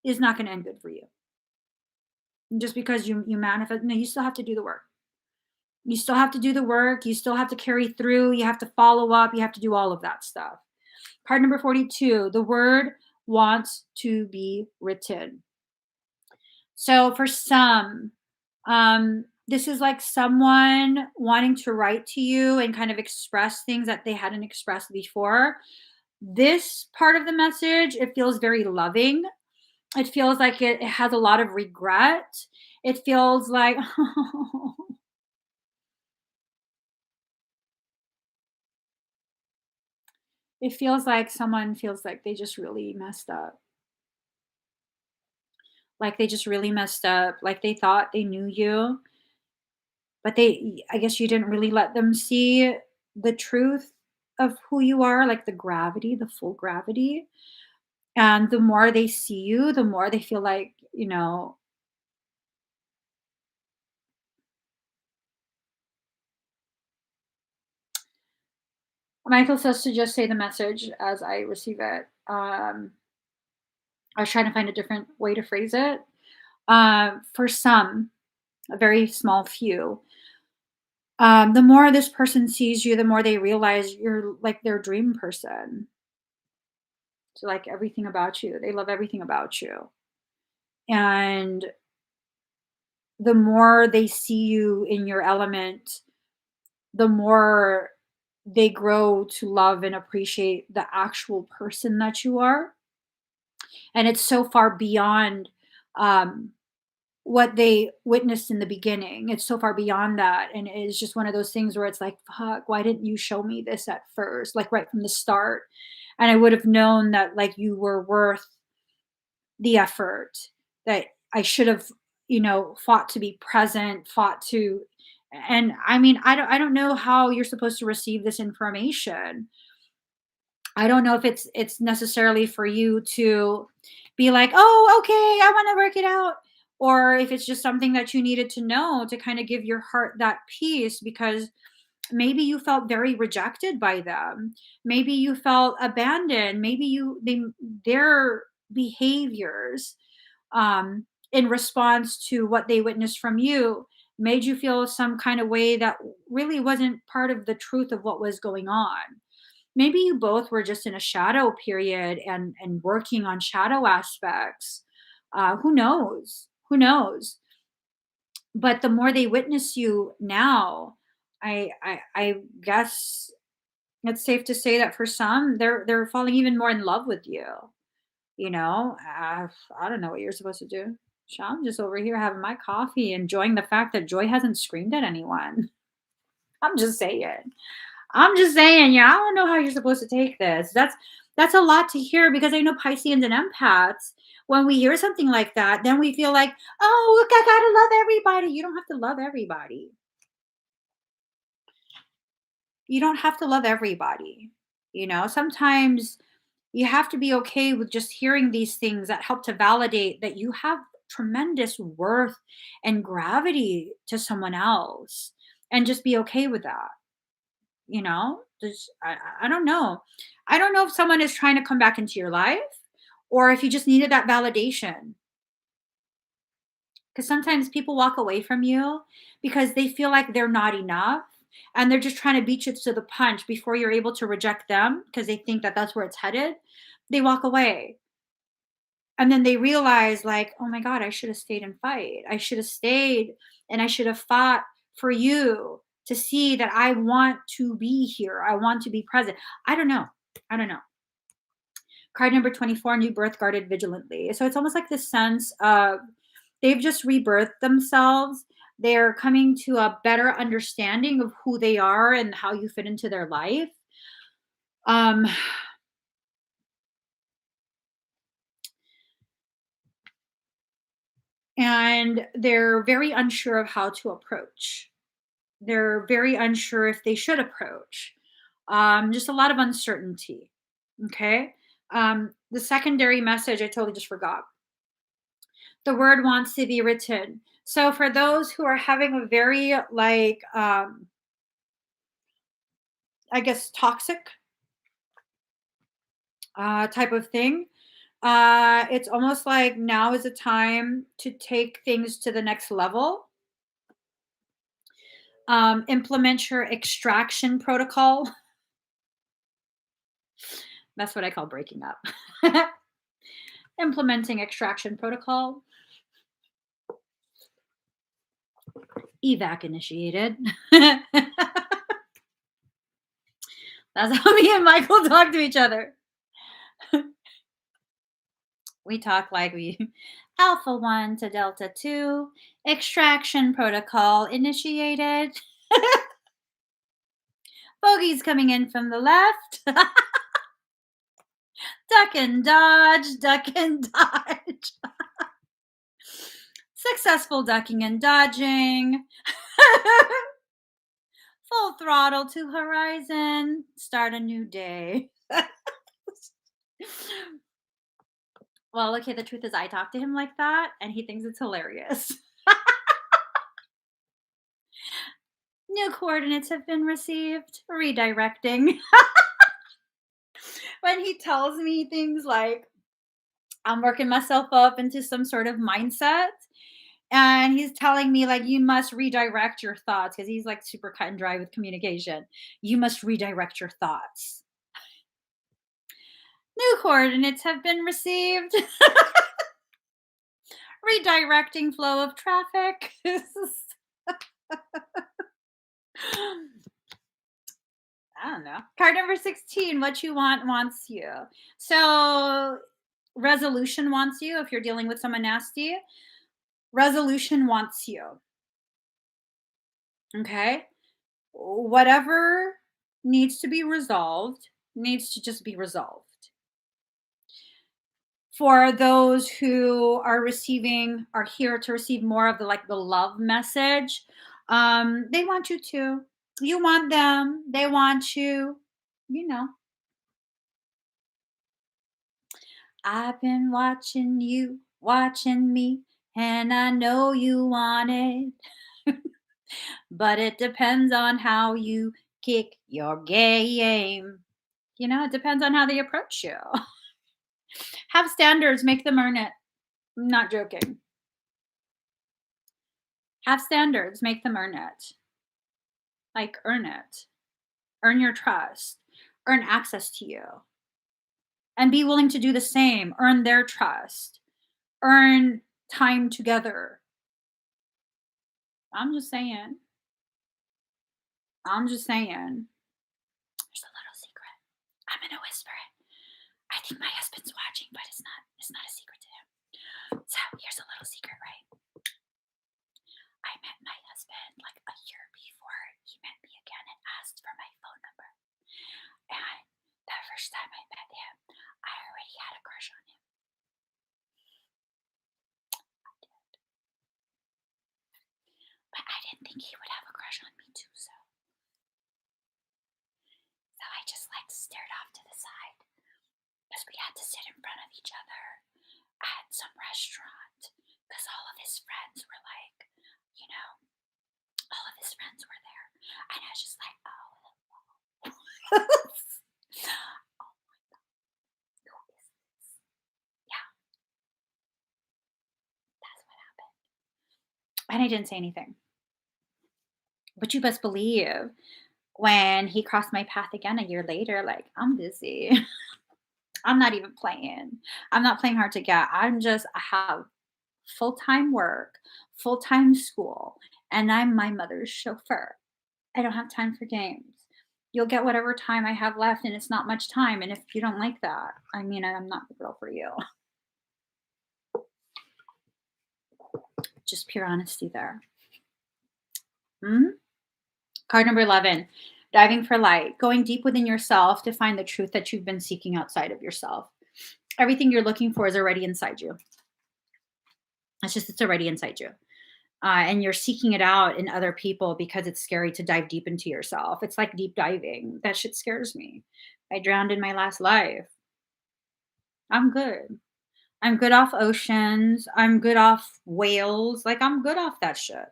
is not going to end good for you. And just because you manifest, no, you still have to do the work. You still have to do the work. You still have to carry through. You have to follow up. You have to do all of that stuff. Part number 42, the word wants to be written. So for some, this is like someone wanting to write to you and kind of express things that they hadn't expressed before. This part of the message, it feels very loving. It feels like it has a lot of regret. It feels like, it feels like someone feels like they just really messed up. Like they just really messed up. Like they thought they knew you, but I guess you didn't really let them see the truth of who you are, like the gravity, the full gravity. And the more they see you, the more they feel like, Michael says to just say the message as I receive it. I was trying to find a different way to phrase it. For some, a very small few, the more this person sees you, the more they realize you're like their dream person. So like everything about you, they love everything about you. And the more they see you in your element, the more they grow to love and appreciate the actual person that you are. And it's so far beyond um, what they witnessed in the beginning. It's so far beyond that. And it's just one of those things where it's like, fuck, why didn't you show me this at first? Like right from the start. And I would have known that like you were worth the effort, that I should have, fought to be present, fought to, and I mean, I don't know how you're supposed to receive this information. I don't know if it's necessarily for you to be like, "Oh, okay, I want to work it out," or if it's just something that you needed to know to kind of give your heart that peace, because maybe you felt very rejected by them. Maybe you felt abandoned. Maybe their behaviors in response to what they witnessed from you made you feel some kind of way that really wasn't part of the truth of what was going on. Maybe you both were just in a shadow period and working on shadow aspects. Who knows? Who knows? But the more they witness you now, I guess it's safe to say that for some, they're falling even more in love with you. I don't know what you're supposed to do. So I'm just over here having my coffee, enjoying the fact that Joy hasn't screamed at anyone. I'm just saying. I'm just saying, yeah, I don't know how you're supposed to take this. That's a lot to hear because I know Pisceans and empaths, when we hear something like that, then we feel like, oh, look, I gotta love everybody. You don't have to love everybody. You don't have to love everybody. Sometimes you have to be okay with just hearing these things that help to validate that you have tremendous worth and gravity to someone else, and just be okay with that. I don't know. I don't know if someone is trying to come back into your life or if you just needed that validation. Because sometimes people walk away from you because they feel like they're not enough, and they're just trying to beat you to the punch before you're able to reject them because they think that that's where it's headed. They walk away, and then they realize, like, oh my God, I should have stayed and fight. I should have stayed, and I should have fought for you to see that I want to be here. I want to be present. I don't know. I don't know. Card number 24, new birth guarded vigilantly. So it's almost like this sense of they've just rebirthed themselves. They're coming to a better understanding of who they are and how you fit into their life. Um, and they're very unsure of how to approach. They're very unsure if they should approach. Just a lot of uncertainty. Okay. The secondary message I totally just forgot. The word wants to be written. So for those who are having a very like I guess toxic type of thing, it's almost like now is a time to take things to the next level. Implement your extraction protocol. That's what I call breaking up. Implementing extraction protocol. Evac initiated. That's how me and Michael talk to each other. We talk like we Alpha 1 to Delta 2, extraction protocol initiated. Bogies coming in from the left. Duck and dodge, duck and dodge. Successful ducking and dodging. Full throttle to horizon. Start a new day. Well, okay, the truth is I talk to him like that and he thinks it's hilarious. New coordinates have been received. Redirecting. When he tells me things like I'm working myself up into some sort of mindset, and he's telling me like you must redirect your thoughts because he's like super cut and dry with communication. You must redirect your thoughts. New coordinates have been received. Redirecting flow of traffic. I don't know. Card number 16, what you want wants you. So, resolution wants you if you're dealing with someone nasty. Resolution wants you. Okay? Whatever needs to be resolved needs to just be resolved. For those who are here to receive more of the love message, they want you to. You want them, they want you, you know. I've been watching you, watching me, and I know you want it. But it depends on how you kick your game. It depends on how they approach you. Have standards, make them earn it. I'm not joking. Have standards, make them earn it. Like, earn it. Earn your trust. Earn access to you. And be willing to do the same. Earn their trust. Earn time together. I'm just saying. I'm just saying. There's a little secret. I'm gonna whisper it. I think my husband's watching, but it's not a secret to him. So here's a little secret, right? I met my husband like a year before he met me think he would have a crush on me too. So I just like stared off to the side because we had to sit in front of each other at some restaurant because all of his friends were like, you know, all of his friends were there. And I was just like, oh, oh, who is this? Yeah, that's what happened. And I didn't say anything. But you best believe when he crossed my path again a year later, like, I'm busy. I'm not even playing. I'm not playing hard to get. I have full time work, full time school, and I'm my mother's chauffeur. I don't have time for games. You'll get whatever time I have left, and it's not much time. And if you don't like that, I mean, I'm not the girl for you. Just pure honesty there. Mhm. Card number 11, diving for light, going deep within yourself to find the truth that you've been seeking outside of yourself. Everything you're looking for is already inside you. It's already inside you. And you're seeking it out in other people because it's scary to dive deep into yourself. It's like deep diving. That shit scares me. I drowned in my last life. I'm good. I'm good off oceans. I'm good off whales. Like, I'm good off that shit.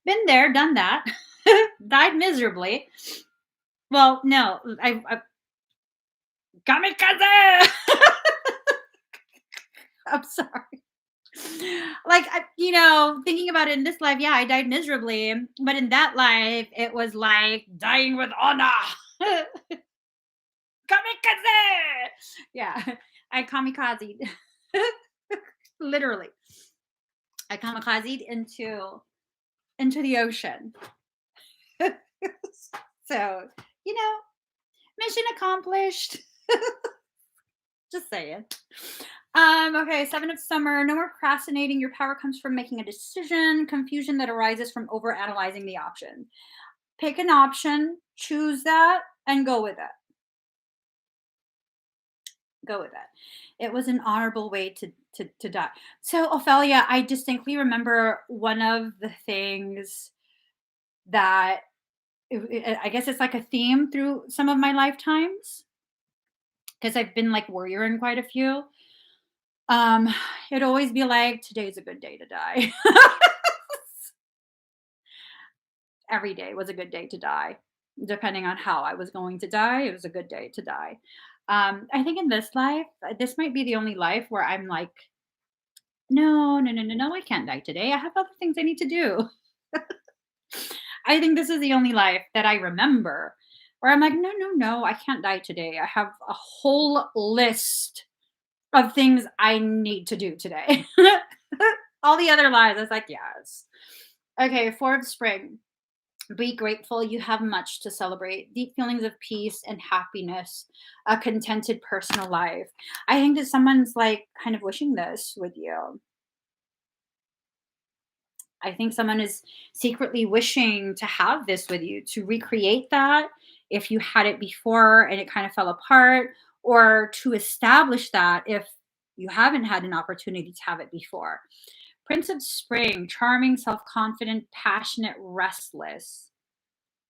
Been there, done that. Died miserably. Well, no, I kamikaze. I'm sorry. Like, thinking about it in this life, yeah, I died miserably, but in that life, it was like dying with honor. Kamikaze! Yeah, I kamikaze. Literally. I kamikaze into the ocean. So, you know, mission accomplished. Just saying. Okay, seven of summer. No more procrastinating. Your power comes from making a decision. Confusion that arises from over analyzing the option. Pick an option, choose that, and go with it. Go with it. It was an honorable way to die. So, Ophelia, I distinctly remember one of the things that I guess it's like a theme through some of my lifetimes because I've been like warrior in quite a few. Um, it'd always be like, today's a good day to die. Every day was a good day to die. Depending on how I was going to die, it was a good day to die. I think in this life, this might be the only life where I'm like, no, no, no, no, no, I can't die today. I have other things I need to do. I think this is the only life that I remember where I'm like, no, no, no, I can't die today. I have a whole list of things I need to do today. All the other lives, I was like, yes. Okay, four of spring. Be grateful. You have much to celebrate. Deep feelings of peace and happiness, a contented personal life. I think that someone's like kind of wishing this with you. I think someone is secretly wishing to have this with you, to recreate that if you had it before and it kind of fell apart, or to establish that if you haven't had an opportunity to have it before. Prince of Spring, charming, self confident, passionate, restless.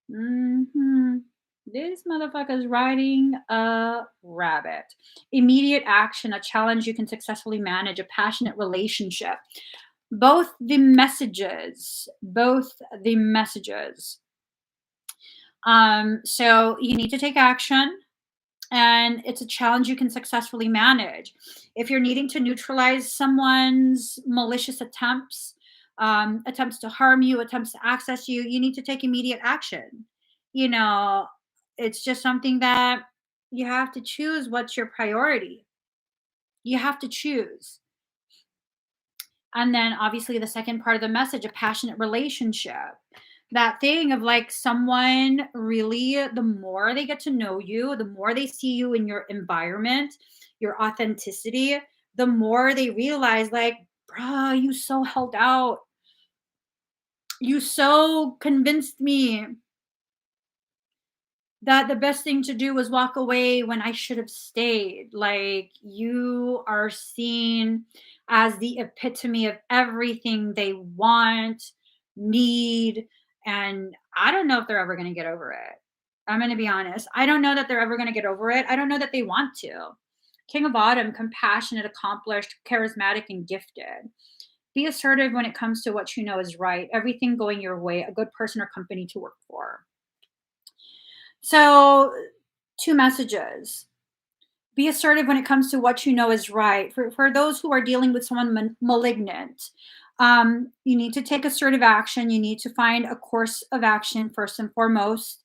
This motherfucker's riding a rabbit. Immediate action, a challenge you can successfully manage, a passionate relationship. Both the messages, both the messages. So you need to take action, and it's a challenge you can successfully manage. If you're needing to neutralize someone's malicious attempts, attempts to harm you, attempts to access you, you need to take immediate action. You know, it's just something that you have to choose what's your priority. You have to choose. And then obviously the second part of the message, a passionate relationship. That thing of like someone really, the more they get to know you, the more they see you in your environment, your authenticity, the more they realize, like, bruh, you so held out. You so convinced me that the best thing to do was walk away when I should have stayed. Like, you are seen as the epitome of everything they want. need, and I don't know if they're ever going to get over it. I'm going to be honest. I don't know that they're ever going to get over it. I don't know that they want to. King of Autumn, compassionate, accomplished, charismatic, and gifted. Be assertive when it comes to what you know is right. Everything going your way, a good person or company to work for. So, two messages. Be assertive when it comes to what you know is right. For those who are dealing with someone malignant, you need to take assertive action. You need to find a course of action first and foremost.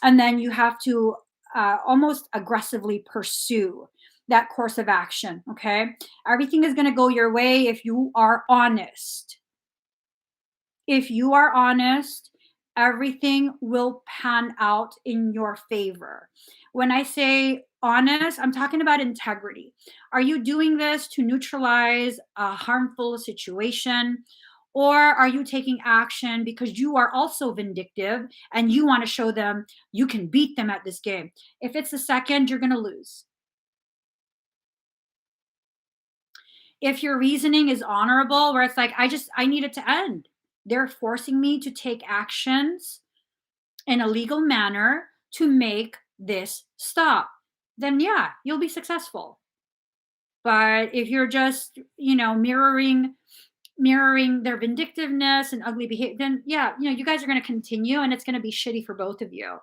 And then you have to almost aggressively pursue that course of action. Okay. Everything is going to go your way if you are honest. If you are honest, everything will pan out in your favor. When I say honest, I'm talking about integrity. Are you doing this to neutralize a harmful situation? Or are you taking action because you are also vindictive and you want to show them you can beat them at this game? If it's the second, you're going to lose. If your reasoning is honorable, where it's like, I need it to end. They're forcing me to take actions in a legal manner to make this stop, then yeah, you'll be successful. But if you're just, mirroring their vindictiveness and ugly behavior, then yeah, you guys are going to continue and it's going to be shitty for both of you.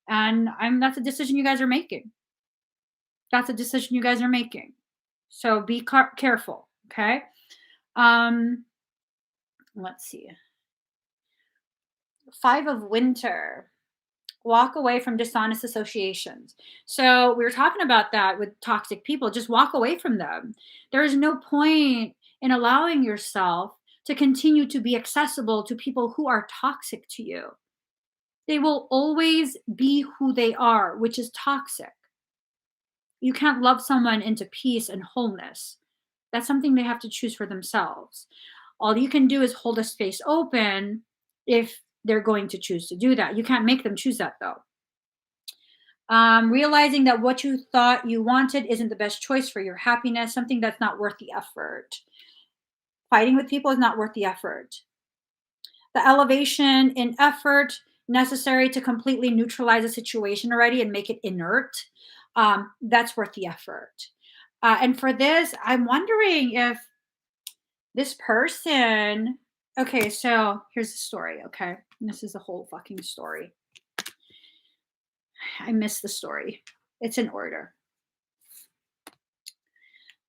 And that's a decision you guys are making. That's a decision you guys are making. So be careful, okay? Um let's see. Five of Winter. Walk away from dishonest associations. So we were talking about that with toxic people. Just walk away from them. There is no point in allowing yourself to continue to be accessible to people who are toxic to you. They will always be who they are, which is toxic. You can't love someone into peace and wholeness. That's something they have to choose for themselves. All you can do is hold a space open if they're going to choose to do that. You can't make them choose that though. Realizing that what you thought you wanted isn't the best choice for your happiness, something that's not worth the effort. Fighting with people is not worth the effort. The elevation in effort necessary to completely neutralize a situation already and make it inert, that's worth the effort. And for this, I'm wondering if this person, okay, so here's the story, okay? This is the whole fucking story. I missed the story. It's in order.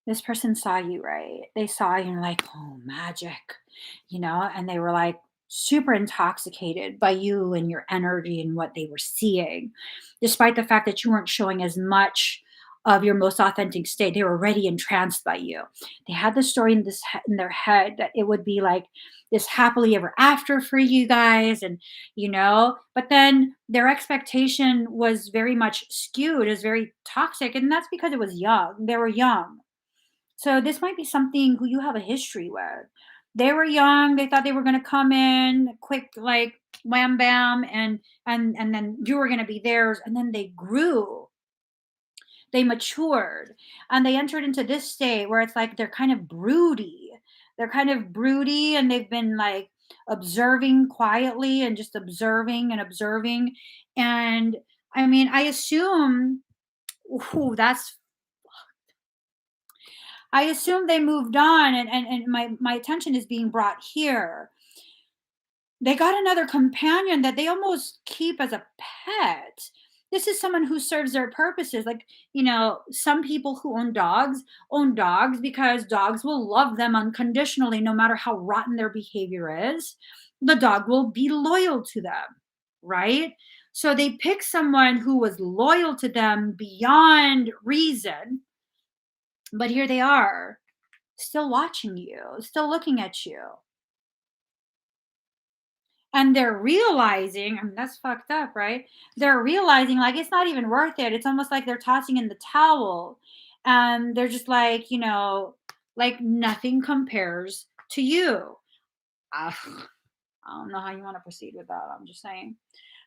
This person saw you, right? They saw you and like, oh, magic, and they were like super intoxicated by you and your energy and what they were seeing, despite the fact that you weren't showing as much of your most authentic state. They were already entranced by you. They had the story in their head that it would be like this happily ever after for you guys, and but then their expectation was very much skewed, is very toxic, and that's because it was young. They were young. So this might be something who you have a history with. They were young. They thought they were going to come in quick, like wham bam, and then you were going to be theirs. And then they grew. They matured, and they entered into this state where it's like they're kind of broody. They're kind of broody, and they've been like observing quietly and just observing and observing. And I mean, I assume, ooh, that's I assume they moved on, and my attention is being brought here. They got another companion that they almost keep as a pet. This is someone who serves their purposes. Like, some people who own dogs because dogs will love them unconditionally no matter how rotten their behavior is. The dog will be loyal to them, right? So they pick someone who was loyal to them beyond reason, but here they are, still watching you, still looking at you. And they're realizing, I mean, that's fucked up, right? They're realizing like it's not even worth it. It's almost like they're tossing in the towel. And they're just like, like nothing compares to you. I don't know how you want to proceed with that. I'm just saying.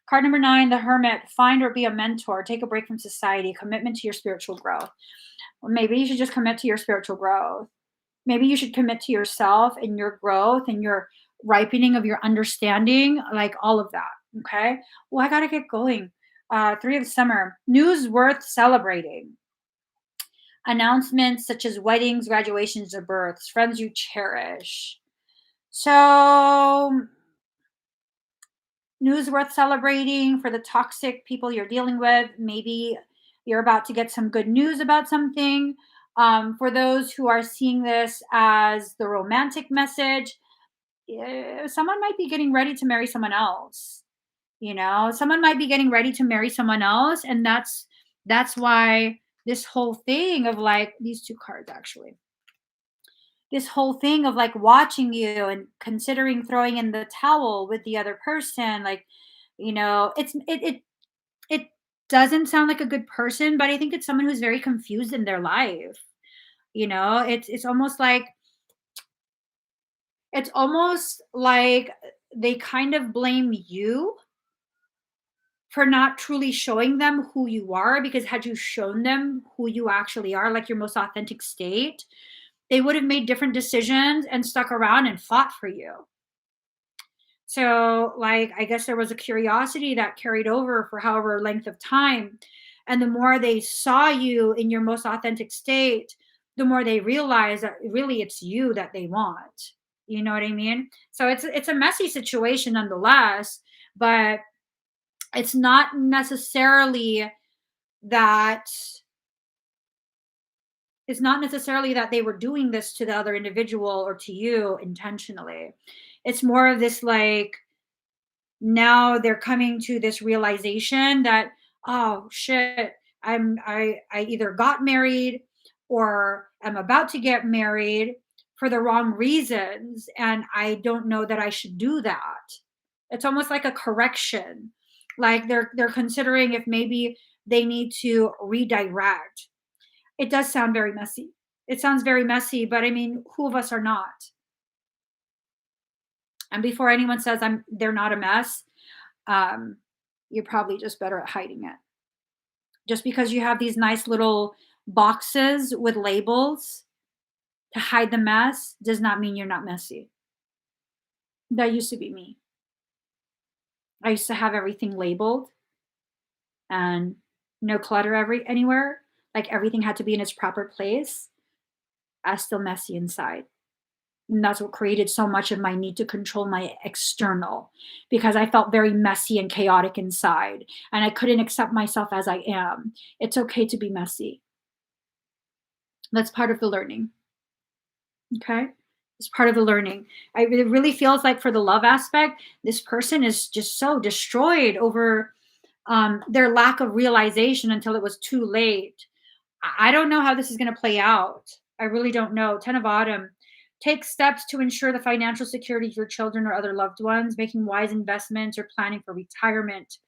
Card number 9, the Hermit. Find or be a mentor. Take a break from society. Commitment to your spiritual growth. Or maybe you should just commit to your spiritual growth. Maybe you should commit to yourself and your growth and your ripening of your understanding, like all of that. Okay. Well, I gotta get going. Three of summer news worth celebrating. Announcements such as weddings, graduations, or births, friends you cherish. So, news worth celebrating for the toxic people you're dealing with. Maybe you're about to get some good news about something. For those who are seeing this as the romantic message, someone might be getting ready to marry someone else. Someone might be getting ready to marry someone else, and that's why this whole thing of like these two cards actually this whole thing of like watching you and considering throwing in the towel with the other person, like, it doesn't sound like a good person, but I think it's someone who's very confused in their life. It's almost like they kind of blame you for not truly showing them who you are, because had you shown them who you actually are, like your most authentic state, they would have made different decisions and stuck around and fought for you. So, like, I guess there was a curiosity that carried over for however length of time. And the more they saw you in your most authentic state, the more they realize that really it's you that they want. You know what I mean? So it's a messy situation nonetheless, but it's not necessarily that it's not necessarily that they were doing this to the other individual or to you intentionally. It's more of this like now they're coming to this realization that, oh shit, I either got married or I'm about to get married for the wrong reasons, and I don't know that I should do that. It's almost like a correction. Like they're considering if maybe they need to redirect. It does sound very messy. It sounds very messy, but I mean, who of us are not? And before anyone says they're not a mess, um, you're probably just better at hiding it. Just because you have these nice little boxes with labels to hide the mess does not mean you're not messy. That used to be me. I used to have everything labeled and no clutter anywhere. Like everything had to be in its proper place. I was still messy inside. And that's what created so much of my need to control my external, because I felt very messy and chaotic inside and I couldn't accept myself as I am. It's okay to be messy. That's part of the learning. Okay. It's part of the learning. It really feels like for the love aspect, this person is just so destroyed over their lack of realization until it was too late. I don't know how this is going to play out. I really don't know. 10 of Autumn. Take steps to ensure the financial security of your children or other loved ones, making wise investments or planning for retirement,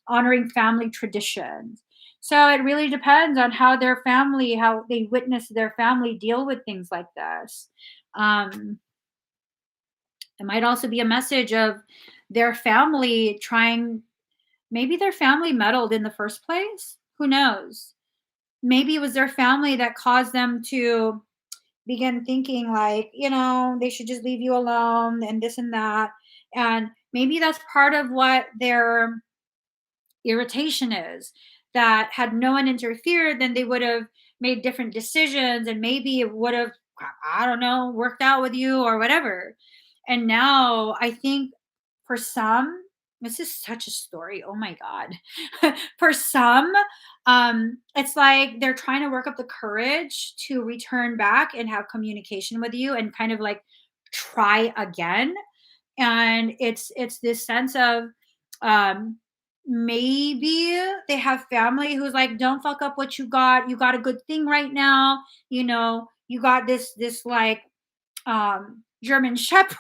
honoring family traditions. So it really depends on how they witness their family deal with things like this. Um, it might also be a message of their family trying, maybe their family meddled in the first place. Who knows? Maybe it was their family that caused them to begin thinking like, they should just leave you alone and this and that. And maybe that's part of what their irritation is, that had no one interfered, then they would have made different decisions and maybe it would have, I don't know, worked out with you or whatever. And now I think for some, this is such a story. Oh my God. For some, it's like they're trying to work up the courage to return back and have communication with you and kind of like try again. And it's this sense of um maybe they have family who's like, don't fuck up what you got a good thing right now, you got this like German shepherd.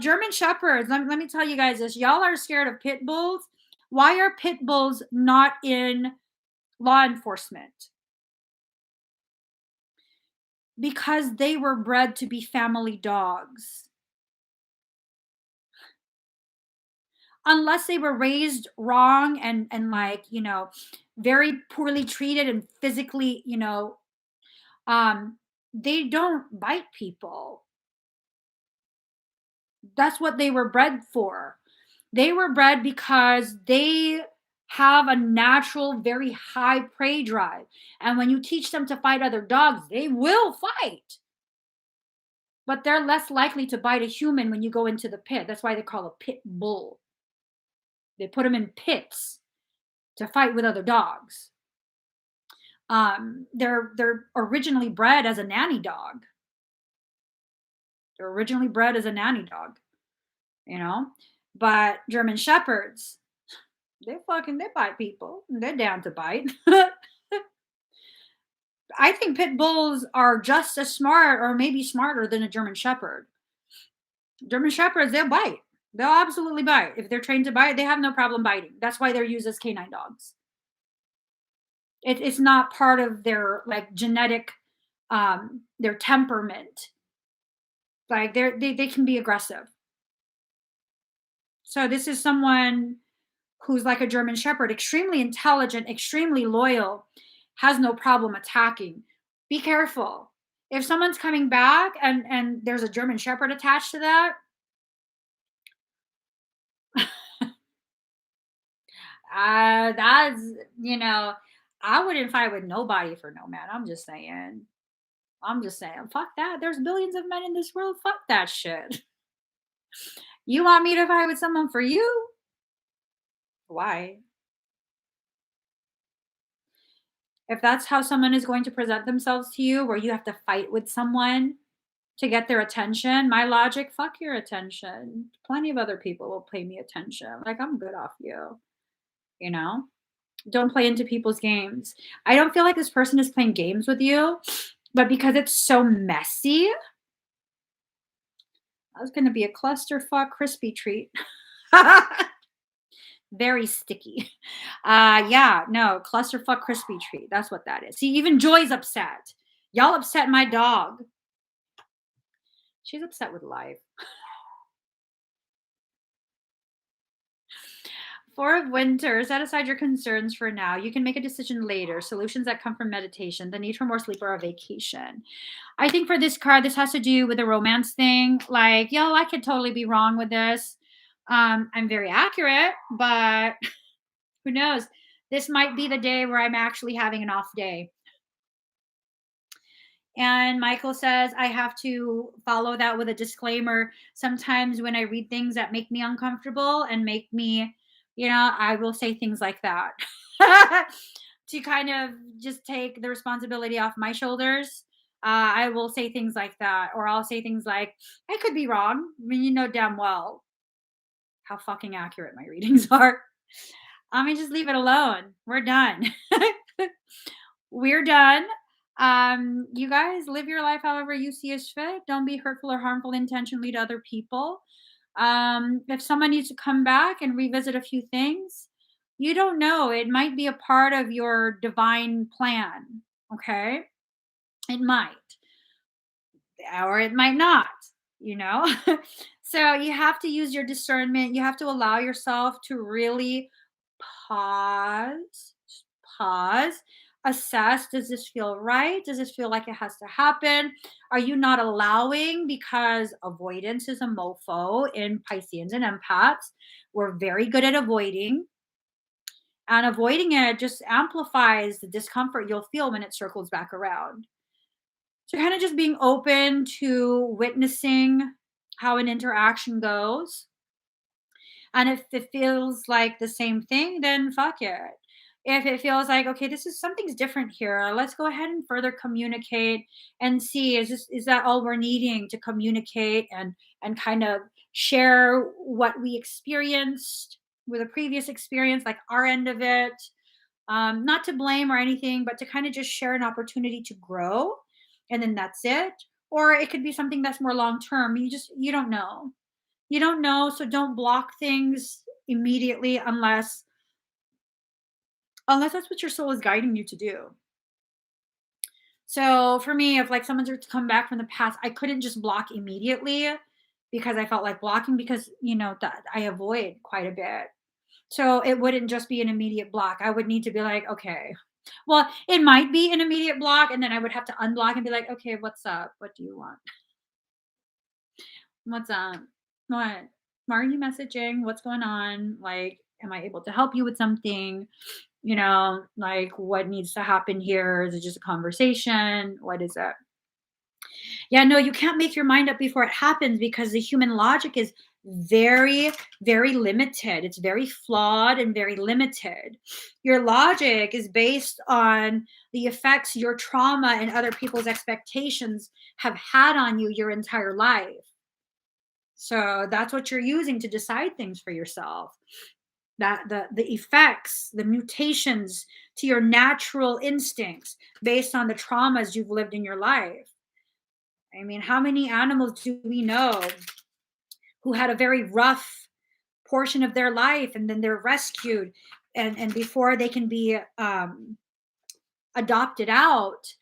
German shepherds, let me tell you guys this, y'all are scared of pit bulls. Why are pit bulls not in law enforcement? Because they were bred to be family dogs. Unless they were raised wrong and like, very poorly treated and physically, um they don't bite people. That's what they were bred for. They were bred because they have a natural, very high prey drive. And when you teach them to fight other dogs, they will fight. But they're less likely to bite a human when you go into the pit. That's why they call a pit bull. They put them in pits to fight with other dogs. They're originally bred as a nanny dog. They're originally bred as a nanny dog, you know. But German shepherds, they bite people. They're down to bite. I think pit bulls are just as smart or maybe smarter than a German shepherd. German shepherds, they'll bite. They'll absolutely bite. If they're trained to bite, they have no problem biting. That's why they're used as canine dogs. It's not part of their like genetic their temperament. Like they can be aggressive. So this is someone who's like a German shepherd, extremely intelligent, extremely loyal, has no problem attacking. Be careful. If someone's coming back and there's a German shepherd attached to that, that's I wouldn't fight with nobody for no man. I'm just saying. I'm just saying, fuck that. There's billions of men in this world. Fuck that shit. You want me to fight with someone for you? Why? If that's how someone is going to present themselves to you, where you have to fight with someone to get their attention, my logic, fuck your attention. Plenty of other people will pay me attention. Like, I'm good off you, you know? Don't play into people's games. I don't feel like this person is playing games with you, but because it's so messy, I was going to be a clusterfuck crispy treat. Very sticky. Yeah, no, clusterfuck crispy treat. That's what that is. See, even Joy's upset. Y'all upset my dog. She's upset with life. Four of Winter, set aside your concerns for now. You can make a decision later. Solutions that come from meditation, the need for more sleep, or a vacation. I think for this card, this has to do with a romance thing. Like, yo, I could totally be wrong with this. I'm very accurate, but who knows? This might be the day where I'm actually having an off day. And Michael says, I have to follow that with a disclaimer. Sometimes when I read things that make me uncomfortable and make me, I will say things like that to kind of just take the responsibility off my shoulders. I will say things like that, or I'll say things like, I could be wrong. I mean, you know damn well how fucking accurate my readings are. I mean, just leave it alone. We're done. We're done. You guys live your life however you see as fit. Don't be hurtful or harmful intentionally to other people. If someone needs to come back and revisit a few things, you don't know. It might be a part of your divine plan. Okay. It might, or it might not, you know? So you have to use your discernment. You have to allow yourself to really pause, pause, assess, does this feel right? Does this feel like it has to happen? Are you not allowing? Because avoidance is a mofo in Pisceans and empaths. We're very good at avoiding, and avoiding it just amplifies the discomfort you'll feel when it circles back around. So, kind of just being open to witnessing how an interaction goes, and if it feels like the same thing, then fuck it. If it feels like, okay, this is something's different here, let's go ahead and further communicate and see, is that all we're needing to communicate and kind of share what we experienced with a previous experience, like our end of it. Not to blame or anything, but to kind of just share an opportunity to grow, and then that's it. Or it could be something that's more long term. You don't know. You don't know, so don't block things immediately unless that's what your soul is guiding you to do. So for me, if like someone's to come back from the past, I couldn't just block immediately because I felt like blocking, because that I avoid quite a bit. So it wouldn't just be an immediate block. I would need to be like, okay, Well, it might be an immediate block, and then I would have to unblock and be like, "Okay, what's up? What do you want? What's up? What? Why are you messaging? What's going on? Like, am I able to help you with something? Like, what needs to happen here? Is it just a conversation? What is it?" Yeah, no, you can't make your mind up before it happens because the human logic is very, very limited. It's very flawed and very limited. Your logic is based on the effects your trauma and other people's expectations have had on you your entire life. So that's what you're using to decide things for yourself. That the effects, the mutations to your natural instincts based on the traumas you've lived in your life. I mean, how many animals do we know who had a very rough portion of their life and then they're rescued and before they can be adopted out,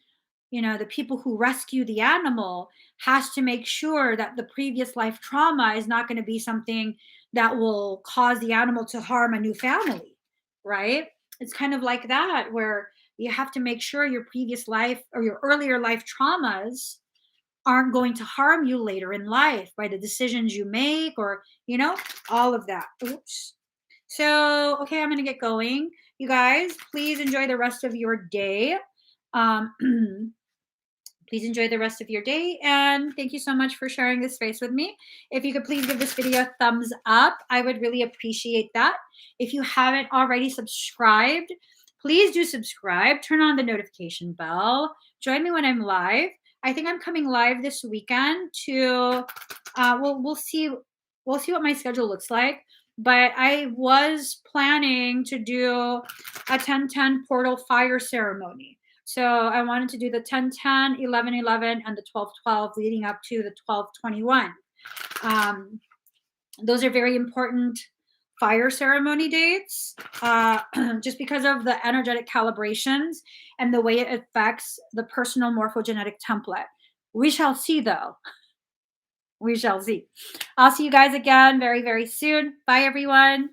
the people who rescue the animal has to make sure that the previous life trauma is not going to be something that will cause the animal to harm a new family, right? It's kind of like that where you have to make sure your previous life or your earlier life traumas aren't going to harm you later in life by the decisions you make or, all of that. Oops. So, okay, I'm going to get going. You guys, please enjoy the rest of your day. Um, please enjoy the rest of your day. And thank you so much for sharing this space with me. If you could please give this video a thumbs up, I would really appreciate that. If you haven't already subscribed, please do subscribe. Turn on the notification bell. Join me when I'm live. I think I'm coming live this weekend to we'll see what my schedule looks like. But I was planning to do a 10-10 portal fire ceremony. So I wanted to do the 10-10, 11-11, and the 12-12 leading up to the 12-21. Those are very important fire ceremony dates just because of the energetic calibrations and the way it affects the personal morphogenetic template. We shall see, though. We shall see. I'll see you guys again very, very soon. Bye, everyone.